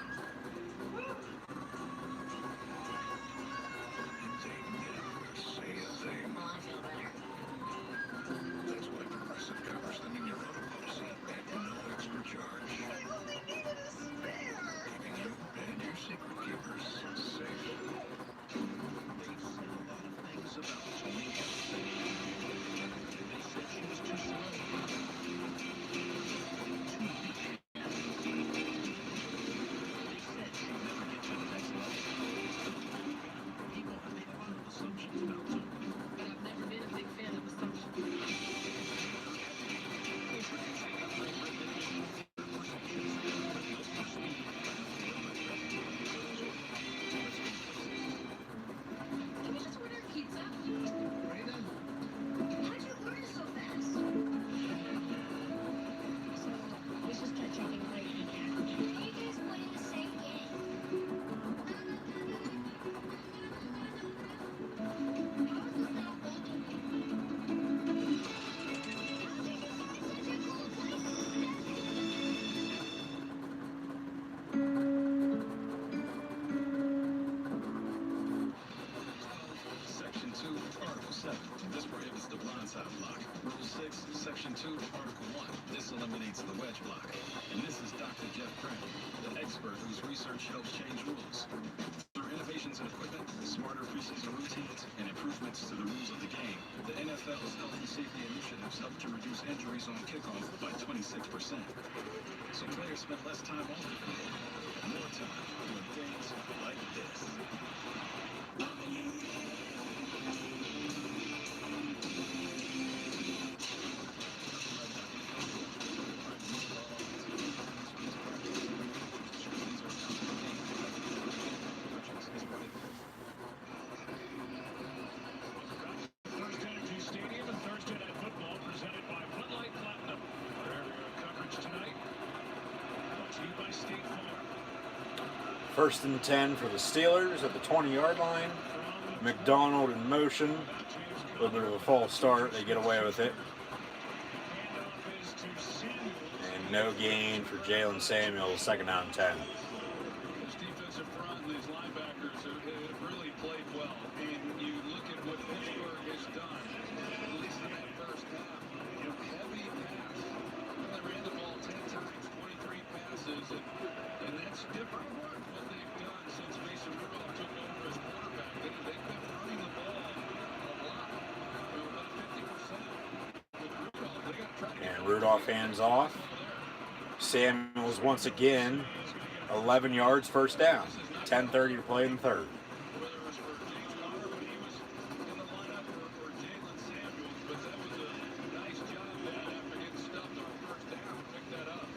Section 2, Article 1. This eliminates the wedge block. And this is Dr. Jeff Craig, the expert whose research helps change rules. Through innovations in equipment, smarter preseason routines, and improvements to the rules of the game, the NFL's health and safety initiatives help to reduce injuries on kickoff by 26%. So players spend less time on the field, more time doing things like this. First and 10 for the Steelers at the 20-yard line. McDonald in motion. A little bit of a false start. They get away with it. And no gain for Jalen Samuels, 2nd down and 10. This defensive front and these linebackers have really played well. And you look at what Pittsburgh has done, at least in that first half. You know, heavy pass. They ran the ball 10 times, 23 passes. And And that's different what they've done since Mason Rudolph took over as quarterback. They've been running the ball a lot. About 50% with Rudolph. They got to try to And Rudolph hands off. Samuels once again, 11 yards, first down. 10:30 to play in the third. whether it was for James Conner when he was in the lineup or Jalen Samuels, but that was a nice job, man, after getting stuffed on first down to pick that up.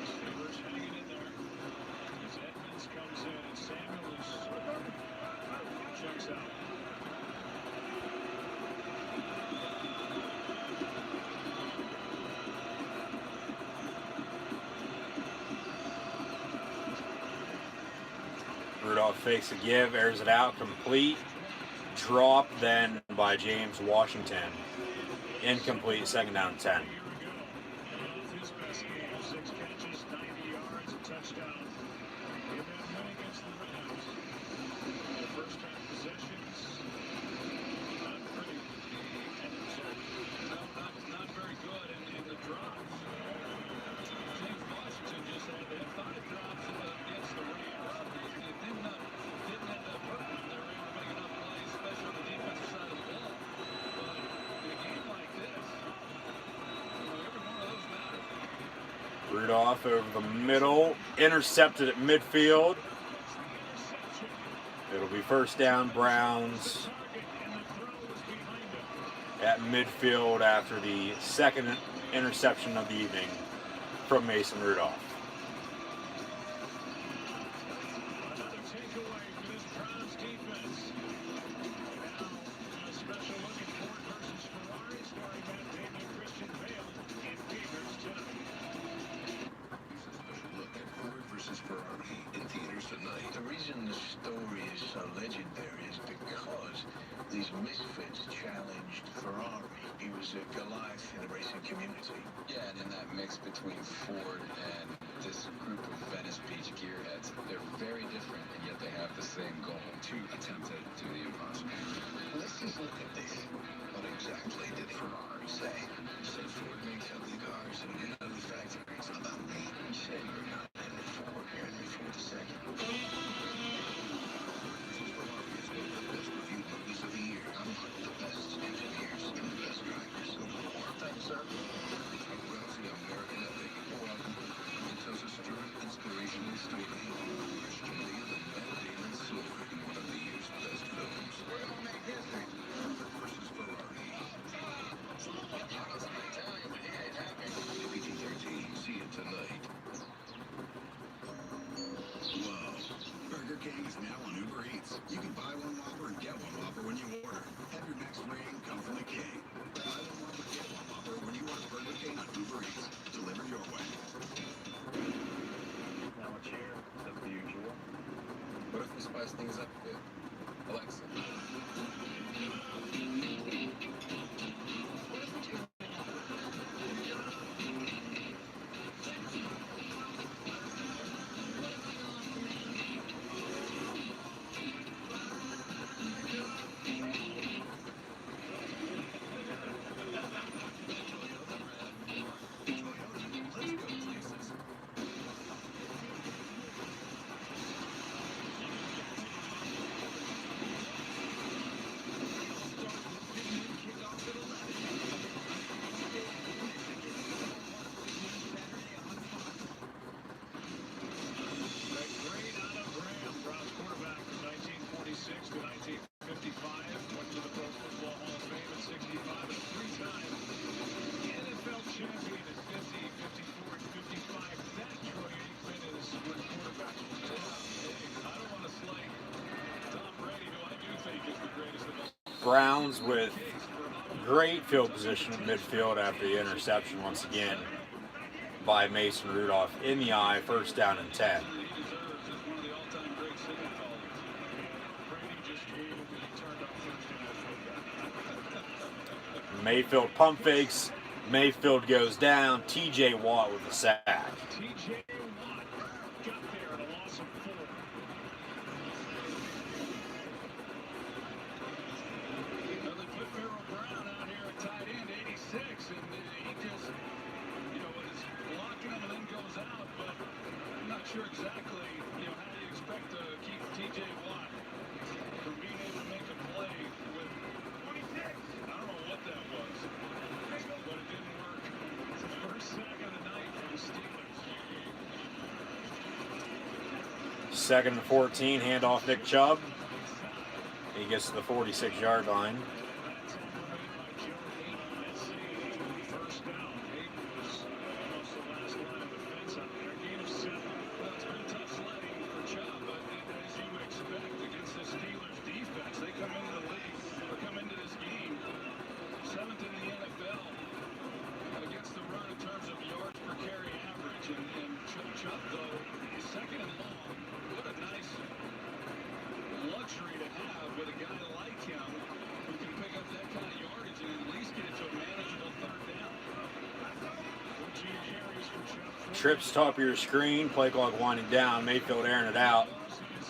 Steelers hanging in there as Edmonds comes in and Samuels checks out. Rudolph fakes a give, airs it out, complete. Drop then by James Washington. Incomplete, second down and 10. His best game, 6 catches, 90 yards, a touchdown. In that win against the Rams. The first half possessions, not pretty. And so, not very good in the drops. James Washington just had 5 drops against the Rams. It didn't end up hurting them. They were able to make enough plays, especially on the defensive side of the ball. But in a game like this, every one of those matters. Rudolph over the middle, intercepted at midfield. It'll be first down, Browns at midfield after the second interception of the evening from Mason Rudolph. Another takeaway for this Browns defense. Now, a special look at Ford versus Ferrari, starring Matt Damon, Christian Bale, and Peters tonight. Here's a special look at Ford versus Ferrari in theaters tonight. The reason the story is so legendary is because these misfits challenged Ferrari. He was a Goliath in the racing community. Yeah, and in that mix between Ford and this group of Venice Beach gearheads, they're very different, and yet they have the same goal to attempt to do the impossible. Let's just look at this. What exactly did Ferrari say? Said Ford makes ugly cars and you're not in the factory. It's about me. Said you're not Henry Ford, you're Henry Ford II. Ferrari is one of the best reviewed movies of the year. I'm one of the best engineers and the best drivers in the world. Thanks, sir. It's a rousing American epic. It tells a stirring, inspirational story of Christian Bale and Matt Damon's Sword, one of the year's best films. We're gonna make history. Ford versus Ferrari. PG-13. See it tonight. Whoa. Burger King is now on Uber Eats. You can buy one Whopper and get one Whopper when you order. Have your next ring come from the King. Buy one Whopper, get one Whopper when you order Burger King on Uber Eats. Delivered your way. Now a chair, the usual. What if we spice things up a bit? Alexa. That grade out of Graham, Browns quarterback from 1946 to 1955, went to the Pro Football Hall of Fame at 65 and a 3-time NFL champion at 50, 54, and 55. That Troy Aikman is when quarterbacks was tough. I don't want to slight Tom Brady, who I do think is the greatest of all. Browns with great field position at midfield after the interception once again by Mason Rudolph in the eye, first down and 10. He deserves as one of the all-time great signal callers. Brady just moved and he turned up first down. Mayfield pump fakes. Mayfield goes down. TJ Watt with a sack. TJ Watt got there at a loss of 4. Now they put Merrill Brown out here at tight end, 86, and 2nd and 14, handoff Nick Chubb. He gets to the 46-yard line. Trips top of your screen, play clock winding down, Mayfield airing it out,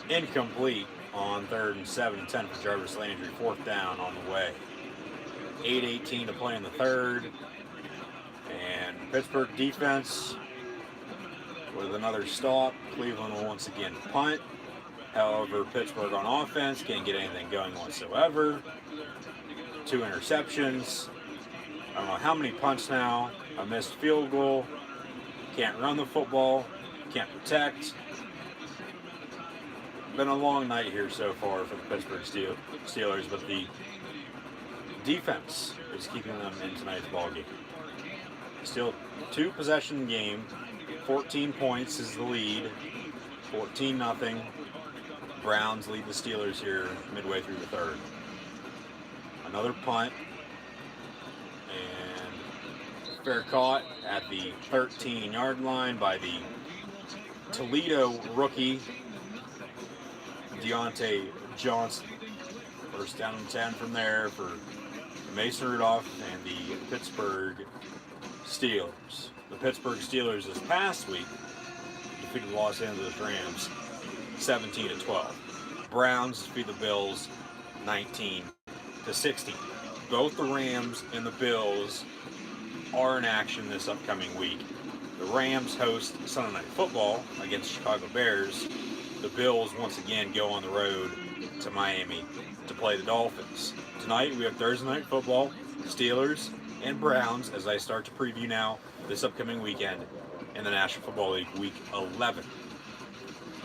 incomplete on 3rd and 7 and 10 for Jarvis Landry, 4th down on the way. 8:18 to play in the 3rd, and Pittsburgh defense with another stop. Cleveland will once again punt. However, Pittsburgh on offense can't get anything going whatsoever. 2 interceptions. I don't know how many punts now. A missed field goal. Can't run the football, can't protect. Been a long night here so far for the Pittsburgh Steelers, but the defense is keeping them in tonight's ballgame. Still 2-possession game, 14 points is the lead, 14-0. Browns lead the Steelers here midway through the 3rd. Another punt. Fair caught at the 13-yard line by the Toledo rookie, Deontay Johnson. 1st down and 10 from there for Mason Rudolph and the Pittsburgh Steelers. The Pittsburgh Steelers this past week defeated the Los Angeles Rams 17-12. Browns defeat the Bills 19-16. Both the Rams and the Bills are in action this upcoming week. The Rams host Sunday Night Football against Chicago Bears. The Bills once again go on the road to Miami to play the Dolphins. Tonight we have Thursday Night Football, Steelers and Browns, as I start to preview now this upcoming weekend in the National Football League, Week 11.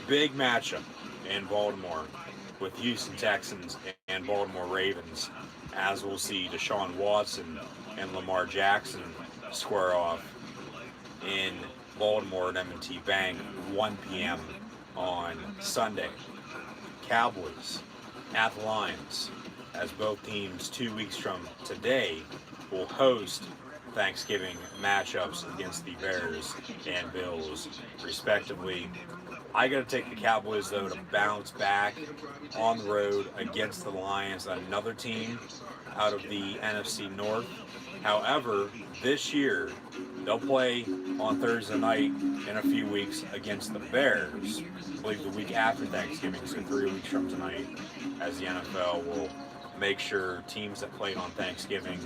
Big matchup in Baltimore with Houston Texans and Baltimore Ravens, as we'll see Deshaun Watson and Lamar Jackson square off in Baltimore at M&T Bank, 1 p.m. on Sunday. Cowboys at the Lions, as both teams 2 weeks from today will host Thanksgiving matchups against the Bears and Bills, respectively. I got to take the Cowboys, though, to bounce back on the road against the Lions, another team out of the NFC North. However, this year, they'll play on Thursday night in a few weeks against the Bears. I believe the week after Thanksgiving, so 3 weeks from tonight, as the NFL will make sure teams that played on Thanksgiving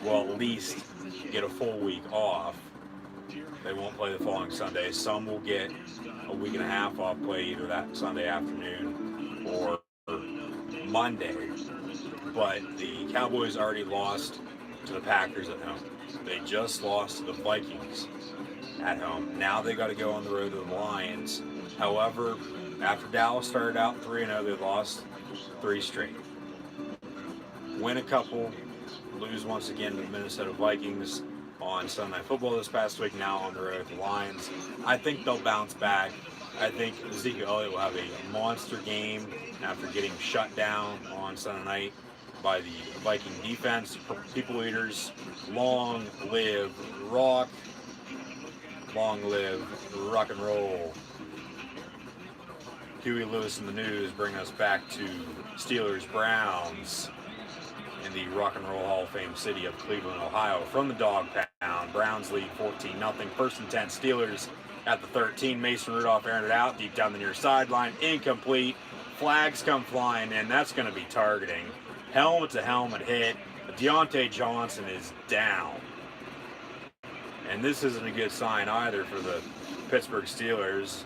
will at least get a full week off. They won't play the following Sunday. Some will get a week and a half off, play either that Sunday afternoon or Monday. But the Cowboys already lost to the Packers at home. They just lost to the Vikings at home. Now they got to go on the road to the Lions. However, after Dallas started out 3-0, they lost 3 straight. Win a couple, lose once again to the Minnesota Vikings on Sunday Night Football this past week, now on the road to the Lions. I think they'll bounce back. I think Ezekiel Elliott will have a monster game after getting shut down on Sunday night by the Viking defense. People eaters, long live rock, long live rock and roll. Huey Lewis in the news bring us back to Steelers Browns in the Rock and Roll Hall of Fame city of Cleveland, Ohio. From the Dog Pound, Browns lead 14-0. 1st and 10, Steelers at the 13. Mason Rudolph airing it out deep down the near sideline, incomplete. Flags come flying in. That's going to be targeting. Helmet to helmet hit. Deontay Johnson is down. And this isn't a good sign either for the Pittsburgh Steelers.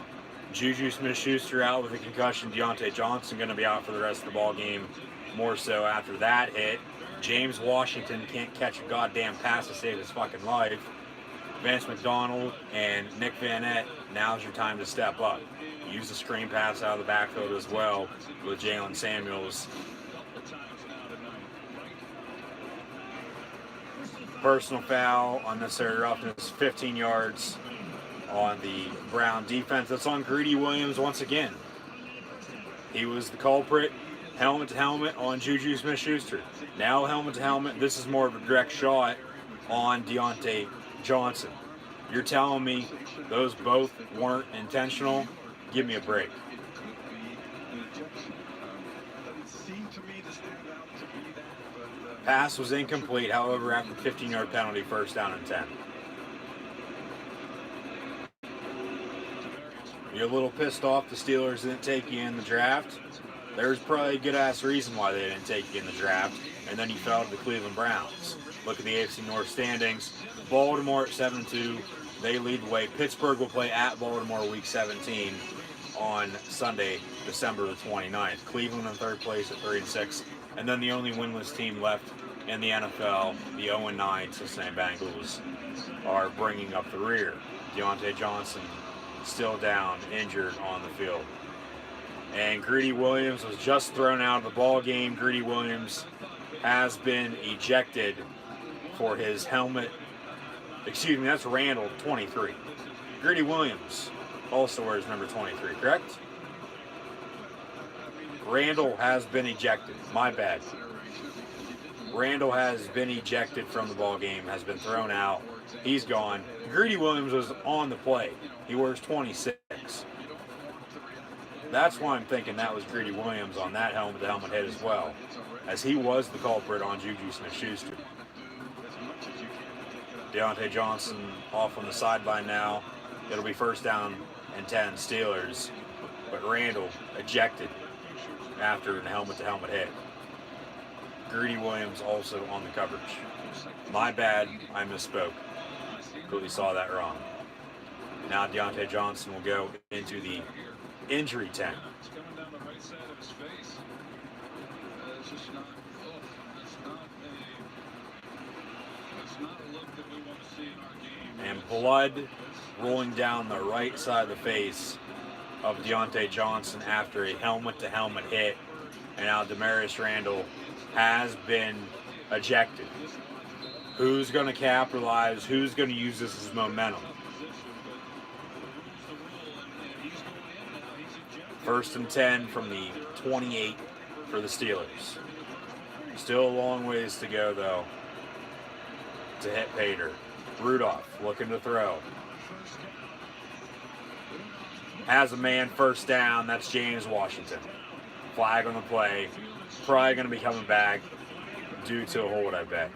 Juju Smith-Schuster out with a concussion. Deontay Johnson going to be out for the rest of the ball game. More so after that hit. James Washington can't catch a goddamn pass to save his fucking life. Vance McDonald and Nick Van Nett, now's your time to step up. Use the screen pass out of the backfield as well with Jalen Samuels. Personal foul, unnecessary roughness, 15 yards on the Brown defense. That's on Greedy Williams once again. He was the culprit. Helmet to helmet on Juju Smith-Schuster. Now helmet to helmet. This is more of a direct shot on Deontay Johnson. You're telling me those both weren't intentional? Give me a break. Pass was incomplete, however, after 15-yard penalty, first down and 10. You're a little pissed off the Steelers didn't take you in the draft. There's probably a good-ass reason why they didn't take you in the draft, and then you fell to the Cleveland Browns. Look at the AFC North standings. Baltimore at 7-2. They lead the way. Pittsburgh will play at Baltimore Week 17 on Sunday, December the 29th. Cleveland in third place at 3-6. And then the only winless team left in the NFL, the 0-9 Cincinnati Bengals, are bringing up the rear. Deontay Johnson still down, injured on the field. And Greedy Williams was just thrown out of the ball game. Greedy Williams has been ejected for his helmet. Excuse me, that's Randall, 23. Greedy Williams also wears number 23, correct? Randall has been ejected. My bad. Randall has been ejected from the ball game, has been thrown out. He's gone. Greedy Williams was on the play. He wears 26. That's why I'm thinking that was Greedy Williams on that helmet-to-helmet hit as well, as he was the culprit on Juju Smith-Schuster. Deontay Johnson off on the sideline now. It'll be first down and 10 Steelers, but Randall ejected after the helmet-to-helmet hit. Greedy Williams also on the coverage. My bad, I misspoke. Completely saw that wrong. Now Deontay Johnson will go into the injury tent. It's coming down the right side of his face. It's just not, it's not a look that we want to see in our game. And blood rolling down the right side of the face of Deontay Johnson after a helmet-to-helmet hit. And now Damarious Randall has been ejected. Who's going to capitalize? Who's going to use this as momentum? First and 10 from the 28 for the Steelers. Still a long ways to go, though, to hit Pater. Rudolph looking to throw. Has a man first down. That's James Washington. Flag on the play. Probably going to be coming back due to a hold, I bet.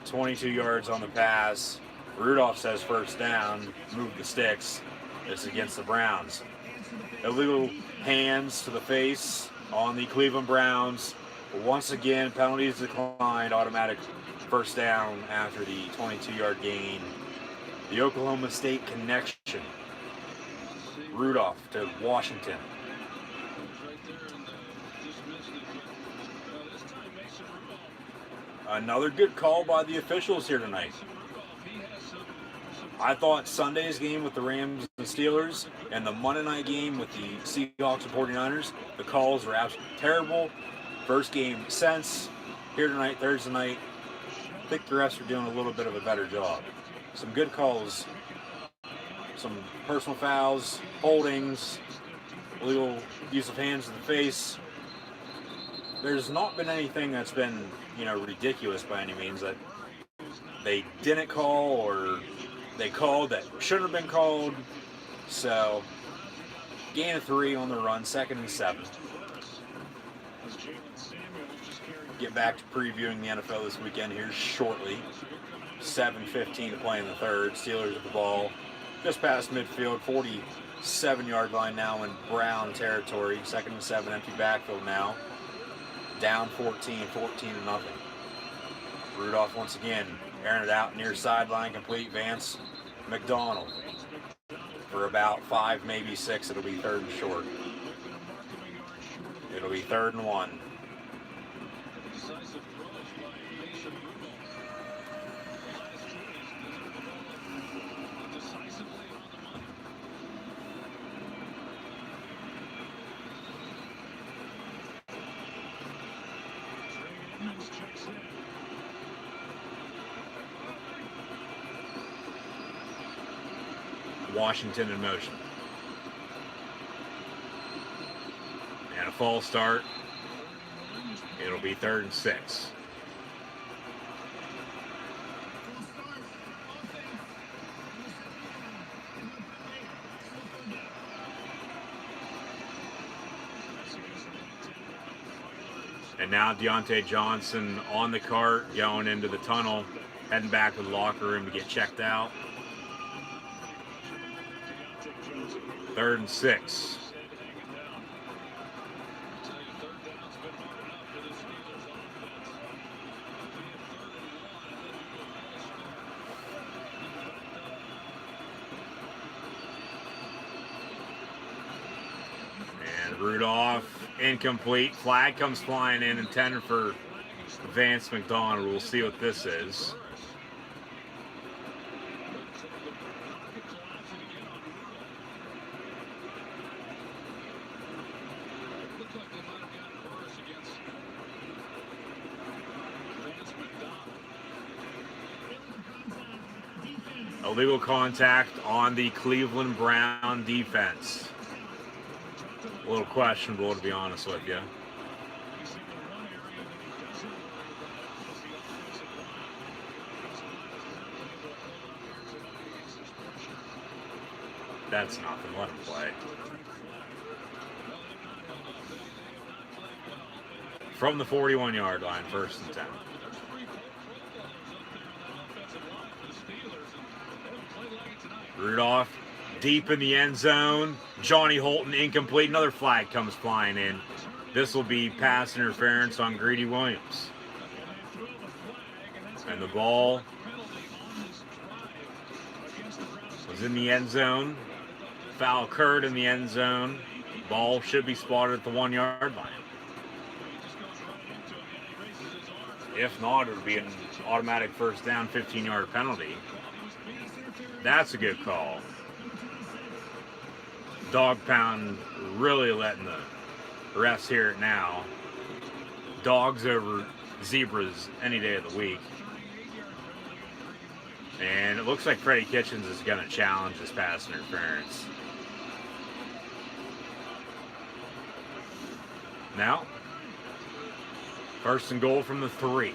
22 yards on the pass. Rudolph says first down. Move the sticks. It's against the Browns. Illegal hands to the face on the Cleveland Browns. Once again, penalties declined. Automatic first down after the 22-yard gain. The Oklahoma State connection. Rudolph to Washington. Another good call by the officials here tonight. I thought Sunday's game with the Rams and Steelers and the Monday night game with the Seahawks and 49ers, the calls were absolutely terrible. First game since. Here tonight, Thursday night, I think the refs are doing a little bit of a better job. Some good calls, some personal fouls, holdings, illegal use of hands to the face. There's not been anything that's been, ridiculous by any means that they didn't call or they called that shouldn't have been called. So, gain of 3 on the run, 2nd and 7. Get back to previewing the NFL this weekend here shortly. 7:15 to play in the third. Steelers with the ball just past midfield, 47-yard line now in Brown territory. 2nd and 7, empty backfield now. Down 14 to nothing. Rudolph once again, airing it out near sideline, complete. Vance McDonald for about 5, maybe 6. It'll be 3rd and short. It'll be 3rd and 1. Washington in motion. And a false start. It'll be 3rd and 6. And now Deontay Johnson on the cart, going into the tunnel, heading back to the locker room to get checked out. 3rd and 6. And Rudolph, incomplete. Flag comes flying in, intended for Vance McDonald. We'll see what this is. Illegal contact on the Cleveland Brown defense. A little questionable, to be honest with you. That's nothing. Let him play. From the 41-yard line, 1st and 10. Rudolph deep in the end zone. Johnny Holton incomplete. Another flag comes flying in. This will be pass interference on Greedy Williams. And the ball was in the end zone. Foul occurred in the end zone. Ball should be spotted at the 1-yard line. If not, it would be an automatic 1st down, 15-yard penalty. That's a good call. Dog pound really letting the refs hear it now. Dogs over zebras any day of the week. And it looks like Freddie Kitchens is going to challenge this pass interference. Now, 1st and goal from the 3.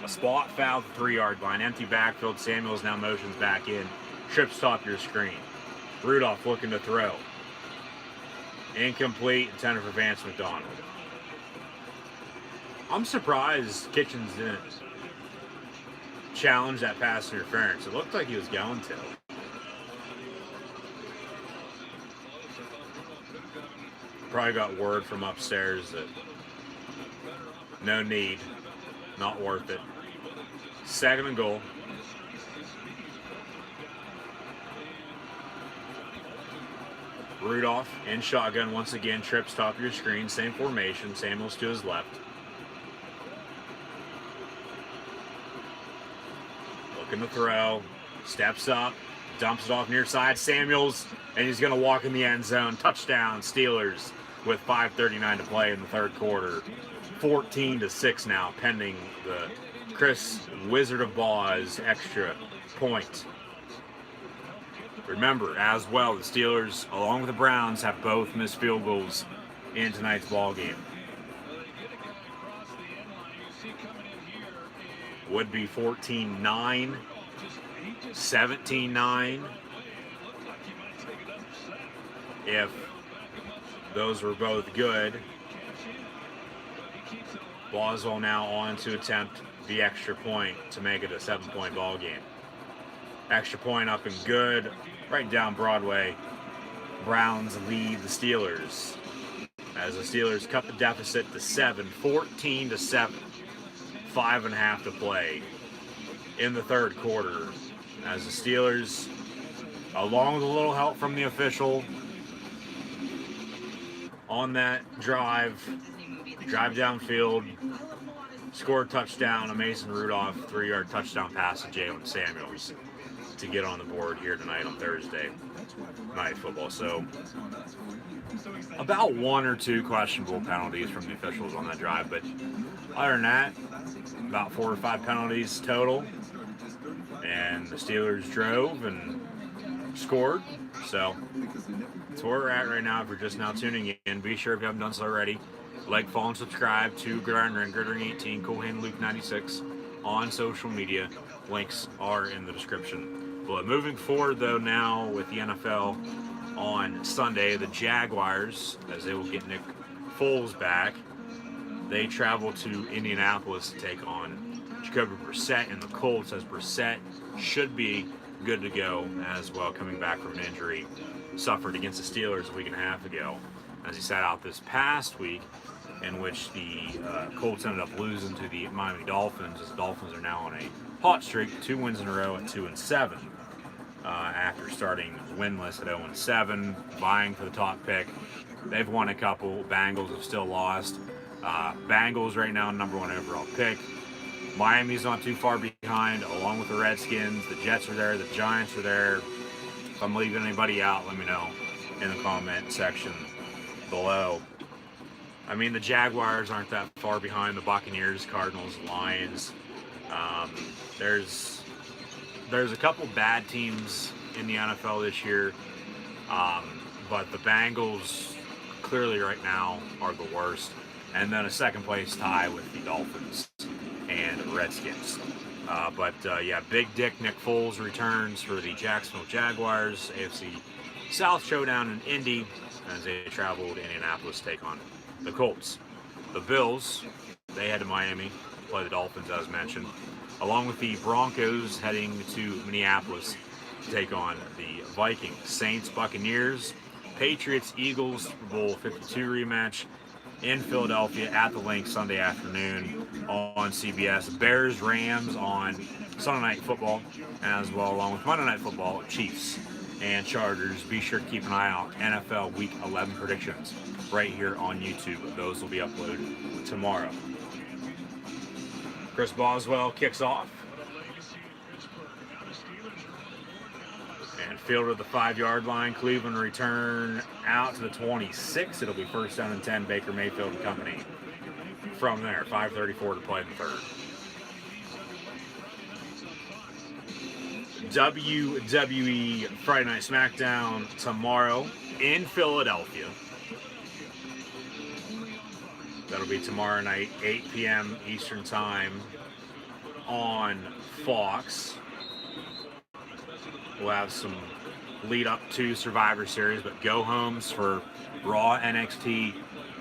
A spot foul at the 3-yard line. Empty backfield. Samuels now motions back in. Trips top your screen. Rudolph looking to throw. Incomplete. Intended for Vance McDonald. I'm surprised Kitchens didn't challenge that pass interference. It looked like he was going to. Probably got word from upstairs that no need. Not worth it. 2nd and goal. Rudolph in shotgun once again. Trips top of your screen. Same formation. Samuels to his left. Looking to throw. Steps up. Dumps it off near side. Samuels. And he's going to walk in the end zone. Touchdown Steelers with 5:39 to play in the 3rd quarter. 14-6 now, pending the Chris Wizard of Boz extra point. Remember, as well, the Steelers, along with the Browns, have both missed field goals in tonight's ball game. Would be 14-9, 17-9, if those were both good. Boswell now on to attempt the extra point to make it a 7-point ball game. Extra point up and good. Right down Broadway. Browns lead the Steelers as the Steelers cut the deficit to 7, 14-7. 5.5 to play in the 3rd quarter as the Steelers, along with a little help from the official on that drive downfield, score a touchdown, a Mason Rudolph 3-yard touchdown pass to Jalen Samuels to get on the board here tonight on Thursday night football. So about 1 or 2 questionable penalties from the officials on that drive, but Other than that, about 4 or 5 penalties total. And the Steelers drove and scored. So that's where we're at right now. If you're just now tuning in, be sure if you haven't done so already, like, follow, and subscribe to Gridiron Ring, Gridiron 18, Cool Hand Luke 96 on social media. Links are in the description. But moving forward, though, now with the NFL on Sunday, the Jaguars, as they will get Nick Foles back, they travel to Indianapolis to take on Jacoby Brissett and the Colts, as Brissett should be good to go as well, coming back from an injury suffered against the Steelers a week and a half ago, as he sat out this past week, in which the Colts ended up losing to the Miami Dolphins, as the Dolphins are now on a hot streak, 2 wins in a row at 2-7, after starting winless at 0-7, vying for the top pick. They've won a couple. Bengals have still lost. Bengals right now #1 overall pick. Miami's not too far behind, along with the Redskins. The Jets are there. The Giants are there. If I'm leaving anybody out, let me know in the comment section below. I mean, the Jaguars aren't that far behind. The Buccaneers, Cardinals, Lions. There's a couple bad teams in the NFL this year, but the Bengals clearly right now are the worst. And then a second place tie with the Dolphins and Redskins. Yeah, Big Dick Nick Foles returns for the Jacksonville Jaguars. AFC South showdown in Indy as they travel to Indianapolis to take on the Colts. The Bills, they head to Miami, play the Dolphins as mentioned, along with the Broncos heading to Minneapolis to take on the Vikings. Saints, Buccaneers, Patriots, Eagles, Super Bowl 52 rematch in Philadelphia at the Link Sunday afternoon on CBS. Bears, Rams on Sunday Night Football, as well along with Monday Night Football, Chiefs and Chargers. Be sure to keep an eye out NFL Week 11 predictions right here on YouTube. Those will be uploaded tomorrow. Chris Boswell kicks off. And field at the 5-yard line. Cleveland return out to the 26. It'll be first down and 10. Baker Mayfield and company from there. 5:34 to play in the third. WWE Friday Night SmackDown tomorrow in Philadelphia. That'll be tomorrow night, 8 p.m. Eastern Time on Fox. We'll have some lead up to Survivor Series, but go-homes for Raw, NXT,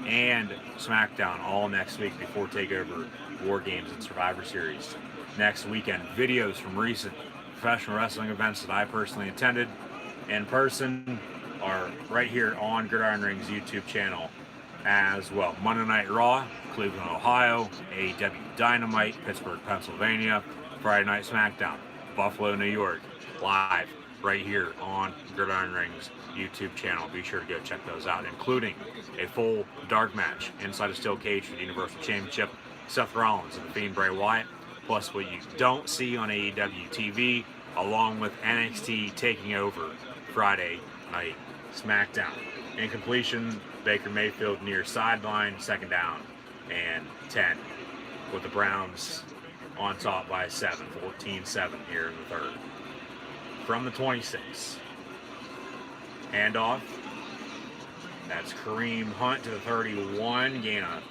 and SmackDown all next week before TakeOver, War Games, and Survivor Series next weekend. Videos from recent professional wrestling events that I personally attended in person are right here on Gridiron Ring's YouTube channel as well. Monday Night Raw, Cleveland, Ohio. AEW Dynamite, Pittsburgh, Pennsylvania. Friday Night SmackDown, Buffalo, New York. Live right here on Gridiron Ring's YouTube channel. Be sure to go check those out, including a full dark match inside a steel cage for the Universal Championship. Seth Rollins and The Fiend Bray Wyatt, plus what you don't see on AEW TV, along with NXT taking over Friday Night SmackDown. In completion, Baker Mayfield near sideline, second down and 10, with the Browns on top by 7, 14-7 here in the third. From the 26. Handoff. That's Kareem Hunt to the 31. Gain of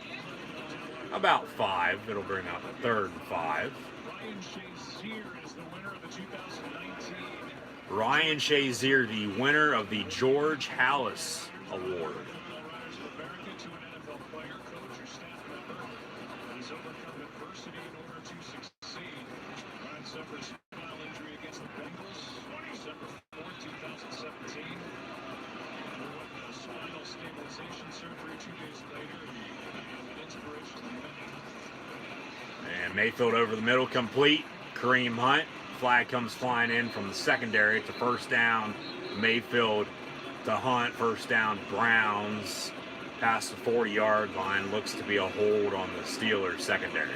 about 5. It'll bring up a third and 5. Ryan Shazier, the winner of the George Halas Award. And Mayfield over the middle, complete. Kareem Hunt. Flag comes flying in from the secondary. It's a first down. Mayfield to Hunt. First down, Browns. Past the 40-yard line. Looks to be a hold on the Steelers secondary.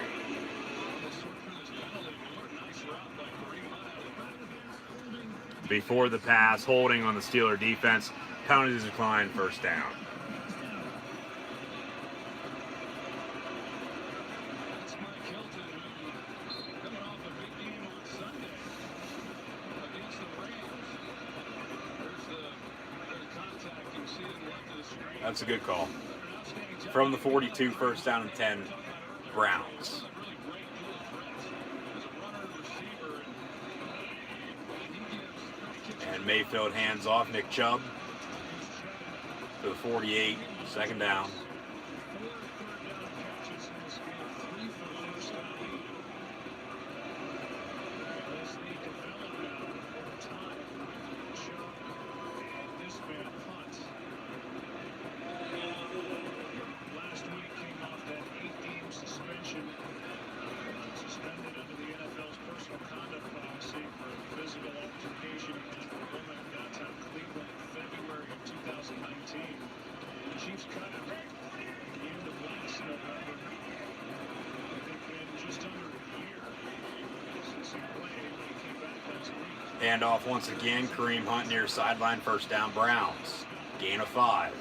Before the pass, holding on the Steeler defense. Penalties decline, first down. That's a good call. From the 42, first down and 10, Browns. And Mayfield hands off. Nick Chubb to the 48, second down. Hand off once again. Kareem Hunt near sideline, first down, Browns. Gain of 5.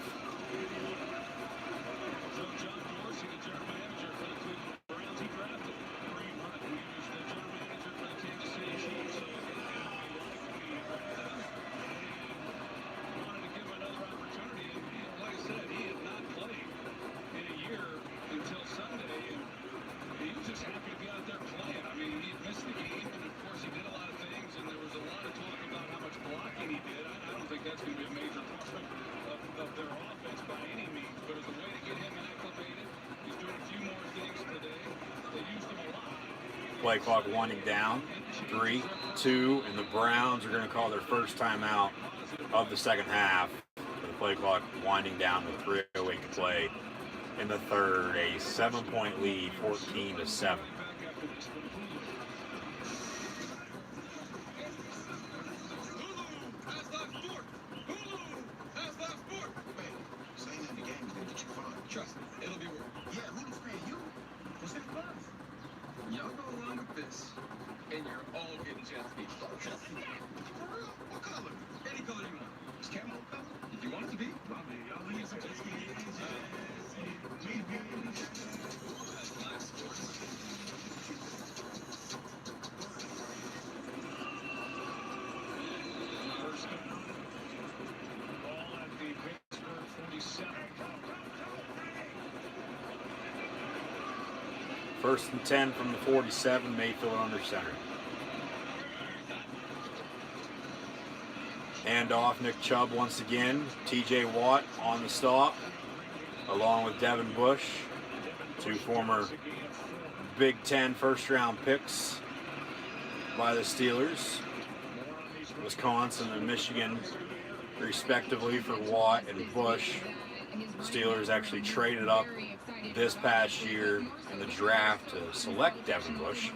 Play clock winding down. 3, 2, and the Browns are going to call their first timeout of the second half. The play clock winding down with 3:08 to play in the third. A 7-point lead, 14-7. First and 10 from the 47, Mayfield under center. Hand off, Nick Chubb once again. TJ Watt on the stop, along with Devin Bush, 2 former Big Ten first-round picks by the Steelers. Wisconsin and Michigan, respectively, for Watt and Bush. Steelers actually traded up this past year in the draft to select Devin Bush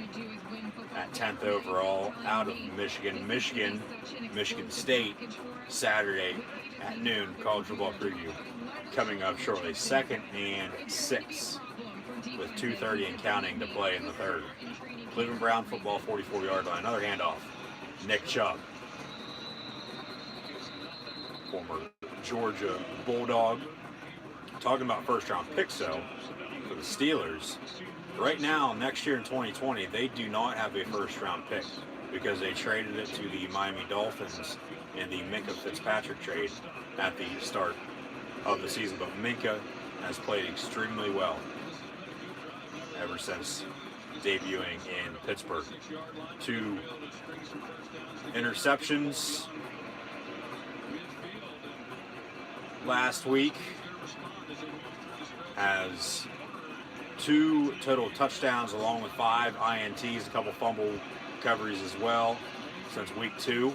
at 10th overall out of Michigan. Michigan State, Saturday at noon. College football preview coming up shortly. 2nd and 6 with 2:30 and counting to play in the third. Cleveland Brown football, 44-yard line. Another handoff. Nick Chubb, former Georgia Bulldog. Talking about first-round picks, though, for the Steelers. Right now, next year in 2020, they do not have a first-round pick because they traded it to the Miami Dolphins in the Minkah Fitzpatrick trade at the start of the season. But Minkah has played extremely well ever since debuting in Pittsburgh. 2 interceptions last week. Has 2 total touchdowns along with 5 INTs, a couple fumble recoveries as well since week 2.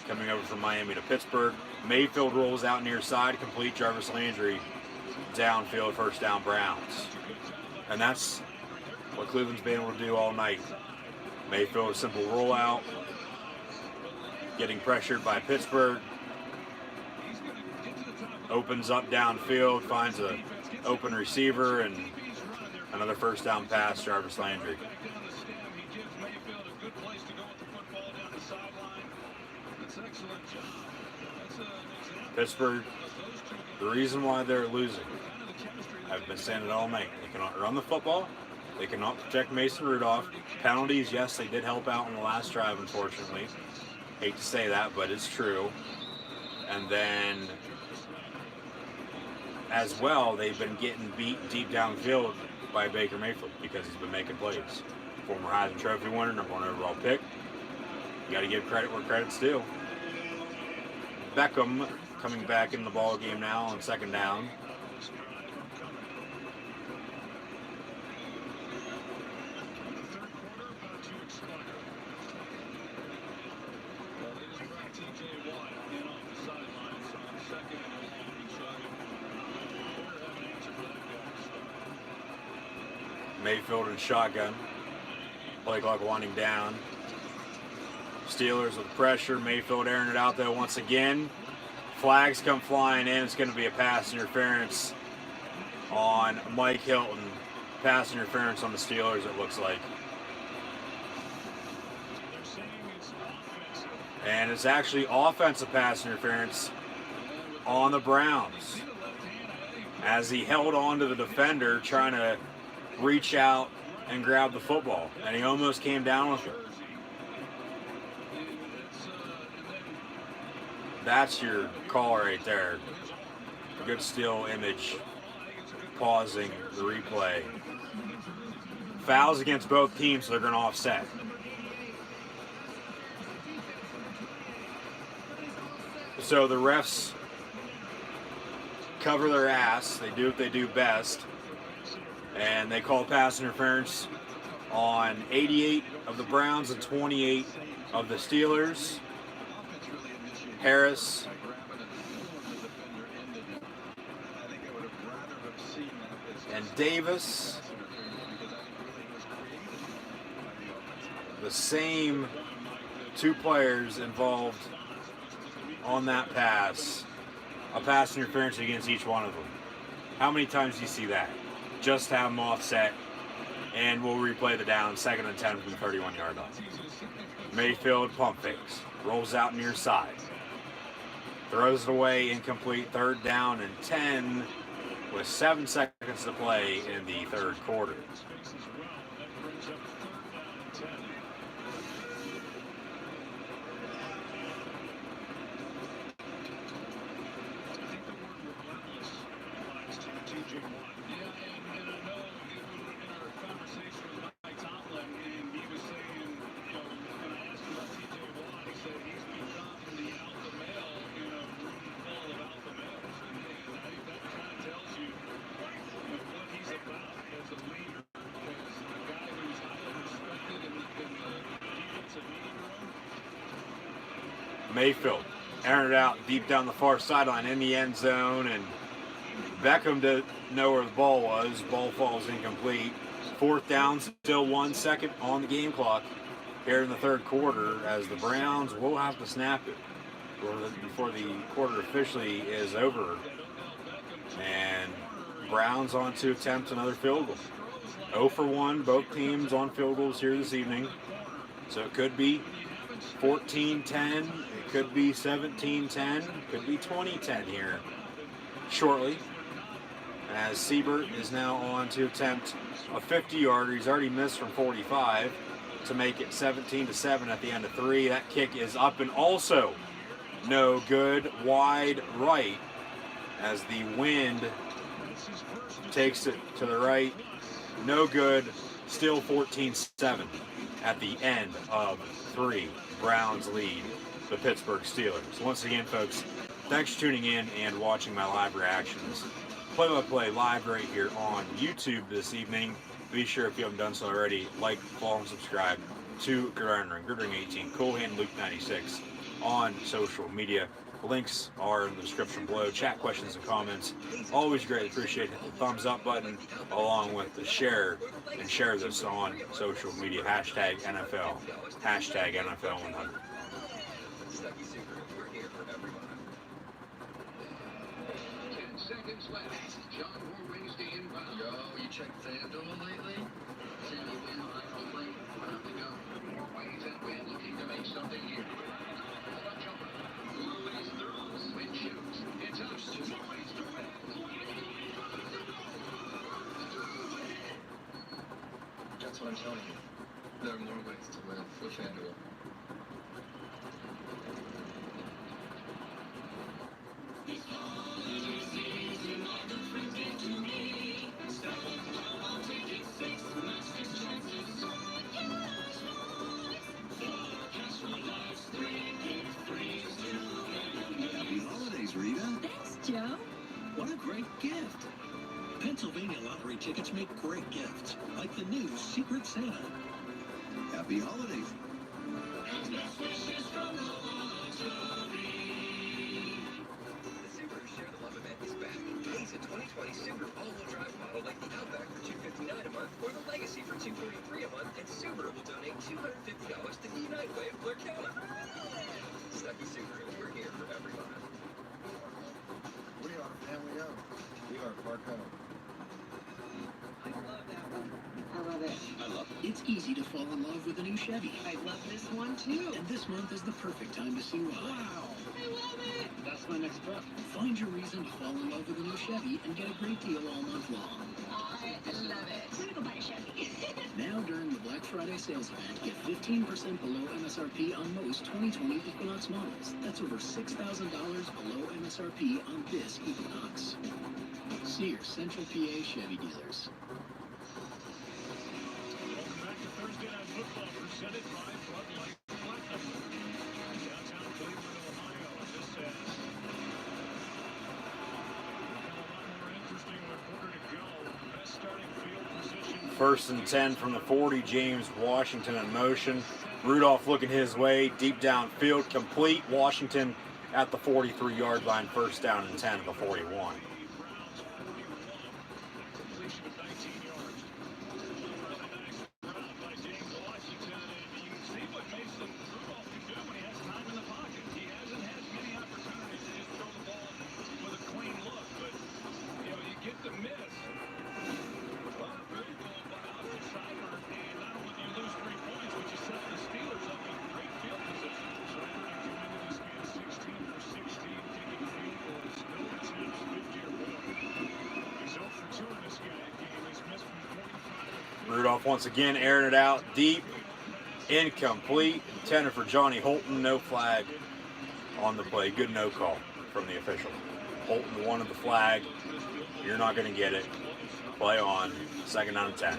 Coming over from Miami to Pittsburgh. Mayfield rolls out near side, complete. Jarvis Landry downfield, first down, Browns. And that's what Cleveland's been able to do all night. Mayfield, a simple rollout, getting pressured by Pittsburgh. Opens up downfield, finds a open receiver, and another first down pass, Jarvis Landry. Pittsburgh, the reason why they're losing, I've been saying it all night. They cannot run the football. They cannot protect Mason Rudolph. Penalties, yes, they did help out in the last drive, unfortunately. Hate to say that, but it's true. And then as well, they've been getting beat deep downfield by Baker Mayfield because he's been making plays. Former Heisman Trophy winner, number 1 overall pick. You got to give credit where credit's due. Beckham coming back in the ball game now on 2nd down. Mayfield in shotgun. Play clock winding down. Steelers with pressure. Mayfield airing it out there once again. Flags come flying in. It's going to be a pass interference on Mike Hilton. Pass interference on the Steelers, it looks like. And it's actually offensive pass interference on the Browns as he held on to the defender trying to reach out and grab the football, and he almost came down with it. That's your call right there. A good still image pausing the replay. Fouls against both teams, so they're going to offset. So the refs cover their ass. They do what they do best. And they call pass interference on 88 of the Browns and 28 of the Steelers. Harris. And Davis. The same 2 players involved on that pass. A pass interference against each one of them. How many times do you see that? Just have them offset, and we'll replay the down, 2nd and 10 from the 31-yard line. Mayfield pump fakes, rolls out near side, throws it away, incomplete, 3rd down and 10 with 7 seconds to play in the 3rd quarter. Mayfield airing it out deep down the far sideline in the end zone, and Beckham didn't know where the ball was. Ball falls incomplete. 4th down, still 1 second on the game clock here in the 3rd quarter, as the Browns will have to snap it before the quarter officially is over. And Browns on to attempt another field goal. 0 for 1, both teams on field goals here this evening. So it could be 14-10, it could be 17-10, could be 20-10 here shortly, as Siebert is now on to attempt a 50-yarder. He's already missed from 45 to make it 17-7 at the end of 3. That kick is up and also no good, wide right, as the wind takes it to the right. No good, still 14-7 at the end of 3. Browns lead the Pittsburgh Steelers. Once again, folks, thanks for tuning in and watching my live reactions. Play-by-play live right here on YouTube this evening. Be sure, if you haven't done so already, like, follow, and subscribe to Gridiron 18, Cool Hand Luke 96 on social media. Links are in the description below. Chat questions and comments. Always greatly appreciate it. Hit the thumbs up button along with the share, and share this on social media. Hashtag NFL. Hashtag NFL 100. Seconds left. John Moore wins the inbound. Yo, you checked FanDuel lately? See the win line only. Time to go. More ways and win, looking to make something here. Louis throws, switch shoots. It's up to That's what I'm telling you. There are more ways to win with FanDuel. This holiday season, all the Happy holidays, Rita. Thanks, Joe. What a great gift. Pennsylvania lottery tickets make great gifts, like the new Secret Santa. Happy holidays. The Subaru Share the Love event is back. Lease a 2020 Subaru all-wheel drive model like the Outback for $259 a month, or the Legacy for $243 a month, and Subaru will donate $250 to the United Way of Blair County. Stucky Subaru, we're here for everyone. We are family owned. We are Park Home. I love that one. I love it. I love it. It's easy to fall in love with a new Chevy. I love this one too. And this month is the perfect time to see why. Wow. I love it. That's my next truck. Find your reason to fall in love with a new Chevy and get a great deal all month long. I love it. I'm gonna go buy a Chevy. Now during the Black Friday sales event, get 15% below MSRP on most 2020 Equinox models. That's over $6,000 below MSRP on this Equinox. See your Central PA Chevy dealers. Welcome back to Thursday Night Football, presented by Bud Light Platinum. Downtown Cleveland, Ohio. This has become a lot more interesting with quarter to go. Best starting field position. 1st and 10 from the 40. James Washington in motion. Rudolph looking his way. Deep downfield. Complete. Washington at the 43-yard line. 1st down and 10 at the 41. Completion of 19 yards. Route by James Washington, and you can see what Mason Rudolph can do when he has time in the pocket. He hasn't had many opportunities to just throw the ball with a clean look, but you get the miss. Well, very well by Austin Seibert, and not only do you lose 3 points, but you set the Steelers up in great field position. Seibert had come into this game 16 for 16, kicking field goals, no attempts, 50 or more. He's 0 for 2 in this game. He's missed from 45. Rudolph once again airing it out deep. Incomplete. Intended for Johnny Holton. No flag on the play. Good no call from the official. Holton wanted the flag. You're not going to get it. Play on. 2nd down and 10.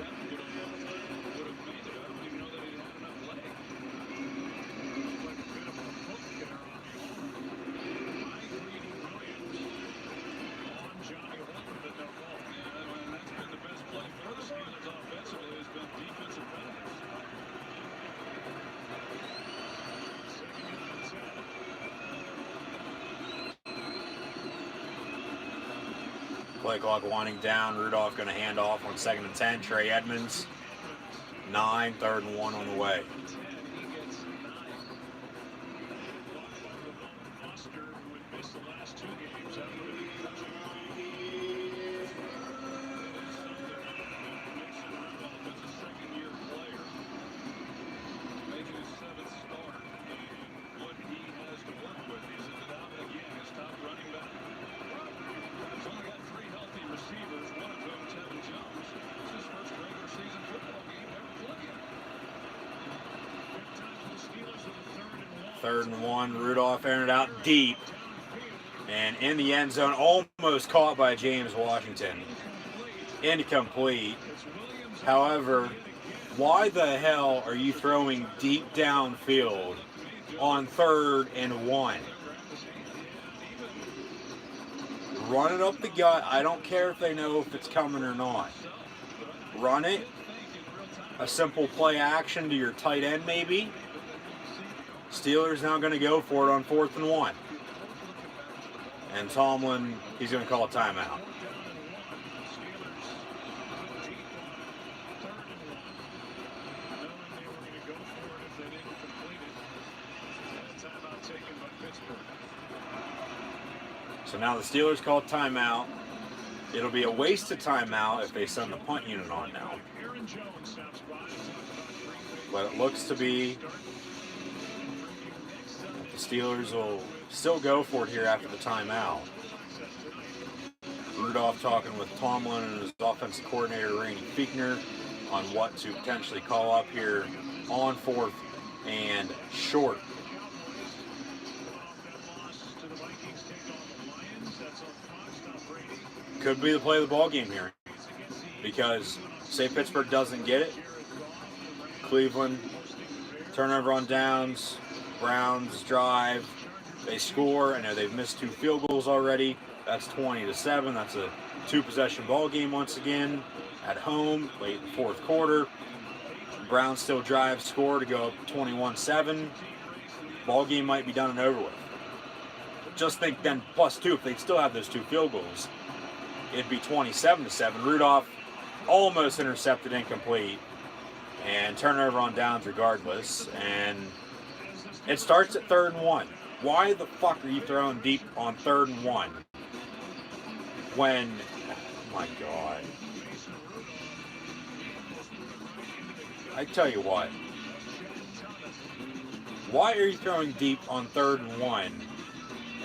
Play clock winding down. Rudolph going to hand off on 2nd and 10. Trey Edmonds. 9, 3rd and 1 on the way. Third and 1. Rudolph airing it out deep. And in the end zone, almost caught by James Washington. Incomplete. However, why the hell are you throwing deep downfield on 3rd and 1? Run it up the gut. I don't care if they know if it's coming or not. Run it. A simple play action to your tight end maybe. Steelers now going to go for it on 4th and 1. And Tomlin, he's going to call a timeout. So now the Steelers call timeout. It'll be a waste of timeout if they send the punt unit on now. But it looks to be the Steelers will still go for it here after the timeout. Rudolph talking with Tomlin and his offensive coordinator, Randy Fichtner, on what to potentially call up here on 4th and short. Could be the play of the ball game here. Because say Pittsburgh doesn't get it, Cleveland, turnover on downs, Browns drive, they score. I know they've missed 2 field goals already. That's 20-7. That's a 2-possession ball game once again at home, late in the 4th quarter. Browns still drive, score to go up 21-7. Ball game might be done and over with. Just think then +2, if they still have those 2 field goals, it'd be 27-7. Rudolph almost intercepted, incomplete, and turnover on downs regardless. And it starts at 3rd and 1. Why the fuck are you throwing deep on 3rd and 1 when, oh my God. I tell you what, why are you throwing deep on 3rd and 1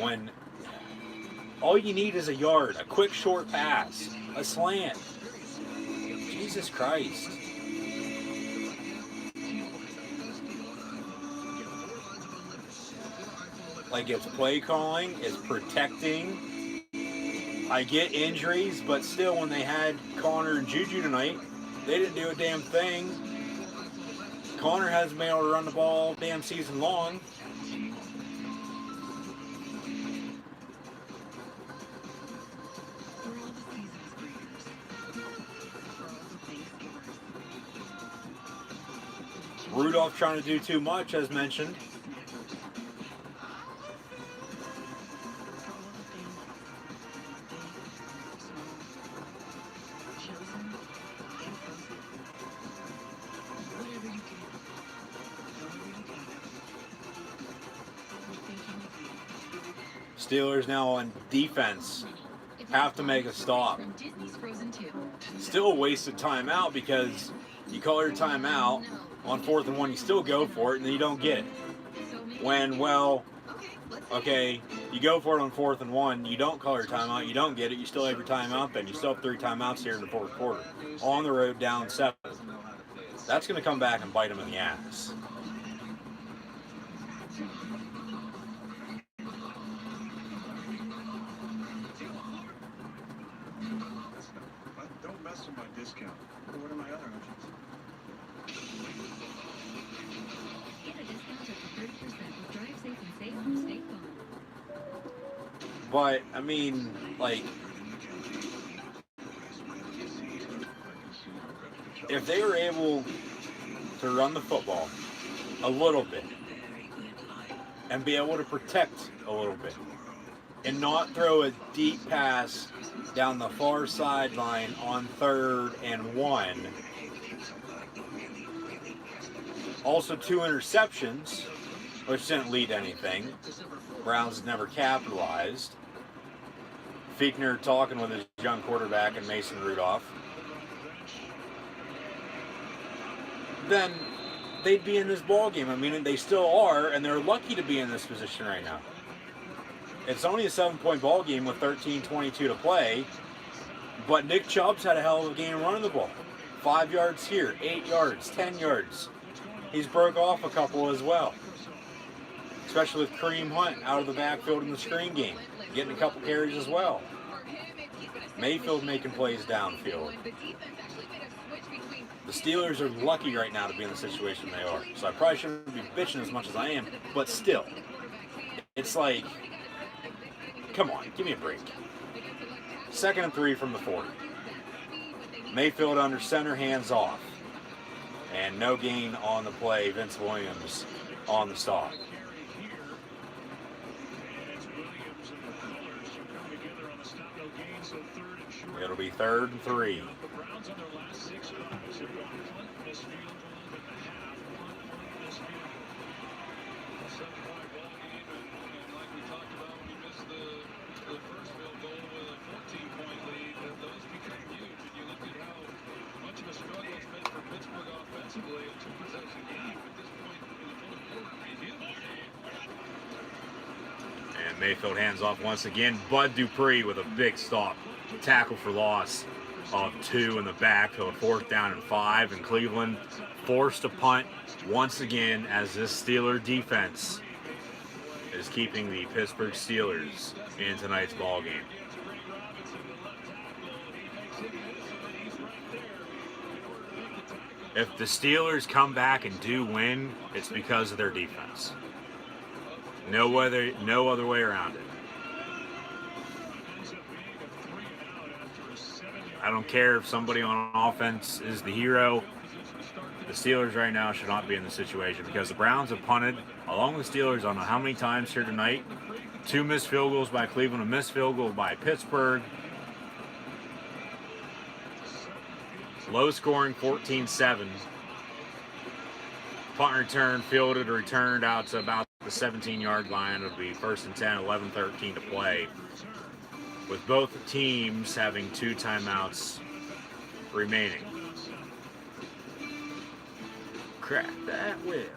when all you need is a yard, a quick short pass, a slant? Jesus Christ. Like, it's play calling, it's protecting. I get injuries, but still, when they had Connor and Juju tonight, they didn't do a damn thing. Connor hasn't been able to run the ball damn season long. Rudolph trying to do too much, as mentioned. Steelers now on defense have to make a stop. Still a wasted timeout because you call your timeout on 4th and 1, you still go for it and then you don't get it. When, well, okay, you go for it on 4th and 1, you don't call your timeout, you don't get it, you still have your timeout, then you still have 3 timeouts here in the 4th quarter. On the road, down 7. That's going to come back and bite them in the ass. Don't mess with my discount. What are my other options? Get a discount up to 30% with Drive Safe and Save from State Farm. But, I mean, like, if they were able to run the football a little bit and be able to protect a little bit and not throw a deep pass down the far sideline on 3rd and 1. Also 2 interceptions, which didn't lead to anything. Browns never capitalized. Fiechner talking with his young quarterback and Mason Rudolph. Then they'd be in this ball game. I mean, they still are, and they're lucky to be in this position right now. It's only a 7-point ball game with 13:22 to play, but Nick Chubb's had a hell of a game running the ball. 5 yards here, 8 yards, 10 yards. He's broke off a couple as well, especially with Kareem Hunt out of the backfield in the screen game, getting a couple carries as well. Mayfield making plays downfield. The Steelers are lucky right now to be in the situation they are, so I probably shouldn't be bitching as much as I am, but still, it's like, come on, give me a break. 2nd and 3 from the 40. Mayfield under center, hands off. And no gain on the play. Vince Williams on the stop. It'll be 3rd and 3. And Mayfield hands off once again. Bud Dupree with a big stop. Tackle for loss of 2 in the backfield. 4th down and 5. And Cleveland forced to punt once again as this Steeler defense is keeping the Pittsburgh Steelers in tonight's ball game. If the Steelers come back and do win, it's because of their defense. No other way around it. I don't care if somebody on offense is the hero. The Steelers right now should not be in the situation because the Browns have punted, along with the Steelers, I don't know how many times here tonight. 2 missed field goals by Cleveland, a missed field goal by Pittsburgh. Low scoring, 14-7. Punt return, fielded, returned out to about the 17-yard line. It'll be 1st and 10, 11-13 to play. With both teams having 2 timeouts remaining. Crack that whip.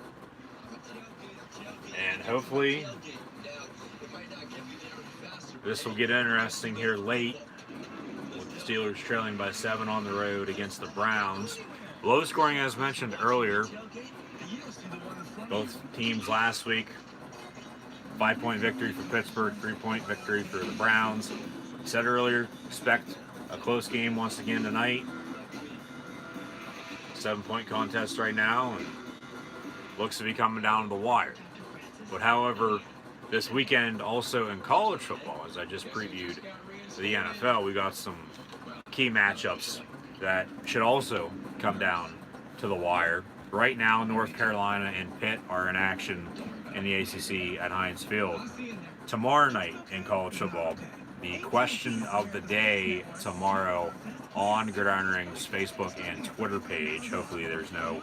And hopefully this will get interesting here late with the Steelers trailing by 7 on the road against the Browns. Low scoring, as mentioned earlier. Both teams last week, 5-point victory for Pittsburgh, 3-point victory for the Browns. Said earlier, expect a close game once again tonight. 7-point contest right now, and looks to be coming down to the wire. But however, this weekend also in college football, as I just previewed the NFL, we got some key matchups that should also come down to the wire. Right now, North Carolina and Pitt are in action in the ACC at Heinz Field. Tomorrow night in college football, the question of the day tomorrow on Gridiron Ring's Facebook and Twitter page. Hopefully there's no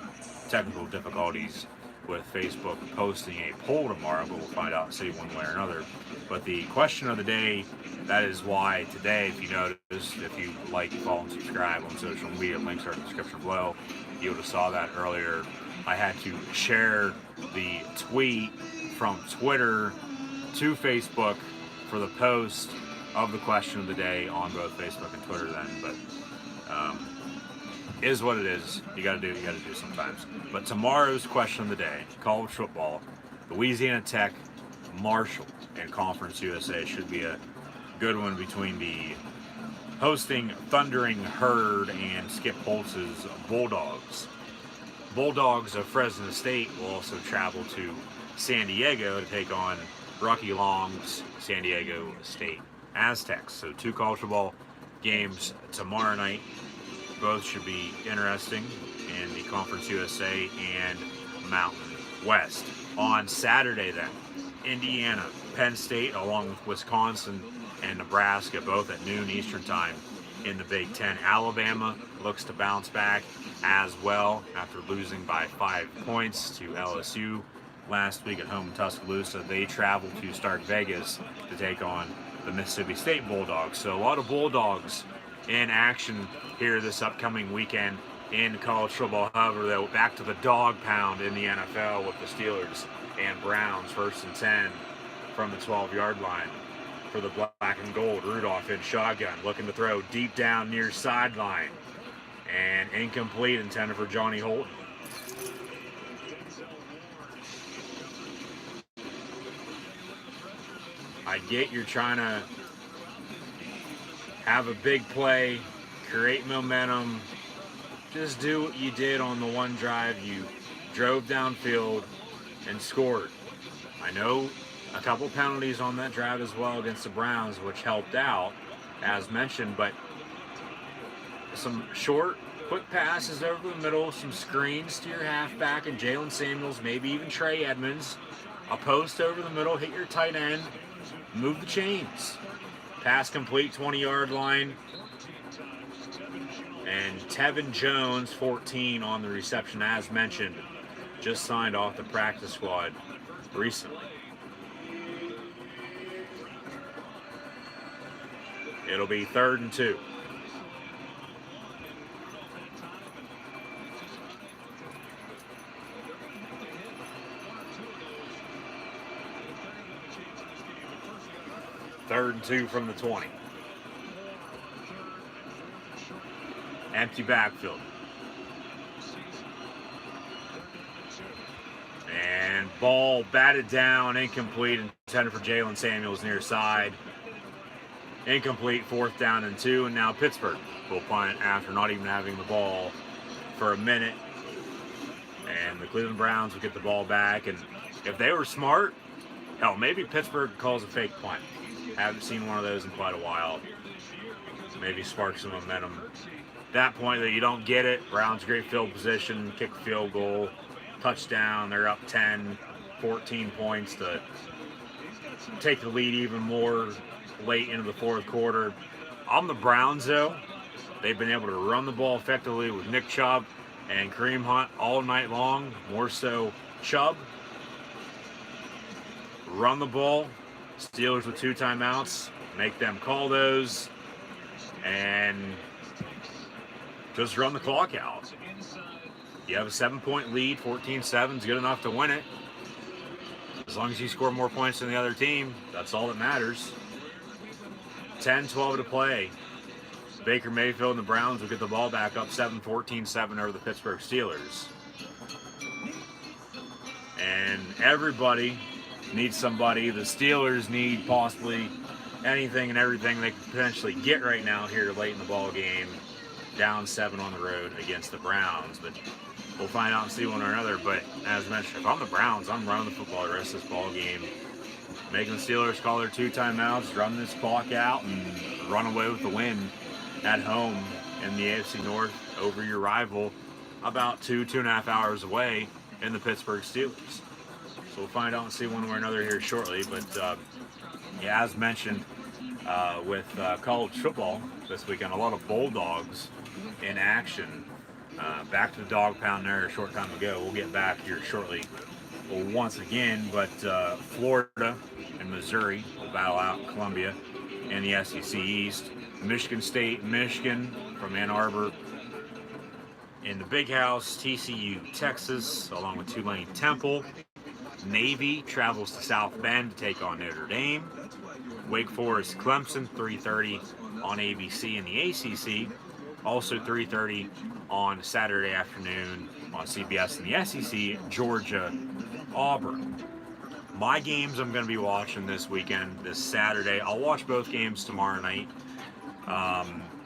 technical difficulties with Facebook posting a poll tomorrow, but we'll find out and see one way or another. But the question of the day, that is why today, if you notice, if you like, follow, and subscribe on social media, links are in the description below. You would have saw that earlier. I had to share the tweet from Twitter to Facebook for the post of the question of the day on both Facebook and Twitter then, but is what it is. You gotta do sometimes. But tomorrow's question of the day, college football, Louisiana Tech, Marshall, and Conference USA should be a good one between the hosting Thundering Herd and Skip Holtz's Bulldogs. Bulldogs of Fresno State will also travel to San Diego to take on Rocky Long's San Diego State Aztecs. So 2 college football games tomorrow night. Both should be interesting in the Conference USA and Mountain West. On Saturday then, Indiana, Penn State, along with Wisconsin and Nebraska, both at noon Eastern time in the Big Ten. Alabama looks to bounce back as well after losing by 5 points to LSU last week at home in Tuscaloosa. They travel to Stark Vegas to take on the Mississippi State Bulldogs. So a lot of Bulldogs in action here this upcoming weekend in college football. However, though, back to the dog pound in the NFL with the Steelers and Browns, 1st and 10 from the 12-yard line for the black and gold. Rudolph in shotgun, looking to throw deep down near sideline. And incomplete, intended for Johnny Holton. I get you're trying to have a big play, create momentum. Just do what you did on the one drive. You drove downfield and scored. I know a couple penalties on that drive as well against the Browns, which helped out, as mentioned, but some short, quick passes over the middle, some screens to your halfback and Jalen Samuels, maybe even Trey Edmonds. A post over the middle, hit your tight end, move the chains. Pass complete, 20-yard line. And Tevin Jones, 14 on the reception, as mentioned, just signed off the practice squad recently. It'll be 3rd and 2. Third and 2 from the 20. Empty backfield. And ball batted down, incomplete, intended for Jalen Samuels near side. Incomplete, 4th down and 2. And now Pittsburgh will punt after not even having the ball for a minute And the Cleveland Browns would get the ball back, and if they were smart, hell, maybe Pittsburgh calls a fake punt. Haven't seen one of those in quite a while. Maybe spark some momentum. At that point that you don't get it, Browns great field position, kick a field goal, touchdown, they're up 10, 14 points to take the lead even more late into the fourth quarter. On the Browns, though, they've been able to run the ball effectively with Nick Chubb and Kareem Hunt all night long. More so Chubb. Run the ball. Steelers with 2 timeouts. Make them call those. And just run the clock out. You have a 7-point lead. 14-7 is good enough to win it. As long as you score more points than the other team, that's all that matters. 10-12 to play. Baker Mayfield and the Browns will get the ball back up 14-7 over the Pittsburgh Steelers. And everybody needs somebody. The Steelers need possibly anything and everything they could potentially get right now here late in the ball game. Down 7 on the road against the Browns. But we'll find out and see one or another. But as mentioned, if I'm the Browns, I'm running the football the rest of this ball game. Making the Steelers call their 2 timeouts, run this clock out, and run away with the win at home in the AFC North over your rival about 2.5 hours away in the Pittsburgh Steelers. So we'll find out and see one way or another here shortly. But yeah, as mentioned, with college football this weekend, a lot of Bulldogs in action. Back to the dog pound there a short time ago. We'll get back here shortly once again, but Florida and Missouri will battle out Columbia in the SEC East. Michigan State, Michigan from Ann Arbor in the Big House. TCU, Texas, along with Tulane Temple. Navy travels to South Bend to take on Notre Dame. Wake Forest, Clemson, 3:30 on ABC in the ACC. Also 3:30 on Saturday afternoon on CBS in the SEC, Georgia, Auburn. My games I'm going to be watching this weekend, this Saturday. I'll watch both games tomorrow night.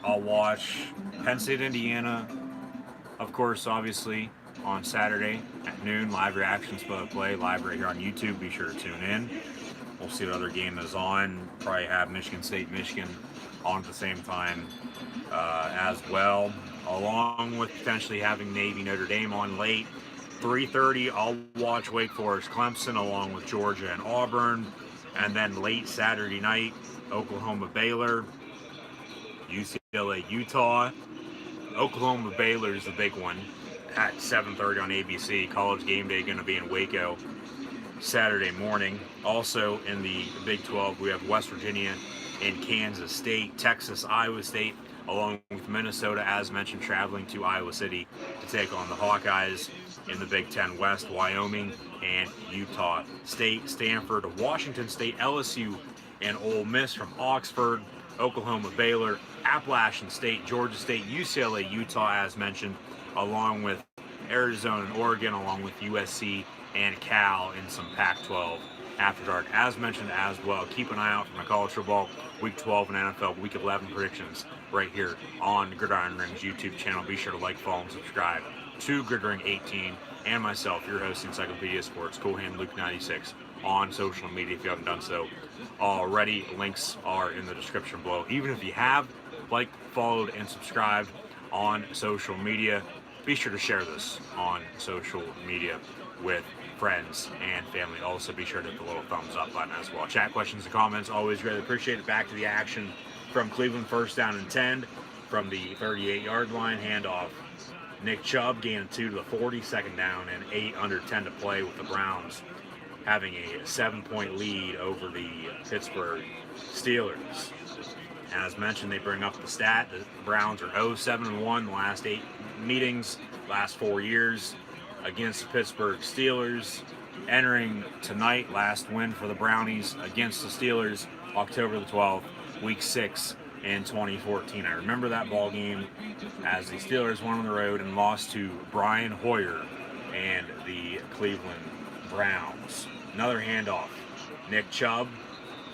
I'll watch Penn State, Indiana, of course, obviously, on Saturday at noon. Live reactions for the play, live right here on YouTube. Be sure to tune in. We'll see what other game is on. Probably have Michigan State, Michigan on at the same time as well, along with potentially having Navy, Notre Dame on late. 3:30, I'll watch Wake Forest, Clemson, along with Georgia and Auburn. And then late Saturday night, Oklahoma, Baylor, UCLA, Utah. Oklahoma, Baylor is the big one at 7:30 on ABC. College Game Day going to be in Waco Saturday morning. Also in the Big 12, we have West Virginia and Kansas State, Texas, Iowa State, along with Minnesota, as mentioned, traveling to Iowa City to take on the Hawkeyes. In the Big 10 West, Wyoming and Utah State, Stanford, Washington State, LSU, and Ole Miss from Oxford, Oklahoma, Baylor, Appalachian State, Georgia State, UCLA, Utah, as mentioned, along with Arizona and Oregon, along with USC and Cal in some Pac-12 After Dark. As mentioned as well, keep an eye out for my college football Week 12 and NFL Week 11 predictions right here on Gridiron Ring's YouTube channel. Be sure to like, follow, and subscribe to Gridiron 18 and myself, your host, Encyclopedia Sports, Cool Hand Luke 96 on social media if you haven't done so already. Links are in the description below. Even if you have liked, followed, and subscribed on social media, be sure to share this on social media with friends and family. Also, be sure to hit the little thumbs up button as well. Chat, questions, and comments, always greatly appreciated. Back to the action from Cleveland, 1st down and 10 from the 38-yard line. Handoff. Nick Chubb gaining 2 to the 40, 2nd down and 8 under 10 to play, with the Browns having a 7-point lead over the Pittsburgh Steelers. As mentioned, they bring up the stat. The Browns are 0-7-1 the last 8 meetings, last 4 years against the Pittsburgh Steelers. Entering tonight, last win for the Brownies against the Steelers, October the 12th, Week 6 in 2014. I remember that ball game as the Steelers won on the road and lost to Brian Hoyer and the Cleveland Browns. Another handoff. Nick Chubb,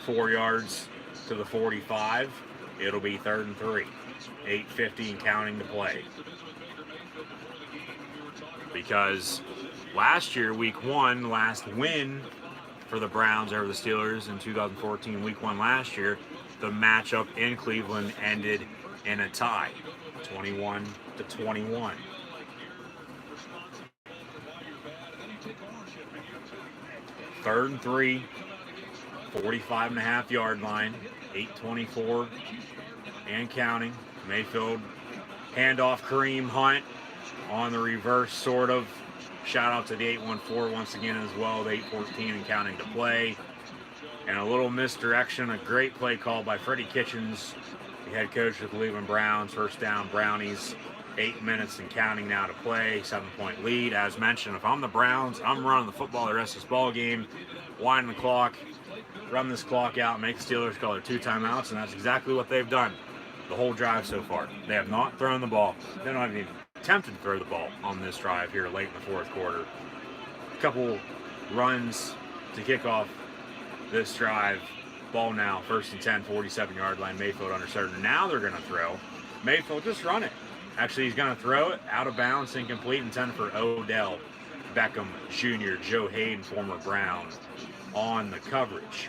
4 yards to the 45. It'll be 3rd and 3. 8:50 and counting to play. Because last year, week 1, last win for the Browns over the Steelers in 2014, week 1 last year, the matchup in Cleveland ended in a tie, 21-21. Third and 3, 45.5-yard line, 8:24 and counting. Mayfield handoff Kareem Hunt on the reverse, sort of. Shout out to the 814 once again as well, the 8:14 and counting to play. And a little misdirection, a great play call by Freddie Kitchens, the head coach of the Cleveland Browns. First down, Brownies, 8 minutes and counting now to play, 7-point lead. As mentioned, if I'm the Browns, I'm running the football the rest of this ball game, winding the clock, run this clock out, make the Steelers call their 2 timeouts, and that's exactly what they've done the whole drive so far. They have not thrown the ball. They don't even attempted to throw the ball on this drive here late in the fourth quarter. A couple runs to kick off this drive. Ball now, 1st and 10, 47-yard line. Mayfield under center. Now they're going to throw. Mayfield, just run it. Actually, he's going to throw it out of bounds, incomplete, intended for Odell Beckham Jr., Joe Hayden, former Brown, on the coverage.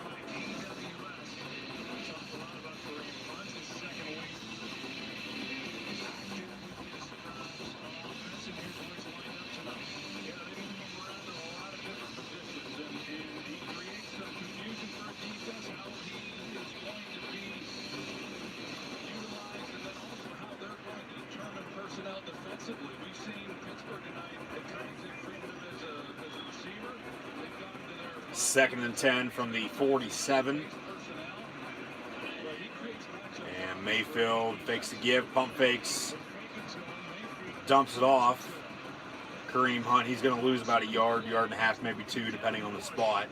Second and 10 from the 47. And Mayfield fakes the give, pump fakes, dumps it off. Kareem Hunt, he's going to lose about a yard, yard and a half, maybe 2, depending on the spot.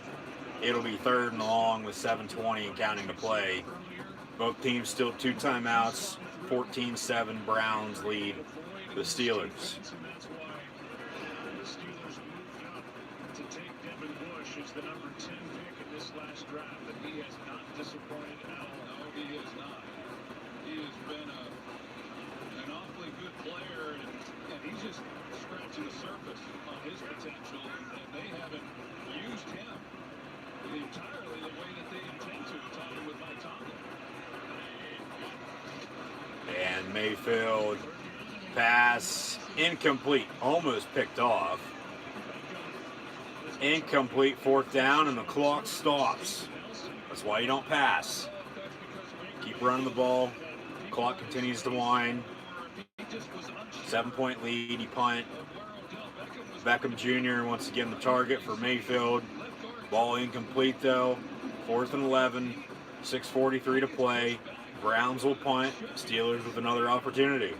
It'll be 3rd and long with 7:20 and counting to play. Both teams still 2 timeouts, 14-7 Browns lead the Steelers. The number 10 pick in this last draft, and he has not disappointed at all. No, he has not. He has been an awfully good player, and he's just scratching the surface on his potential, and they haven't used him entirely the way that they intend to, talking with Mike Tomlin. And Mayfield, pass incomplete, almost picked off. Incomplete, 4th down, and the clock stops. That's why you don't pass. Keep running the ball. Clock continues to wind. 7-point lead. He punt. Beckham Jr. once again the target for Mayfield. Ball incomplete though. 4th and 11. 6:43 to play. Browns will punt. Steelers with another opportunity.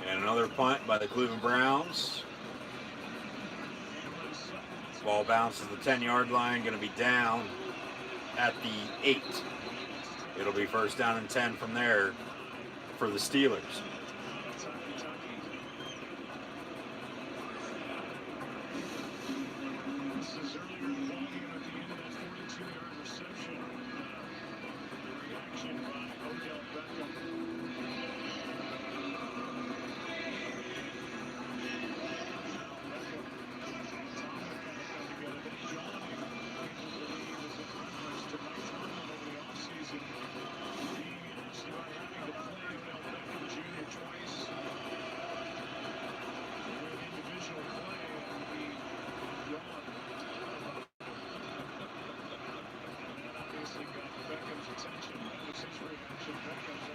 And another punt by the Cleveland Browns. Ball bounces the 10-yard line, going to be down at the 8. It'll be 1st down and 10 from there for the Steelers.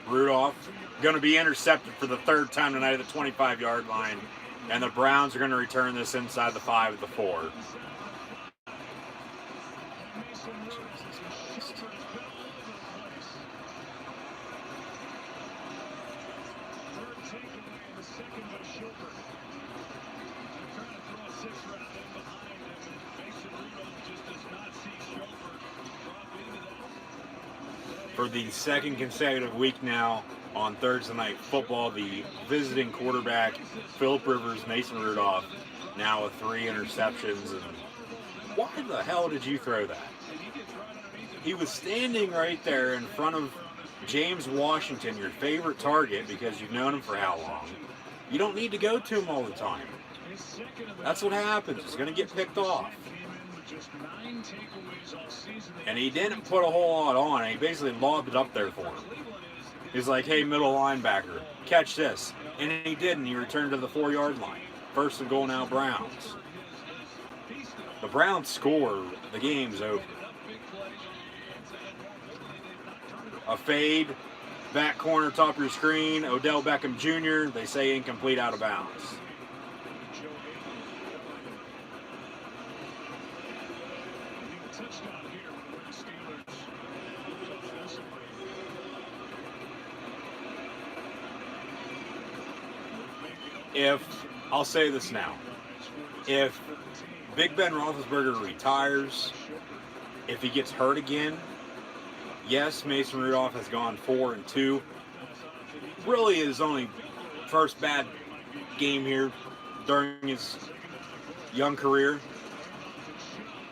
Rudolph going to be intercepted for the 3rd time tonight at the 25-yard line, and the Browns are going to return this inside the 5 at the 4. For the 2nd consecutive week now on Thursday Night Football, the visiting quarterback, Philip Rivers, Mason Rudolph, now with 3 interceptions and why the hell did you throw that? He was standing right there in front of James Washington, your favorite target, because you've known him for how long. You don't need to go to him all the time. That's what happens. He's going to get picked off. And he didn't put a whole lot on. He basically lobbed it up there for him. He's like, hey, middle linebacker, catch this. And he didn't. He returned to the 4-yard line. First and goal now, Browns. The Browns score. The game's over. A fade. Back corner, top of your screen. Odell Beckham Jr. They say incomplete, out of bounds. I'll say this now. If Big Ben Roethlisberger retires, if he gets hurt again, yes, Mason Rudolph has gone 4-2. Really his only first bad game here during his young career.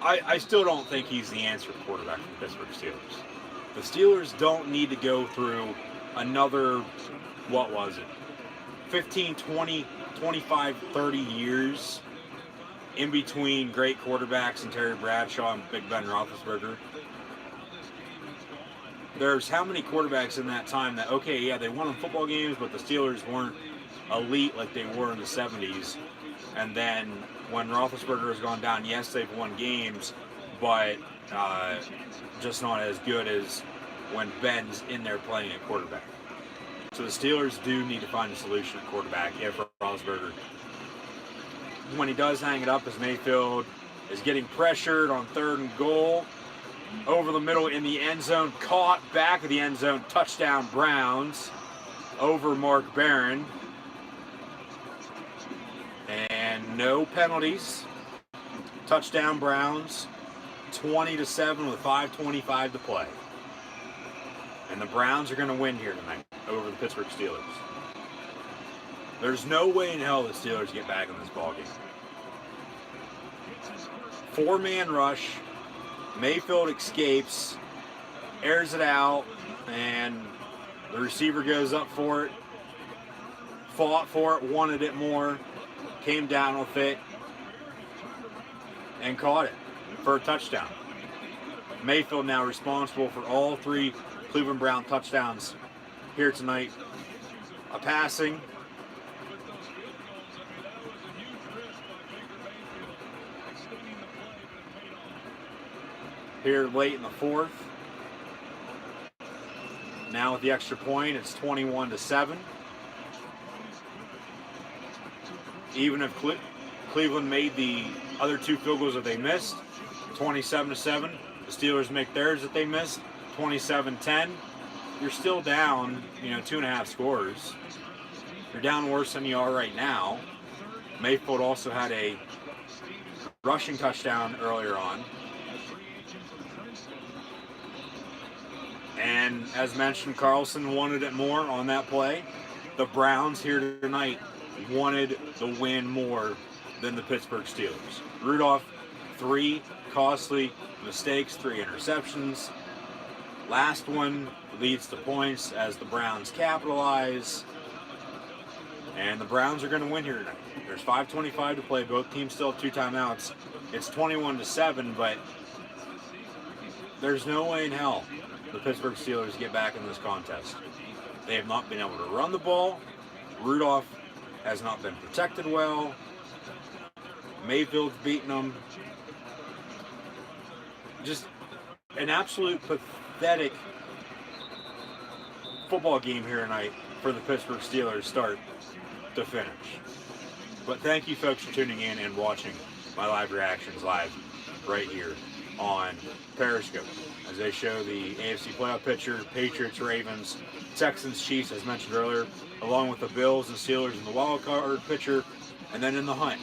I still don't think he's the answer quarterback for the Pittsburgh Steelers. The Steelers don't need to go through another, what was it, 15, 20, 25, 30 years in between great quarterbacks and Terry Bradshaw and Big Ben Roethlisberger. There's how many quarterbacks in that time that, okay, yeah, they won in football games, but the Steelers weren't elite like they were in the 70s. And then when Roethlisberger has gone down, yes, they've won games, but just not as good as when Ben's in there playing at quarterback. So the Steelers do need to find a solution at quarterback if Roethlisberger, when he does hang it up, as Mayfield is getting pressured on 3rd and goal. Over the middle in the end zone, caught back of the end zone, touchdown Browns over Mark Barron. And no penalties. Touchdown Browns, 20-7 with 5:25 to play. And the Browns are going to win here tonight over the Pittsburgh Steelers. There's no way in hell the Steelers get back in this ballgame. 4-man rush. Mayfield escapes, airs it out, and the receiver goes up for it, fought for it, wanted it more, came down with it, and caught it for a touchdown. Mayfield now responsible for all 3 Cleveland Brown touchdowns here tonight. A passing. Here late in the 4th. Now with the extra point, it's 21-7. Even if Cleveland made the other 2 field goals that they missed, 27-7. The Steelers make theirs that they missed, 27-10. You're still down, 2.5 scores. You're down worse than you are right now. Mayfield also had a rushing touchdown earlier on. And as mentioned, Carlson wanted it more on that play. The Browns here tonight wanted the win more than the Pittsburgh Steelers. Rudolph, 3 costly mistakes, 3 interceptions. Last one leads to points as the Browns capitalize. And the Browns are going to win here tonight. There's 5:25 to play. Both teams still have 2 timeouts. It's 21-7, but there's no way in hell the Pittsburgh Steelers get back in this contest. They have not been able to run the ball. Rudolph has not been protected well. Mayfield's beaten them. Just an absolute pathetic football game here tonight for the Pittsburgh Steelers start to finish. But thank you folks for tuning in and watching my live reactions live right here on Periscope as they show the AFC playoff picture, Patriots, Ravens, Texans, Chiefs, as mentioned earlier, along with the Bills and Steelers in the wild card picture, and then in the hunt,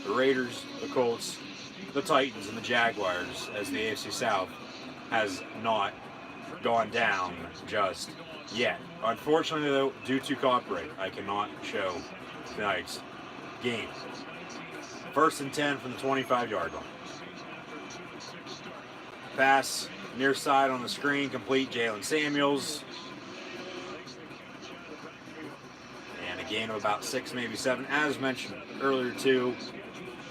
the Raiders, the Colts, the Titans, and the Jaguars, as the AFC South has not gone down just yet. Unfortunately, though, due to copyright, I cannot show tonight's game. 1st and 10 from the 25-yard line. pass near side on the screen, complete. Jalen Samuels. And a gain of about 6, maybe 7. As mentioned earlier too,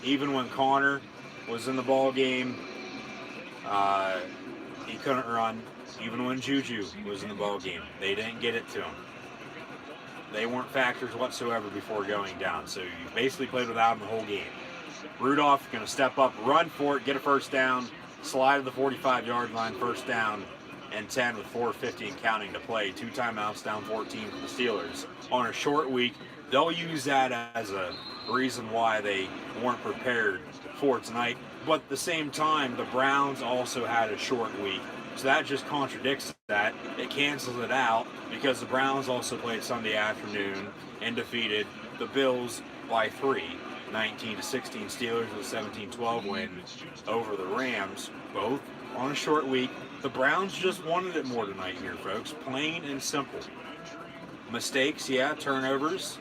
even when Connor was in the ball game, he couldn't run. Even when Juju was in the ball game, they didn't get it to him. They weren't factors whatsoever before going down. So you basically played without him the whole game. Rudolph going to step up, run for it, get a first down, slide to the 45-yard line, first down and 10 with 4:50 and counting to play. 2 timeouts, down 14 for the Steelers. On a short week, they'll use that as a reason why they weren't prepared for tonight. But at the same time, the Browns also had a short week. So that just contradicts that. It cancels it out because the Browns also played Sunday afternoon and defeated the Bills by 3, 19-16. Steelers with a 17-12 win over the Rams, both on a short week. The Browns just wanted it more tonight here, folks. Plain and simple. Mistakes, yeah, turnovers.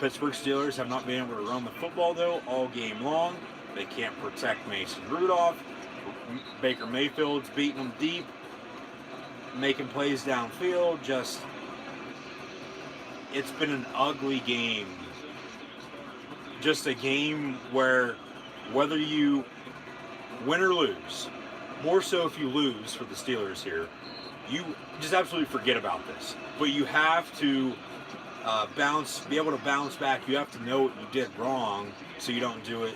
Pittsburgh Steelers have not been able to run the football, though, all game long. They can't protect Mason Rudolph. Baker Mayfield's beating them deep, making plays downfield. Just, it's been an ugly game. Just a game where whether you win or lose, more so if you lose for the Steelers here, you just absolutely forget about this. But you have to be able to bounce back. You have to know what you did wrong so you don't do it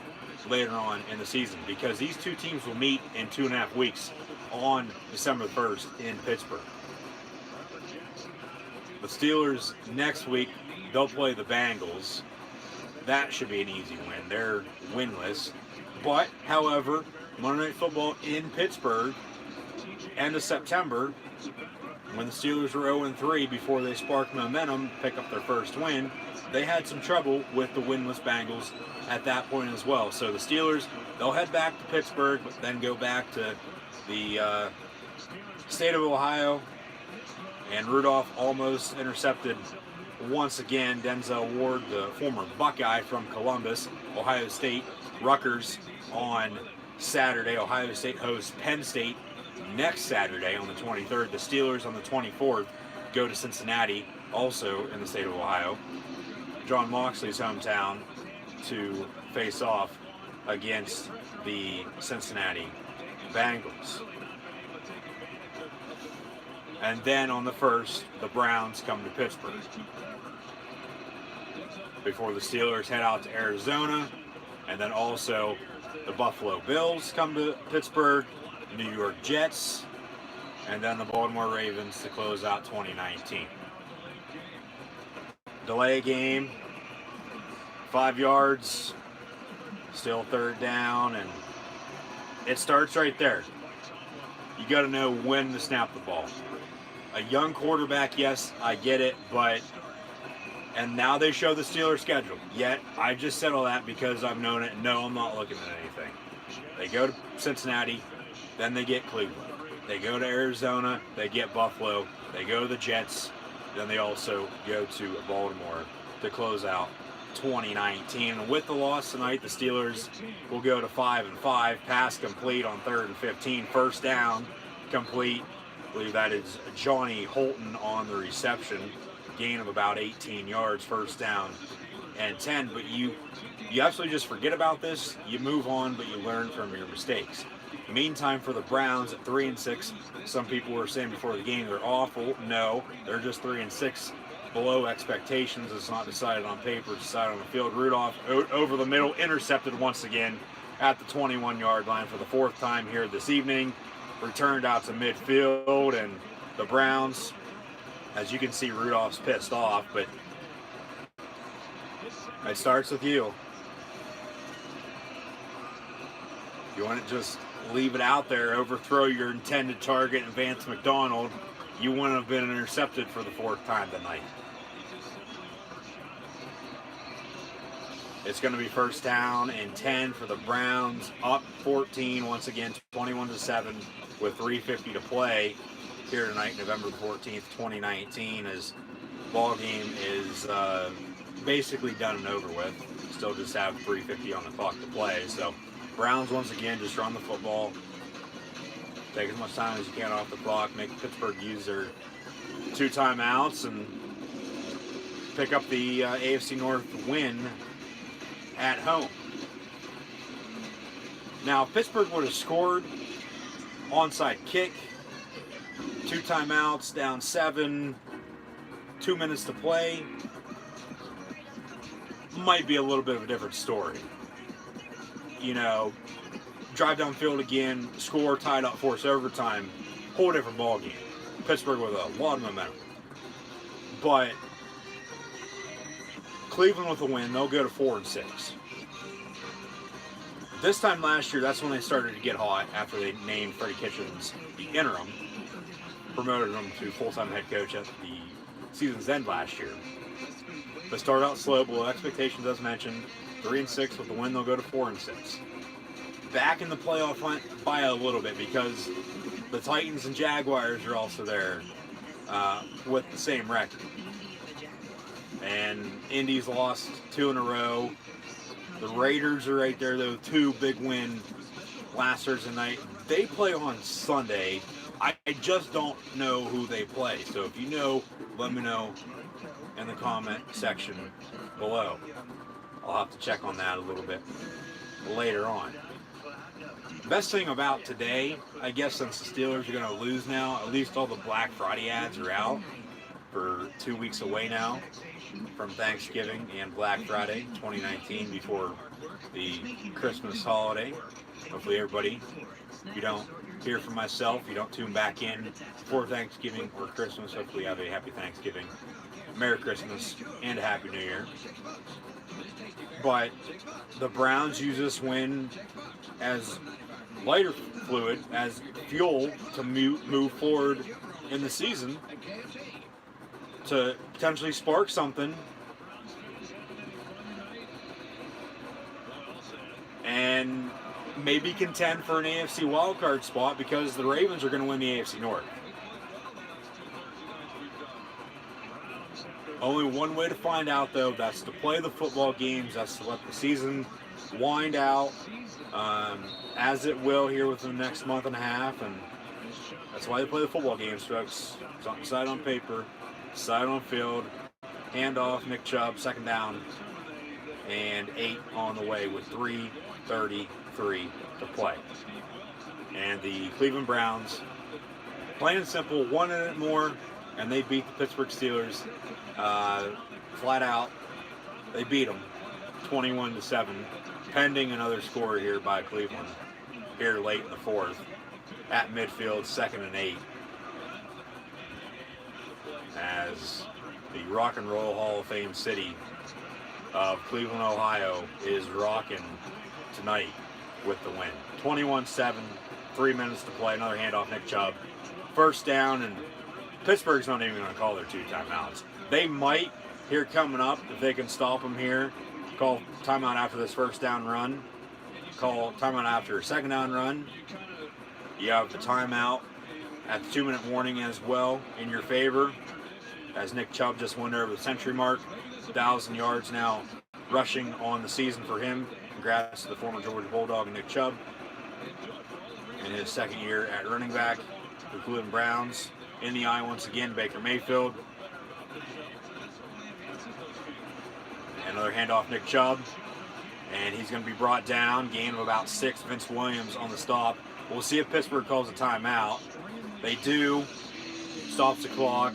later on in the season, because these two teams will meet in 2.5 weeks on December 1st in Pittsburgh. The Steelers next week, they'll play the Bengals. That should be an easy win. They're winless. But, however, Monday Night Football in Pittsburgh, end of September, when the Steelers were 0-3 before they sparked momentum, pick up their first win, they had some trouble with the winless Bengals at that point as well. So the Steelers, they'll head back to Pittsburgh, but then go back to the state of Ohio. And Rudolph almost intercepted once again. Denzel Ward, the former Buckeye from Columbus, Ohio State, Rutgers on Saturday. Ohio State hosts Penn State next Saturday on the 23rd. The Steelers on the 24th go to Cincinnati, also in the state of Ohio, John Moxley's hometown, to face off against the Cincinnati Bengals. And then on the 1st, the Browns come to Pittsburgh, before the Steelers head out to Arizona. And then also the Buffalo Bills come to Pittsburgh, New York Jets, and then the Baltimore Ravens to close out 2019. Delay game, 5 yards, still 3rd down, and it starts right there. You got to know when to snap the ball. A young quarterback, yes, I get it, but, and now they show the Steelers schedule. Yet, I just said all that because I've known it. No, I'm not looking at anything. They go to Cincinnati, then they get Cleveland. They go to Arizona, they get Buffalo. They go to the Jets, then they also go to Baltimore to close out 2019. And with the loss tonight, the Steelers will go to 5-5. Pass complete on 3rd and 15. First down complete. I believe that is Johnny Holton on the reception. Gain of about 18 yards, first down and 10. But you absolutely just forget about this. You move on, but you learn from your mistakes. Meantime, for the Browns at 3-6, some people were saying before the game they're awful. No, they're just 3-6, below expectations. It's not decided on paper, it's decided on the field. Rudolph over the middle, intercepted once again at the 21-yard line for the 4th time here this evening. Returned out to midfield, and the Browns, as you can see, Rudolph's pissed off, but it starts with you. You want to just leave it out there, overthrow your intended target, Vance McDonald, you wouldn't have been intercepted for the 4th time tonight. It's going to be 1st down and 10 for the Browns, up 14 once again, 21-7 with 3:50 to play here tonight, November 14th, 2019, as ball game is basically done and over with. Still just have 3:50 on the clock to play. So Browns once again just run the football. Take as much time as you can off the clock. Make Pittsburgh use their 2 timeouts and pick up the AFC North win at home. Now, if Pittsburgh would have scored, onside kick, 2 timeouts, down 7, 2 minutes to play, might be a little bit of a different story. You know, drive downfield again, score, tied up, force overtime, whole different ballgame. Pittsburgh with a lot of momentum. But Cleveland with a win, they'll go to 4-6. This time last year, that's when they started to get hot after they named Freddie Kitchens the interim, promoted him to full-time head coach at the season's end last year. They started out slow, below expectations as mentioned. 3-6 with the win, they'll go to 4-6. Back in the playoff hunt by a little bit because the Titans and Jaguars are also there with the same record. And Indy's lost 2 in a row. The Raiders are right there, though. 2 big win last Thursday night. They play on Sunday. I just don't know who they play. So if you know, let me know in the comment section below. I'll have to check on that a little bit later on. The best thing about today, I guess, since the Steelers are going to lose now, at least all the Black Friday ads are out for 2 weeks away now from Thanksgiving and Black Friday 2019 before the Christmas holiday. Hopefully everybody, if you don't hear from myself, you don't tune back in before Thanksgiving or Christmas, hopefully you have a happy Thanksgiving, Merry Christmas, and a Happy New Year. But the Browns use this win as lighter fluid, as fuel to move forward in the season, to potentially spark something and maybe contend for an AFC wildcard spot, because the Ravens are going to win the AFC North. Only one way to find out, though. That's to play the football games. That's to let the season wind out as it will here within the next month and a half. And that's why they play the football games, folks. It's on side on paper, side on field, handoff, Nick Chubb, 2nd down, and 8 on the way with 3:33 to play. And the Cleveland Browns, plain and simple, wanted it more, and they beat the Pittsburgh Steelers flat out. They beat them 21-7, pending another score here by Cleveland here late in the 4th at midfield, 2nd and 8, as the Rock and Roll Hall of Fame city of Cleveland, Ohio is rocking tonight with the win. 21-7, 3 minutes to play, another handoff, Nick Chubb, 1st down, and Pittsburgh's not even going to call their 2 timeouts. They might, here coming up, if they can stop them here, call timeout after this 1st down run, call timeout after a 2nd down run. You have the timeout at the 2-minute warning as well in your favor, as Nick Chubb just went over the century mark, 1,000 yards now rushing on the season for him. Congrats to the former Georgia Bulldog, Nick Chubb, in his 2nd year at running back. The Cleveland Browns in the eye once again, Baker Mayfield. Another handoff, Nick Chubb, and he's going to be brought down. Gain of about 6. Vince Williams on the stop. We'll see if Pittsburgh calls a timeout. They do. Stops the clock.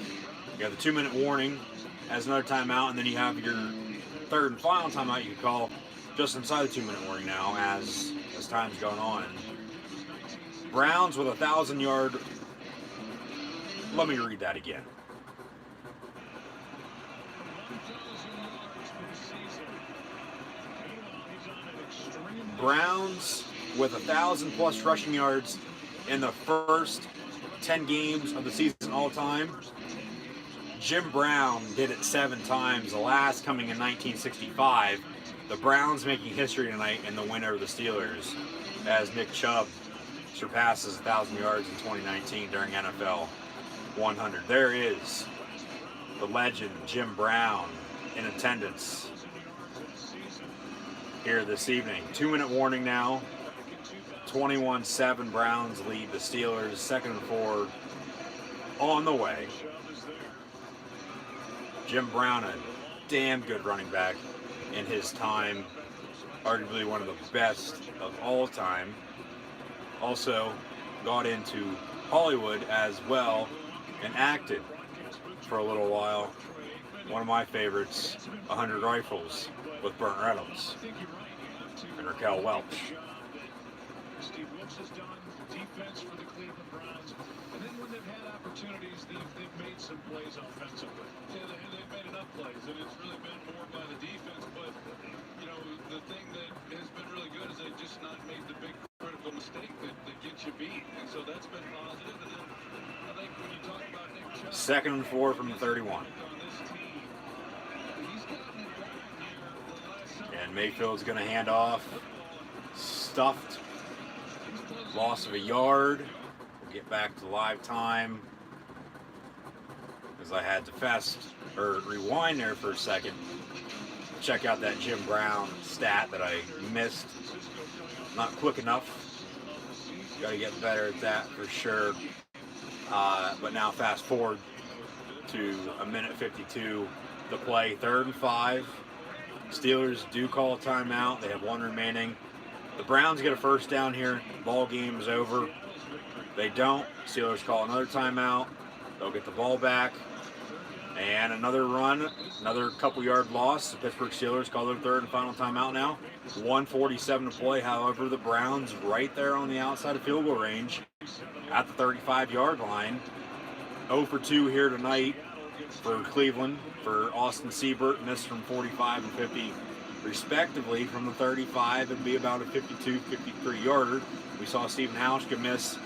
You have the 2-minute warning as another timeout, and then you have your 3rd and final timeout you can call just inside the 2-minute warning now as time's going on. Browns with a 1,000-yard. Let me read that again. Browns with 1,000+ rushing yards in the first 10 games of the season all time. Jim Brown did it 7 times, the last coming in 1965. The Browns making history tonight in the win over the Steelers, as Nick Chubb surpasses 1,000 yards in 2019 during NFL 100. There is the legend Jim Brown in attendance here this evening. 2-minute warning now. 21-7 Browns lead the Steelers. 2nd and 4 on the way. Jim Brown, a damn good running back in his time. Arguably one of the best of all time. Also got into Hollywood as well and acted for a little while. One of my favorites, 100 Rifles with Burt Reynolds and Raquel Welch. Steve Wilkes has done defense for the Cleveland Browns, and then when they've had opportunities, they've made some plays offensively. Yeah, they've made enough plays, and it's really been more by the defense. But you know, the thing that has been really good is they've just not made the big critical mistake that gets you beat, and so that's been positive. And then I think when you talk about Nick Chubb, 2nd and 4 from the 31. And Mayfield's going to hand off. Stuffed. Loss of a yard. We'll get back to live time. Because I had to rewind there for a second. Check out that Jim Brown stat that I missed. Not quick enough. Got to get better at that for sure. But now fast forward to a minute 52 to play. 3rd and 5. Steelers do call a timeout. They have 1 remaining. The Browns get a first down here. Ball game is over. They don't. Steelers call another timeout. They'll get the ball back. And another run. Another couple yard loss. The Pittsburgh Steelers call their 3rd and final timeout now. 1:47 to play. However, the Browns right there on the outside of field goal range at the 35-yard line. 0 for 2 here tonight for Cleveland. For Austin Seibert, missed from 45 and 50 respectively from the 35 and be about a 52, 53-yarder. We saw Stephen Hauschka miss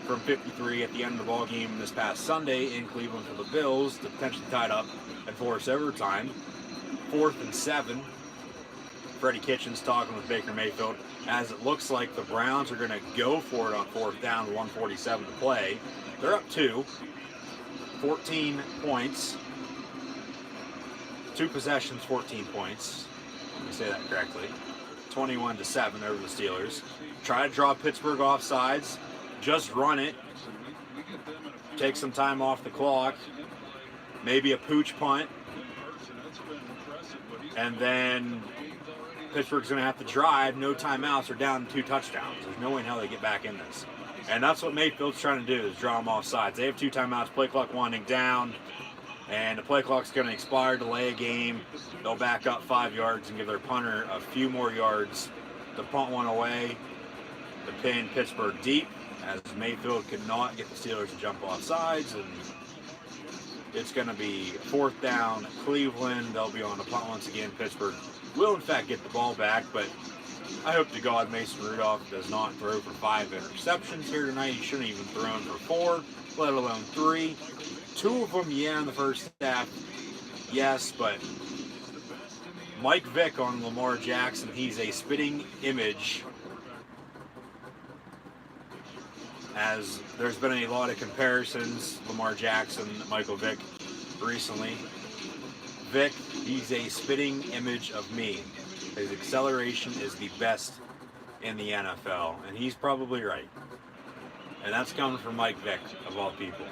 from 53 at the end of the ball game this past Sunday in Cleveland for the Bills to potentially tie it up and force overtime. 4th and 7. Freddie Kitchens talking with Baker Mayfield as it looks like the Browns are going to go for it on 4th down, 1:47 to play. They're up 2, 14 points. 2 possessions, 14 points. Let me say that correctly. 21-7 over the Steelers. Try to draw Pittsburgh off sides. Just run it. Take some time off the clock. Maybe a pooch punt. And then Pittsburgh's going to have to drive. No timeouts. They're down 2 touchdowns. There's no way in hell they get back in this. And that's what Mayfield's trying to do, is draw them off sides. They have 2 timeouts. Play clock winding down. And the play clock's going to expire, delay a game. They'll back up 5 yards and give their punter a few more yards to punt one away to pin Pittsburgh deep, as Mayfield could not get the Steelers to jump off sides. And it's going to be 4th down, Cleveland. They'll be on the punt once again. Pittsburgh will, in fact, get the ball back, but I hope to God Mason Rudolph does not throw for 5 interceptions here tonight. He shouldn't even thrown for 4, let alone 3. 2 of them, yeah, in the first half, yes, but Mike Vick on Lamar Jackson, he's a spitting image, as there's been a lot of comparisons, Lamar Jackson, Michael Vick, recently. Vick, he's a spitting image of me. His acceleration is the best in the NFL, and he's probably right. And that's coming from Mike Vick, of all people.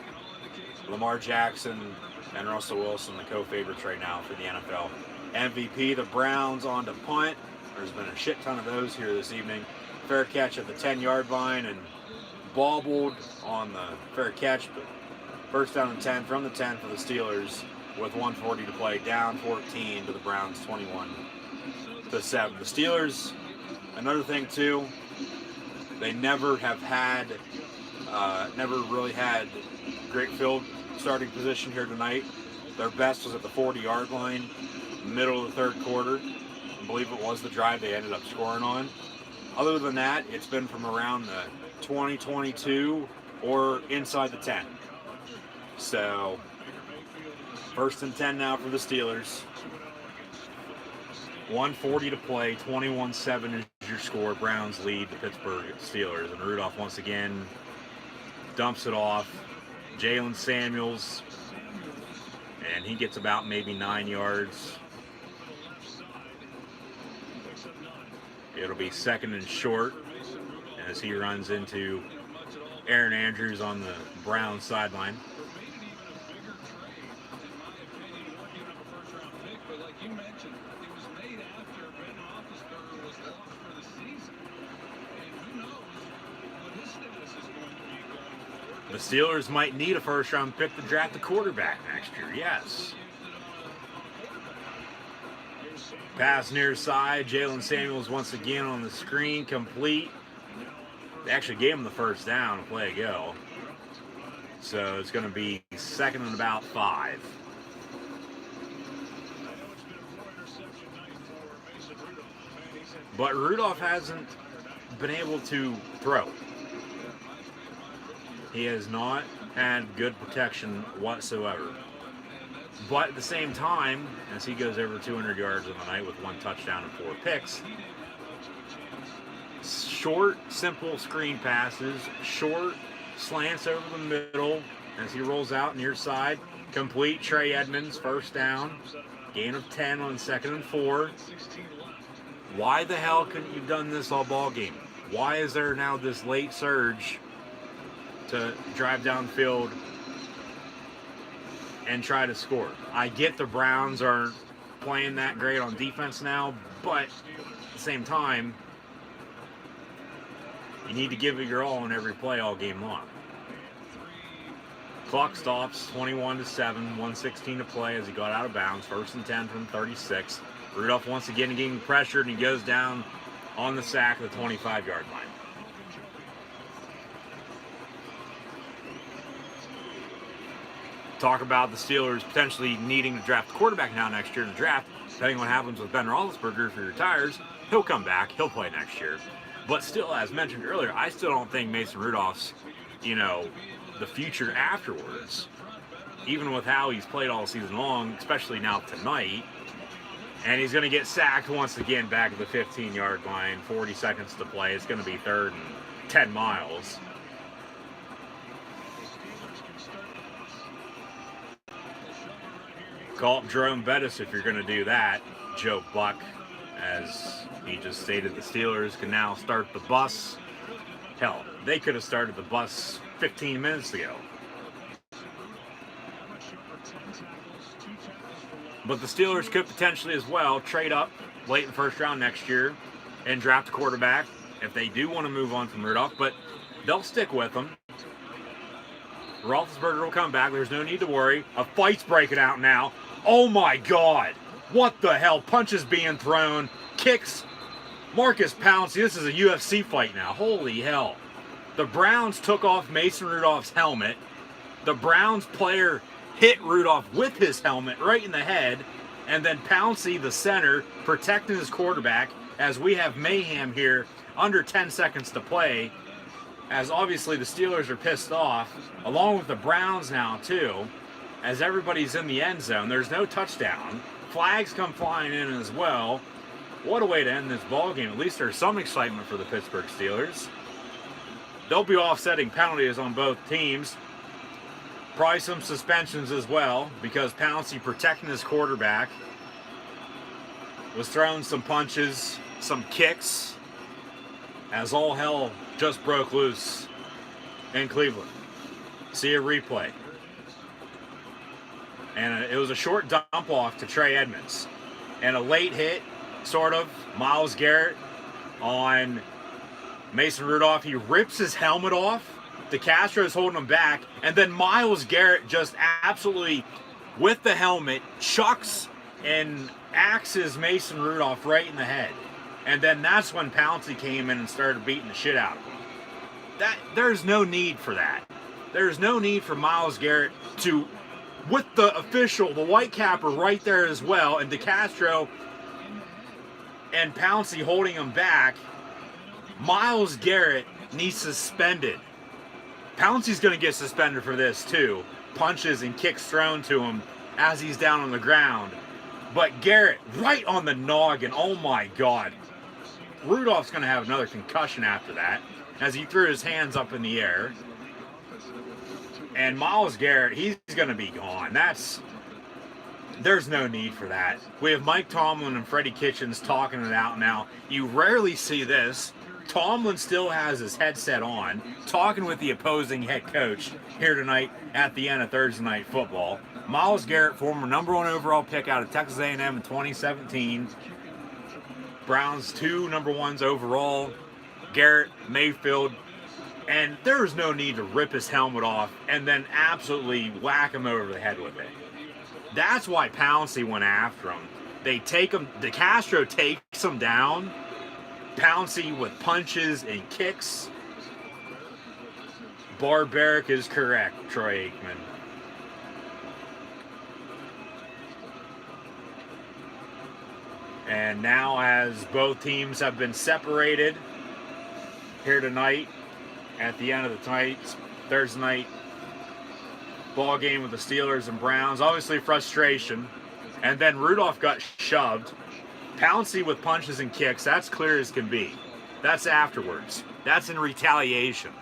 Lamar Jackson and Russell Wilson, the co-favorites right now for the NFL MVP. The Browns on to punt. There's been a shit ton of those here this evening. Fair catch at the 10-yard line and bobbled on the fair catch. But first down and 10 from the 10 for the Steelers with 1:40 to play. Down 14 to the Browns, 21-7. The Steelers, another thing too, they never really had great field starting position here tonight. Their best was at the 40-yard line, middle of the 3rd quarter. I believe it was the drive they ended up scoring on. Other than that, it's been from around the 20, 22 or inside the 10. So, 1st and 10 now for the Steelers. 1:40 to play, 21-7 is your score. Browns lead the Pittsburgh Steelers. And Rudolph once again dumps it off. Jalen Samuels, and he gets about maybe 9 yards. It'll be 2nd and short, as he runs into Aaron Andrews on the Browns sideline. The Steelers might need a first-round pick to draft a quarterback next year, yes. Pass near side, Jalen Samuels once again on the screen, complete. They actually gave him the first down, play go. So it's going to be second and about 5. But Rudolph hasn't been able to throw. He has not had good protection whatsoever. But at the same time, as he goes over 200 yards on the night with 1 touchdown and 4 picks, short, simple screen passes, short slants over the middle as he rolls out near side, complete. Trey Edmonds, first down, gain of 10 on 2nd and 4. Why the hell couldn't you have done this all ball game? Why is there now this late surge to drive downfield and try to score? I get the Browns aren't playing that great on defense now, but at the same time, you need to give it your all on every play all game long. Clock stops, 21-7, 1:16 to play as he got out of bounds. 1st and 10 from 36. Rudolph once again getting pressured, and he goes down on the sack at the 25-yard line. Talk about the Steelers potentially needing to draft a quarterback now next year in the draft. Depending on what happens with Ben Roethlisberger, if he retires, he'll come back. He'll play next year. But still, as mentioned earlier, I still don't think Mason Rudolph's, the future afterwards, even with how he's played all season long, especially now tonight. And he's going to get sacked once again back at the 15-yard line, 40 seconds to play. It's going to be 3rd and 10 miles. Call up Jerome Bettis if you're going to do that. Joe Buck, as he just stated, the Steelers can now start the bus. Hell, they could have started the bus 15 minutes ago. But the Steelers could potentially as well trade up late in the first round next year and draft a quarterback if they do want to move on from Rudolph, but they'll stick with him. Roethlisberger will come back. There's no need to worry. A fight's breaking out now. Oh my God. What the hell? Punches being thrown. Kicks. Marcus Pouncey. This is a UFC fight now. Holy hell. The Browns took off Mason Rudolph's helmet. The Browns player hit Rudolph with his helmet right in the head. And then Pouncey, the center, protecting his quarterback as we have mayhem here under 10 seconds to play. As obviously the Steelers are pissed off, along with the Browns now too, as everybody's in the end zone. There's no touchdown. Flags come flying in as well. What a way to end this ball game. At least there's some excitement for the Pittsburgh Steelers. They'll be offsetting penalties on both teams. Probably some suspensions as well, because Pouncey, protecting his quarterback, was throwing some punches, some kicks, as all hell just broke loose in Cleveland. See a replay. And it was a short dump off to Trey Edmonds. And a late hit, sort of, Myles Garrett on Mason Rudolph. He rips his helmet off. DeCastro's holding him back. And then Myles Garrett just absolutely, with the helmet, chucks and axes Mason Rudolph right in the head. And then that's when Pouncey came in and started beating the shit out of him. There's no need for that. There's no need for Myles Garrett to, with the official, the white capper right there as well, and DeCastro and Pouncey holding him back. Myles Garrett needs suspended. Pouncey's going to get suspended for this too. Punches and kicks thrown to him as he's down on the ground. But Garrett right on the noggin. Oh my God. Rudolph's going to have another concussion after that as he threw his hands up in the air. And Myles Garrett, he's going to be gone. There's no need for that. We have Mike Tomlin and Freddie Kitchens talking it out now. You rarely see this. Tomlin still has his headset on, talking with the opposing head coach here tonight at the end of Thursday Night Football. Myles Garrett, former #1 overall pick out of Texas A&M in 2017. Browns 2 #1s overall. Garrett, Mayfield. And there was no need to rip his helmet off and then absolutely whack him over the head with it. That's why Pouncey went after him. They take him, DeCastro takes him down. Pouncey with punches and kicks. Barbaric is correct, Troy Aikman. And now, as both teams have been separated here tonight, at the end of the night, Thursday night ball game with the Steelers and Browns, obviously frustration. And then Rudolph got shoved. Pouncey with punches and kicks, that's clear as can be. That's afterwards. That's in retaliation.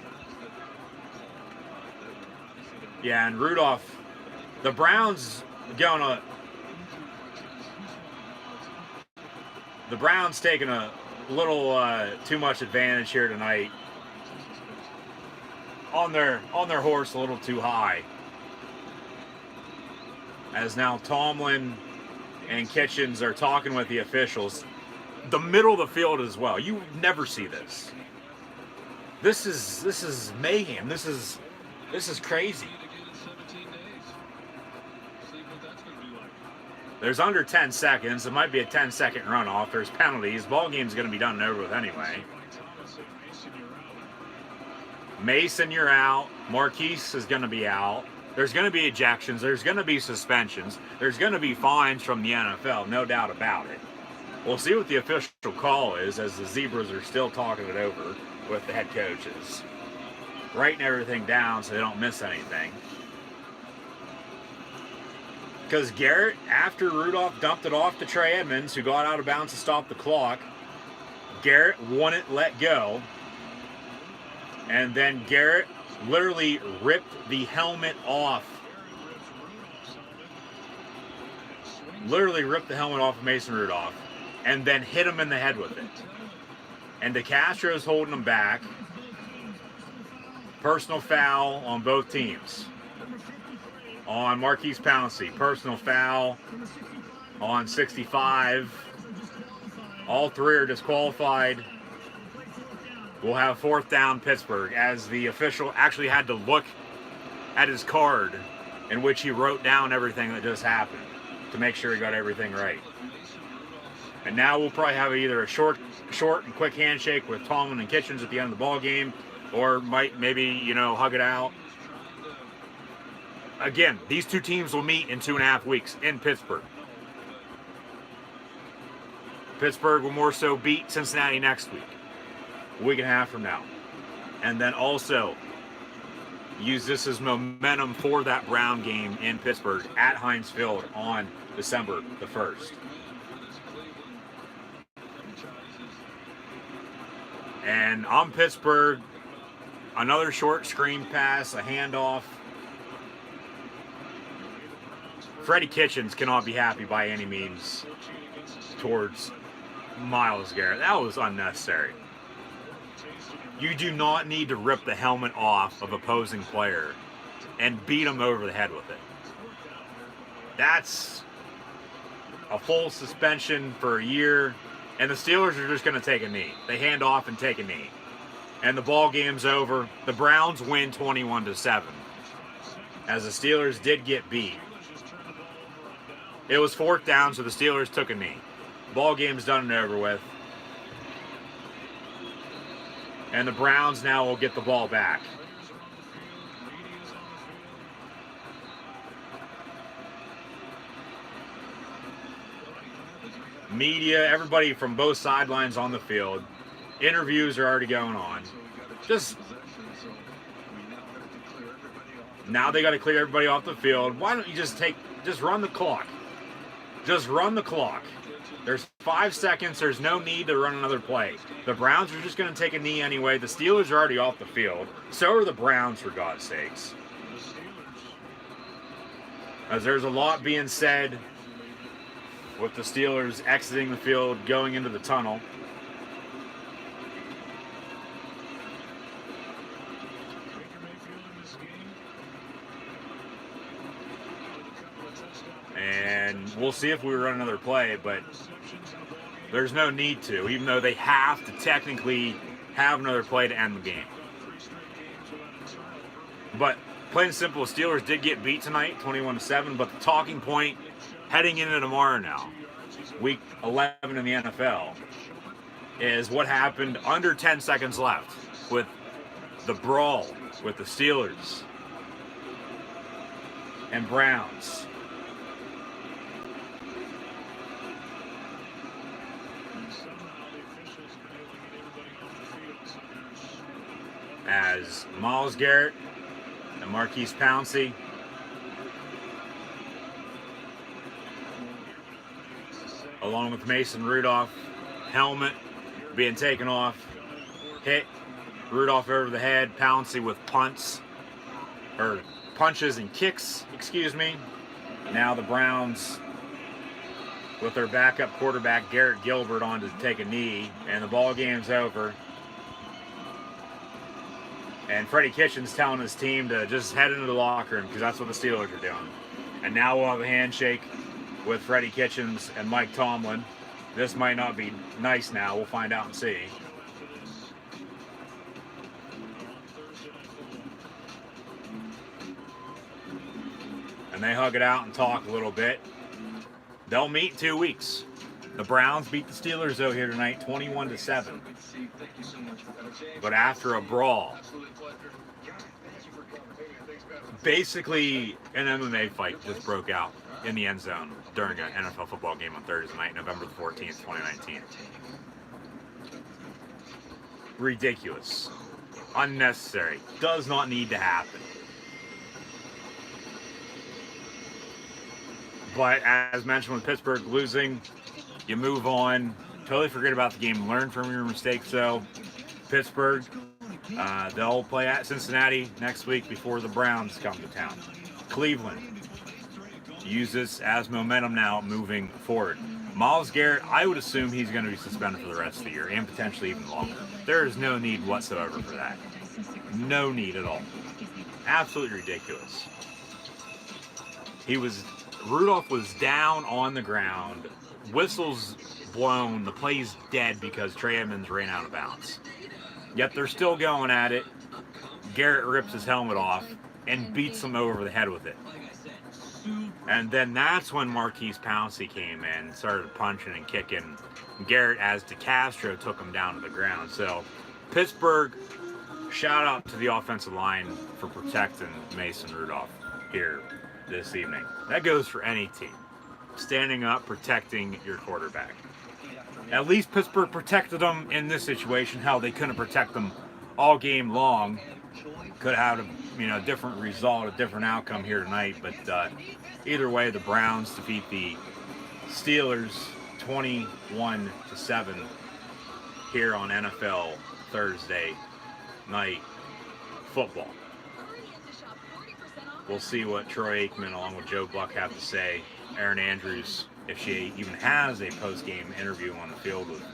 Yeah, and Rudolph, the Browns the Browns taking a little too much advantage here tonight. On their horse a little too high. As now Tomlin and Kitchens are talking with the officials. The middle of the field as well. You never see this. This is mayhem. This is crazy. There's under 10 seconds. It might be a 10-second runoff. There's penalties. Ball game's going to be done and over with anyway. Mason, you're out. Marquise is going to be out. There's going to be ejections. There's going to be suspensions. There's going to be fines from the NFL, no doubt about it. We'll see what the official call is as the Zebras are still talking it over with the head coaches. Writing everything down so they don't miss anything. Because Garrett, after Rudolph dumped it off to Trey Edmonds, who got out of bounds to stop the clock, Garrett wouldn't let go. And then Garrett literally ripped the helmet off. Literally ripped the helmet off of Mason Rudolph. And then hit him in the head with it. And DeCastro's holding him back. Personal foul on both teams. On Marquise Pouncey. Personal foul on 65. All three are disqualified. We'll have 4th down Pittsburgh, as the official actually had to look at his card in which he wrote down everything that just happened to make sure he got everything right. And now we'll probably have either a short and quick handshake with Tomlin and Kitchens at the end of the ball game, or maybe hug it out. Again, these two teams will meet in 2.5 weeks in Pittsburgh. Pittsburgh will more so beat Cincinnati next week. A week and a half from now. And then also use this as momentum for that Brown game in Pittsburgh at Heinz Field on December the 1st. And on Pittsburgh, another short screen pass, a handoff. Freddie Kitchens cannot be happy by any means towards Myles Garrett. That was unnecessary. You do not need to rip the helmet off of opposing player and beat him over the head with it. That's a full suspension for a year, and the Steelers are just going to take a knee. They hand off and take a knee. And the ball game's over. The Browns win 21-7. As the Steelers did get beat. It was 4th down, so the Steelers took a knee. Ball game's done and over with. And the Browns now will get the ball back. Media, everybody from both sidelines on the field. Interviews are already going on. Now they got to clear everybody off the field. Why don't you just run the clock? Just run the clock. There's 5 seconds. There's no need to run another play. The Browns are just going to take a knee anyway. The Steelers are already off the field. So are the Browns, for God's sakes. As there's a lot being said with the Steelers exiting the field, going into the tunnel. And we'll see if we run another play, but there's no need to, even though they have to technically have another play to end the game. But plain and simple, the Steelers did get beat tonight, 21-7, but the talking point heading into tomorrow now, week 11 in the NFL, is what happened under 10 seconds left with the brawl with the Steelers and Browns. As Myles Garrett and Maurkice Pouncey along with Mason Rudolph, helmet being taken off, hit Rudolph over the head, Pouncey with punches and kicks, excuse me. Now the Browns with their backup quarterback Garrett Gilbert on to take a knee, and the ball game's over. And Freddie Kitchens telling his team to just head into the locker room because that's what the Steelers are doing. And now we'll have a handshake with Freddie Kitchens and Mike Tomlin. This might not be nice now. We'll find out and see. And they hug it out and talk a little bit. They'll meet in 2 weeks. The Browns beat the Steelers though here tonight, 21-7. But after a brawl, basically an MMA fight just broke out in the end zone during an NFL football game on Thursday night, November the 14th, 2019. Ridiculous. Unnecessary. Does not need to happen. But as mentioned with Pittsburgh losing, you move on. Totally forget about the game. Learn from your mistakes, though. Pittsburgh, they'll play at Cincinnati next week before the Browns come to town. Cleveland, use this as momentum now moving forward. Myles Garrett, I would assume he's going to be suspended for the rest of the year and potentially even longer. There is no need whatsoever for that. No need at all. Absolutely ridiculous. Rudolph was down on the ground. Whistles blown. The play's dead because Trey Edmonds ran out of bounds. Yet they're still going at it. Garrett rips his helmet off and beats him over the head with it. And then that's when Maurkice Pouncey came in, started punching and kicking. Garrett, as DeCastro, took him down to the ground. So Pittsburgh, shout out to the offensive line for protecting Mason Rudolph here this evening. That goes for any team. Standing up, protecting your quarterback. At least Pittsburgh protected them in this situation. Hell, they couldn't protect them all game long. Could have had a different result, a different outcome here tonight. But either way, the Browns defeat the Steelers 21-7 here on NFL Thursday night football. We'll see what Troy Aikman along with Joe Buck have to say. Erin Andrews, if she even has a post-game interview on the field with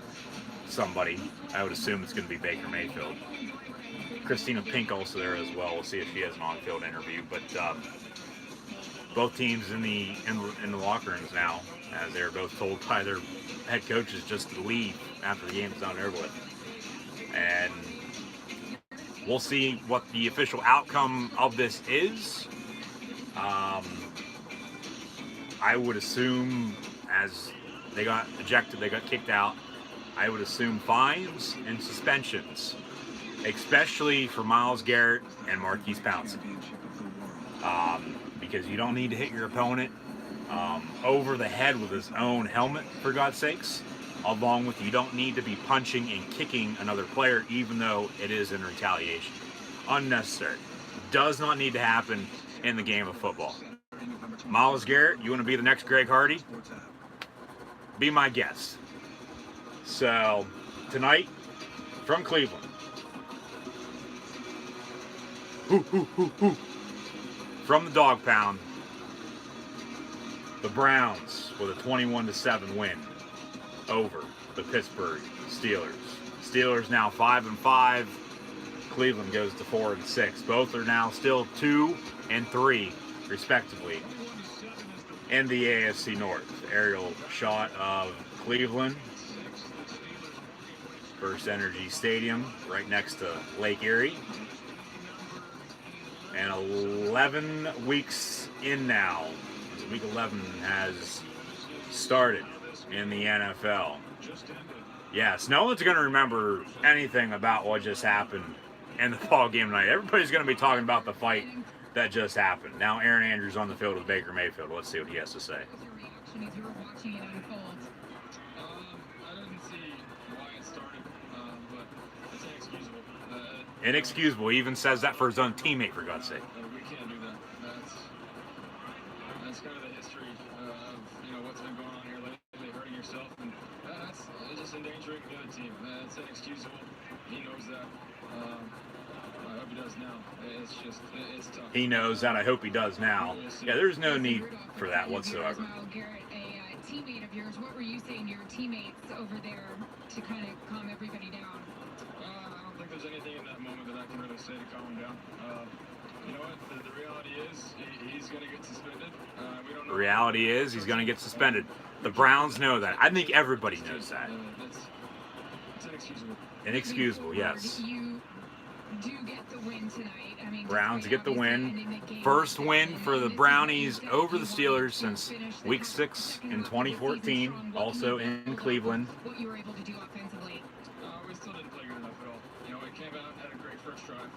somebody, I would assume it's going to be Baker Mayfield. Christina Pink also there as well. We'll see if she has an on-field interview. But both teams in the locker rooms now, as they're both told by their head coaches just to leave after the game's not over with. And we'll see what the official outcome of this is. I would assume, as they got ejected, they got kicked out, I would assume fines and suspensions, especially for Myles Garrett and Maurkice Pouncey. Because you don't need to hit your opponent over the head with his own helmet, for God's sakes. Along with, you don't need to be punching and kicking another player, even though it is in retaliation. Unnecessary. Does not need to happen in the game of football. Myles Garrett, you want to be the next Greg Hardy? Be my guest. So, tonight, from Cleveland. From the Dog Pound, the Browns with a 21-7 win over the Pittsburgh Steelers. Steelers now 5-5. Cleveland goes to 4-6. Both are now still 2-3, respectively, in the AFC North. Aerial shot of Cleveland. First Energy Stadium, right next to Lake Erie. And 11 weeks in now. Week 11 has started in the NFL. Yes, no one's going to remember anything about what just happened in the fall game tonight. Everybody's going to be talking about the fight that just happened. Now Aaron Andrews on the field with Baker Mayfield. Let's see what he has to say. As you were watching it unfold. I didn't see why it started, but it's inexcusable. Inexcusable. He even says that for his own teammate, for God's sake. We can't do that. That's kind of the history of what's been going on here lately, hurting yourself, and that's just endangering the other team. It's inexcusable. He knows that. I hope he does now. It's tough. He knows that. I hope he does now. Yeah, there's no need for that whatsoever. Garrett, a teammate of yours, what were you saying to your teammates over there to kind of calm everybody down? I don't think there's anything in that moment that I can really say to calm him down. You know what? The reality is he's going to get suspended. We don't know. The reality is he's going to get suspended. The Browns know that. I think everybody knows that. It's inexcusable. Inexcusable, yes. You do get the win tonight. I mean, Browns get the win. First win for the Brownies over the Steelers since Week 6 in 2014, also in Cleveland. What you were able to do offensively. We still didn't play good enough at all. You know, it came out, had a great first drive.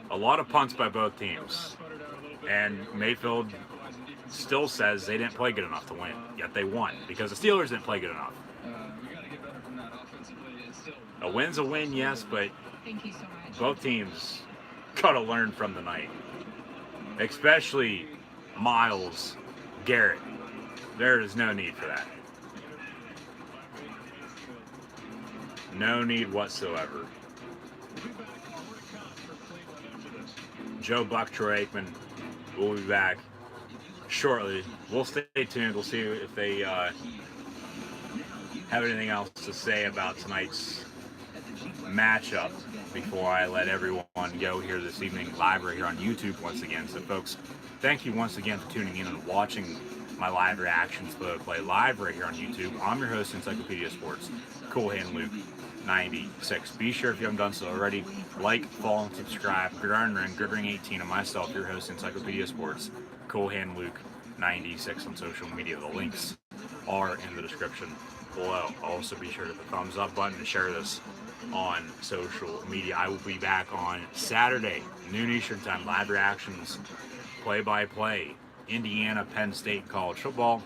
A lot of punts by both teams. And Mayfield still says they didn't play good enough to win, yet they won because the Steelers didn't play good enough. We got to get better from that offensively. It's still A win's a win, yes, but Thank you so much. both teams got to learn from the night. Especially Myles Garrett. There is no need for that. No need whatsoever. Joe Buck, Troy Aikman will be back shortly. We'll stay tuned. We'll see if they have anything else to say about tonight's matchup before I let everyone go here this evening live right here on YouTube once again. So folks, thank you once again for tuning in and watching my live reactions play live right here on YouTube. I'm your host, Encyclopedia Sports, Cool Hand Luke 96. Be sure, if you haven't done so already, like, follow, and subscribe. Griddring 18, and myself, your host, Encyclopedia Sports, Cool Hand Luke 96 on social media. The links are in the description below. Also, be sure to hit the thumbs up button and share this on social media. I will be back on Saturday, noon Eastern time, live reactions, play-by-play, Indiana, Penn State college football,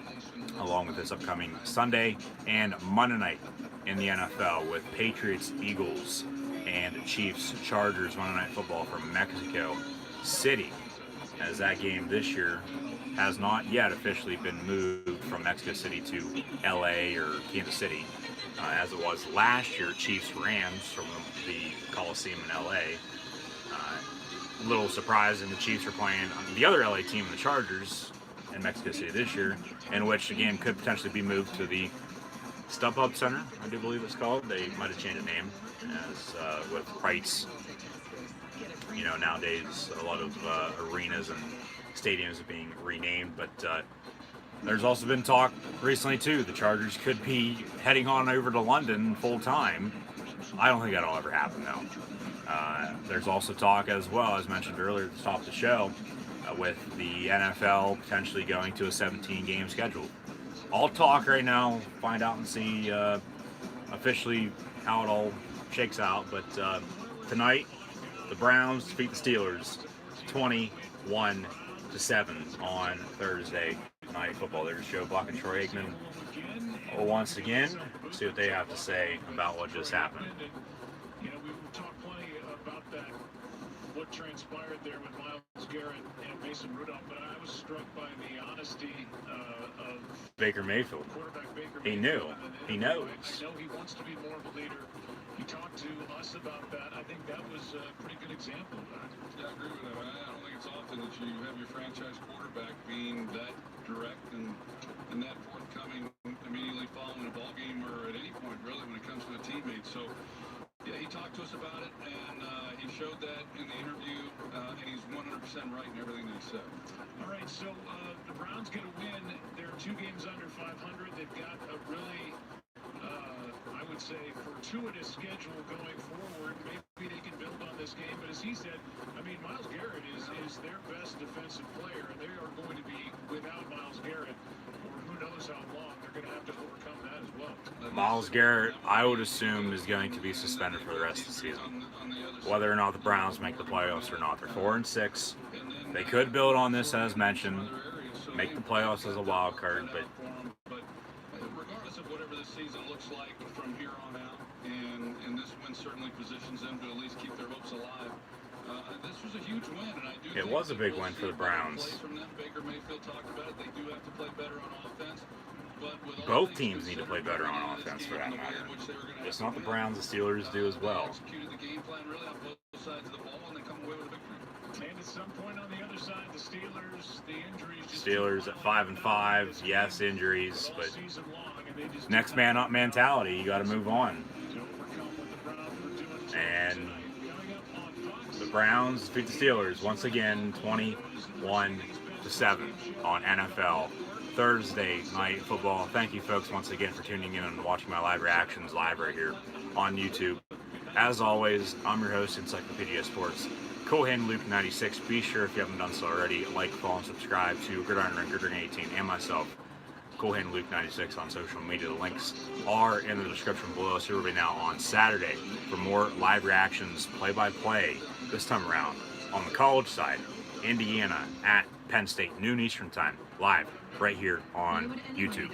along with this upcoming Sunday and Monday night in the NFL with Patriots, Eagles, and Chiefs, Chargers, Monday Night Football from Mexico City, as that game this year has not yet officially been moved from Mexico City to LA or Kansas City, as it was last year, Chiefs-Rams from the Coliseum in LA. Little surprising, the Chiefs are playing the other LA team, the Chargers, in Mexico City this year, in which the game could potentially be moved to the StubHub Center, I do believe it's called. They might have changed the name, as with rights. You know, nowadays a lot of arenas and stadiums are being renamed, but there's also been talk recently too. The Chargers could be heading on over to London full time. I don't think that'll ever happen though. There's also talk, as well as mentioned earlier at the top of the show, with the NFL potentially going to a 17-game schedule. All talk right now. Find out and see officially how it all shakes out. But tonight, the Browns defeat the Steelers 21-7 on Thursday Night Football. There's Joe Buck and Troy Aikman once again. See what they have to say about what just happened. You know, we talked plenty about that, what transpired there with Myles Garrett and Mason Rudolph, but I was struck by the honesty of Baker Mayfield. Quarterback Baker He Mayfield. knew. He knows. I know he wants to be more of a leader. He talked to us about that. I think that was a pretty good example of that. Yeah, I agree with that. I don't think it's often that you have your franchise quarterback being that direct and that forthcoming immediately following a ball game or at any point really when it comes to a teammate. So yeah, he talked to us about it, and he showed that in the interview, and he's 100% right in everything that he said. All right, so the Browns get a win. They're 2 games under 500. They've got a really, I would say, fortuitous schedule going forward. Maybe they can build on this game. But as he said, I mean, Myles Garrett is their best defensive player, and they are going to be without Myles Garrett for who knows how long. They're going to have to overcome that as well. Myles Garrett, I would assume, is going to be suspended for the rest of the season. Whether or not the Browns make the playoffs or not, they're 4-6. They could build on this, as mentioned, make the playoffs as a wild card, but regardless of whatever this season looks like from here on out, and this win certainly positions them to at least keep their hopes alive. This was a huge win, and I do. It was a big win for the Browns. From them. Baker Mayfield talked about it. They do have to play better on offense. But with both teams need to play better on offense, for that matter. It's not the Browns, the Steelers do as well. Executed the game plan really on both sides of the ball, and they come away with a victory. And at some point on the other side, the Steelers, the injuries. Steelers at 5-5, yes, injuries, but next man up mentality. You got to move on. And the Browns defeat the Steelers once again, 21-7 on NFL Thursday Night Football. Thank you, folks, once again for tuning in and watching my live reactions live right here on YouTube. As always, I'm your host, Encyclopedia Sports, Cohen Luke 96. Be sure, if you haven't done so already, like, follow, and subscribe to Gridiron and Gridiron 18 and myself, Cohen Luke 96, on social media. The links are in the description below. So we'll be now on Saturday for more live reactions, play-by-play, this time around on the college side, Indiana at Penn State, noon Eastern time, live right here on YouTube.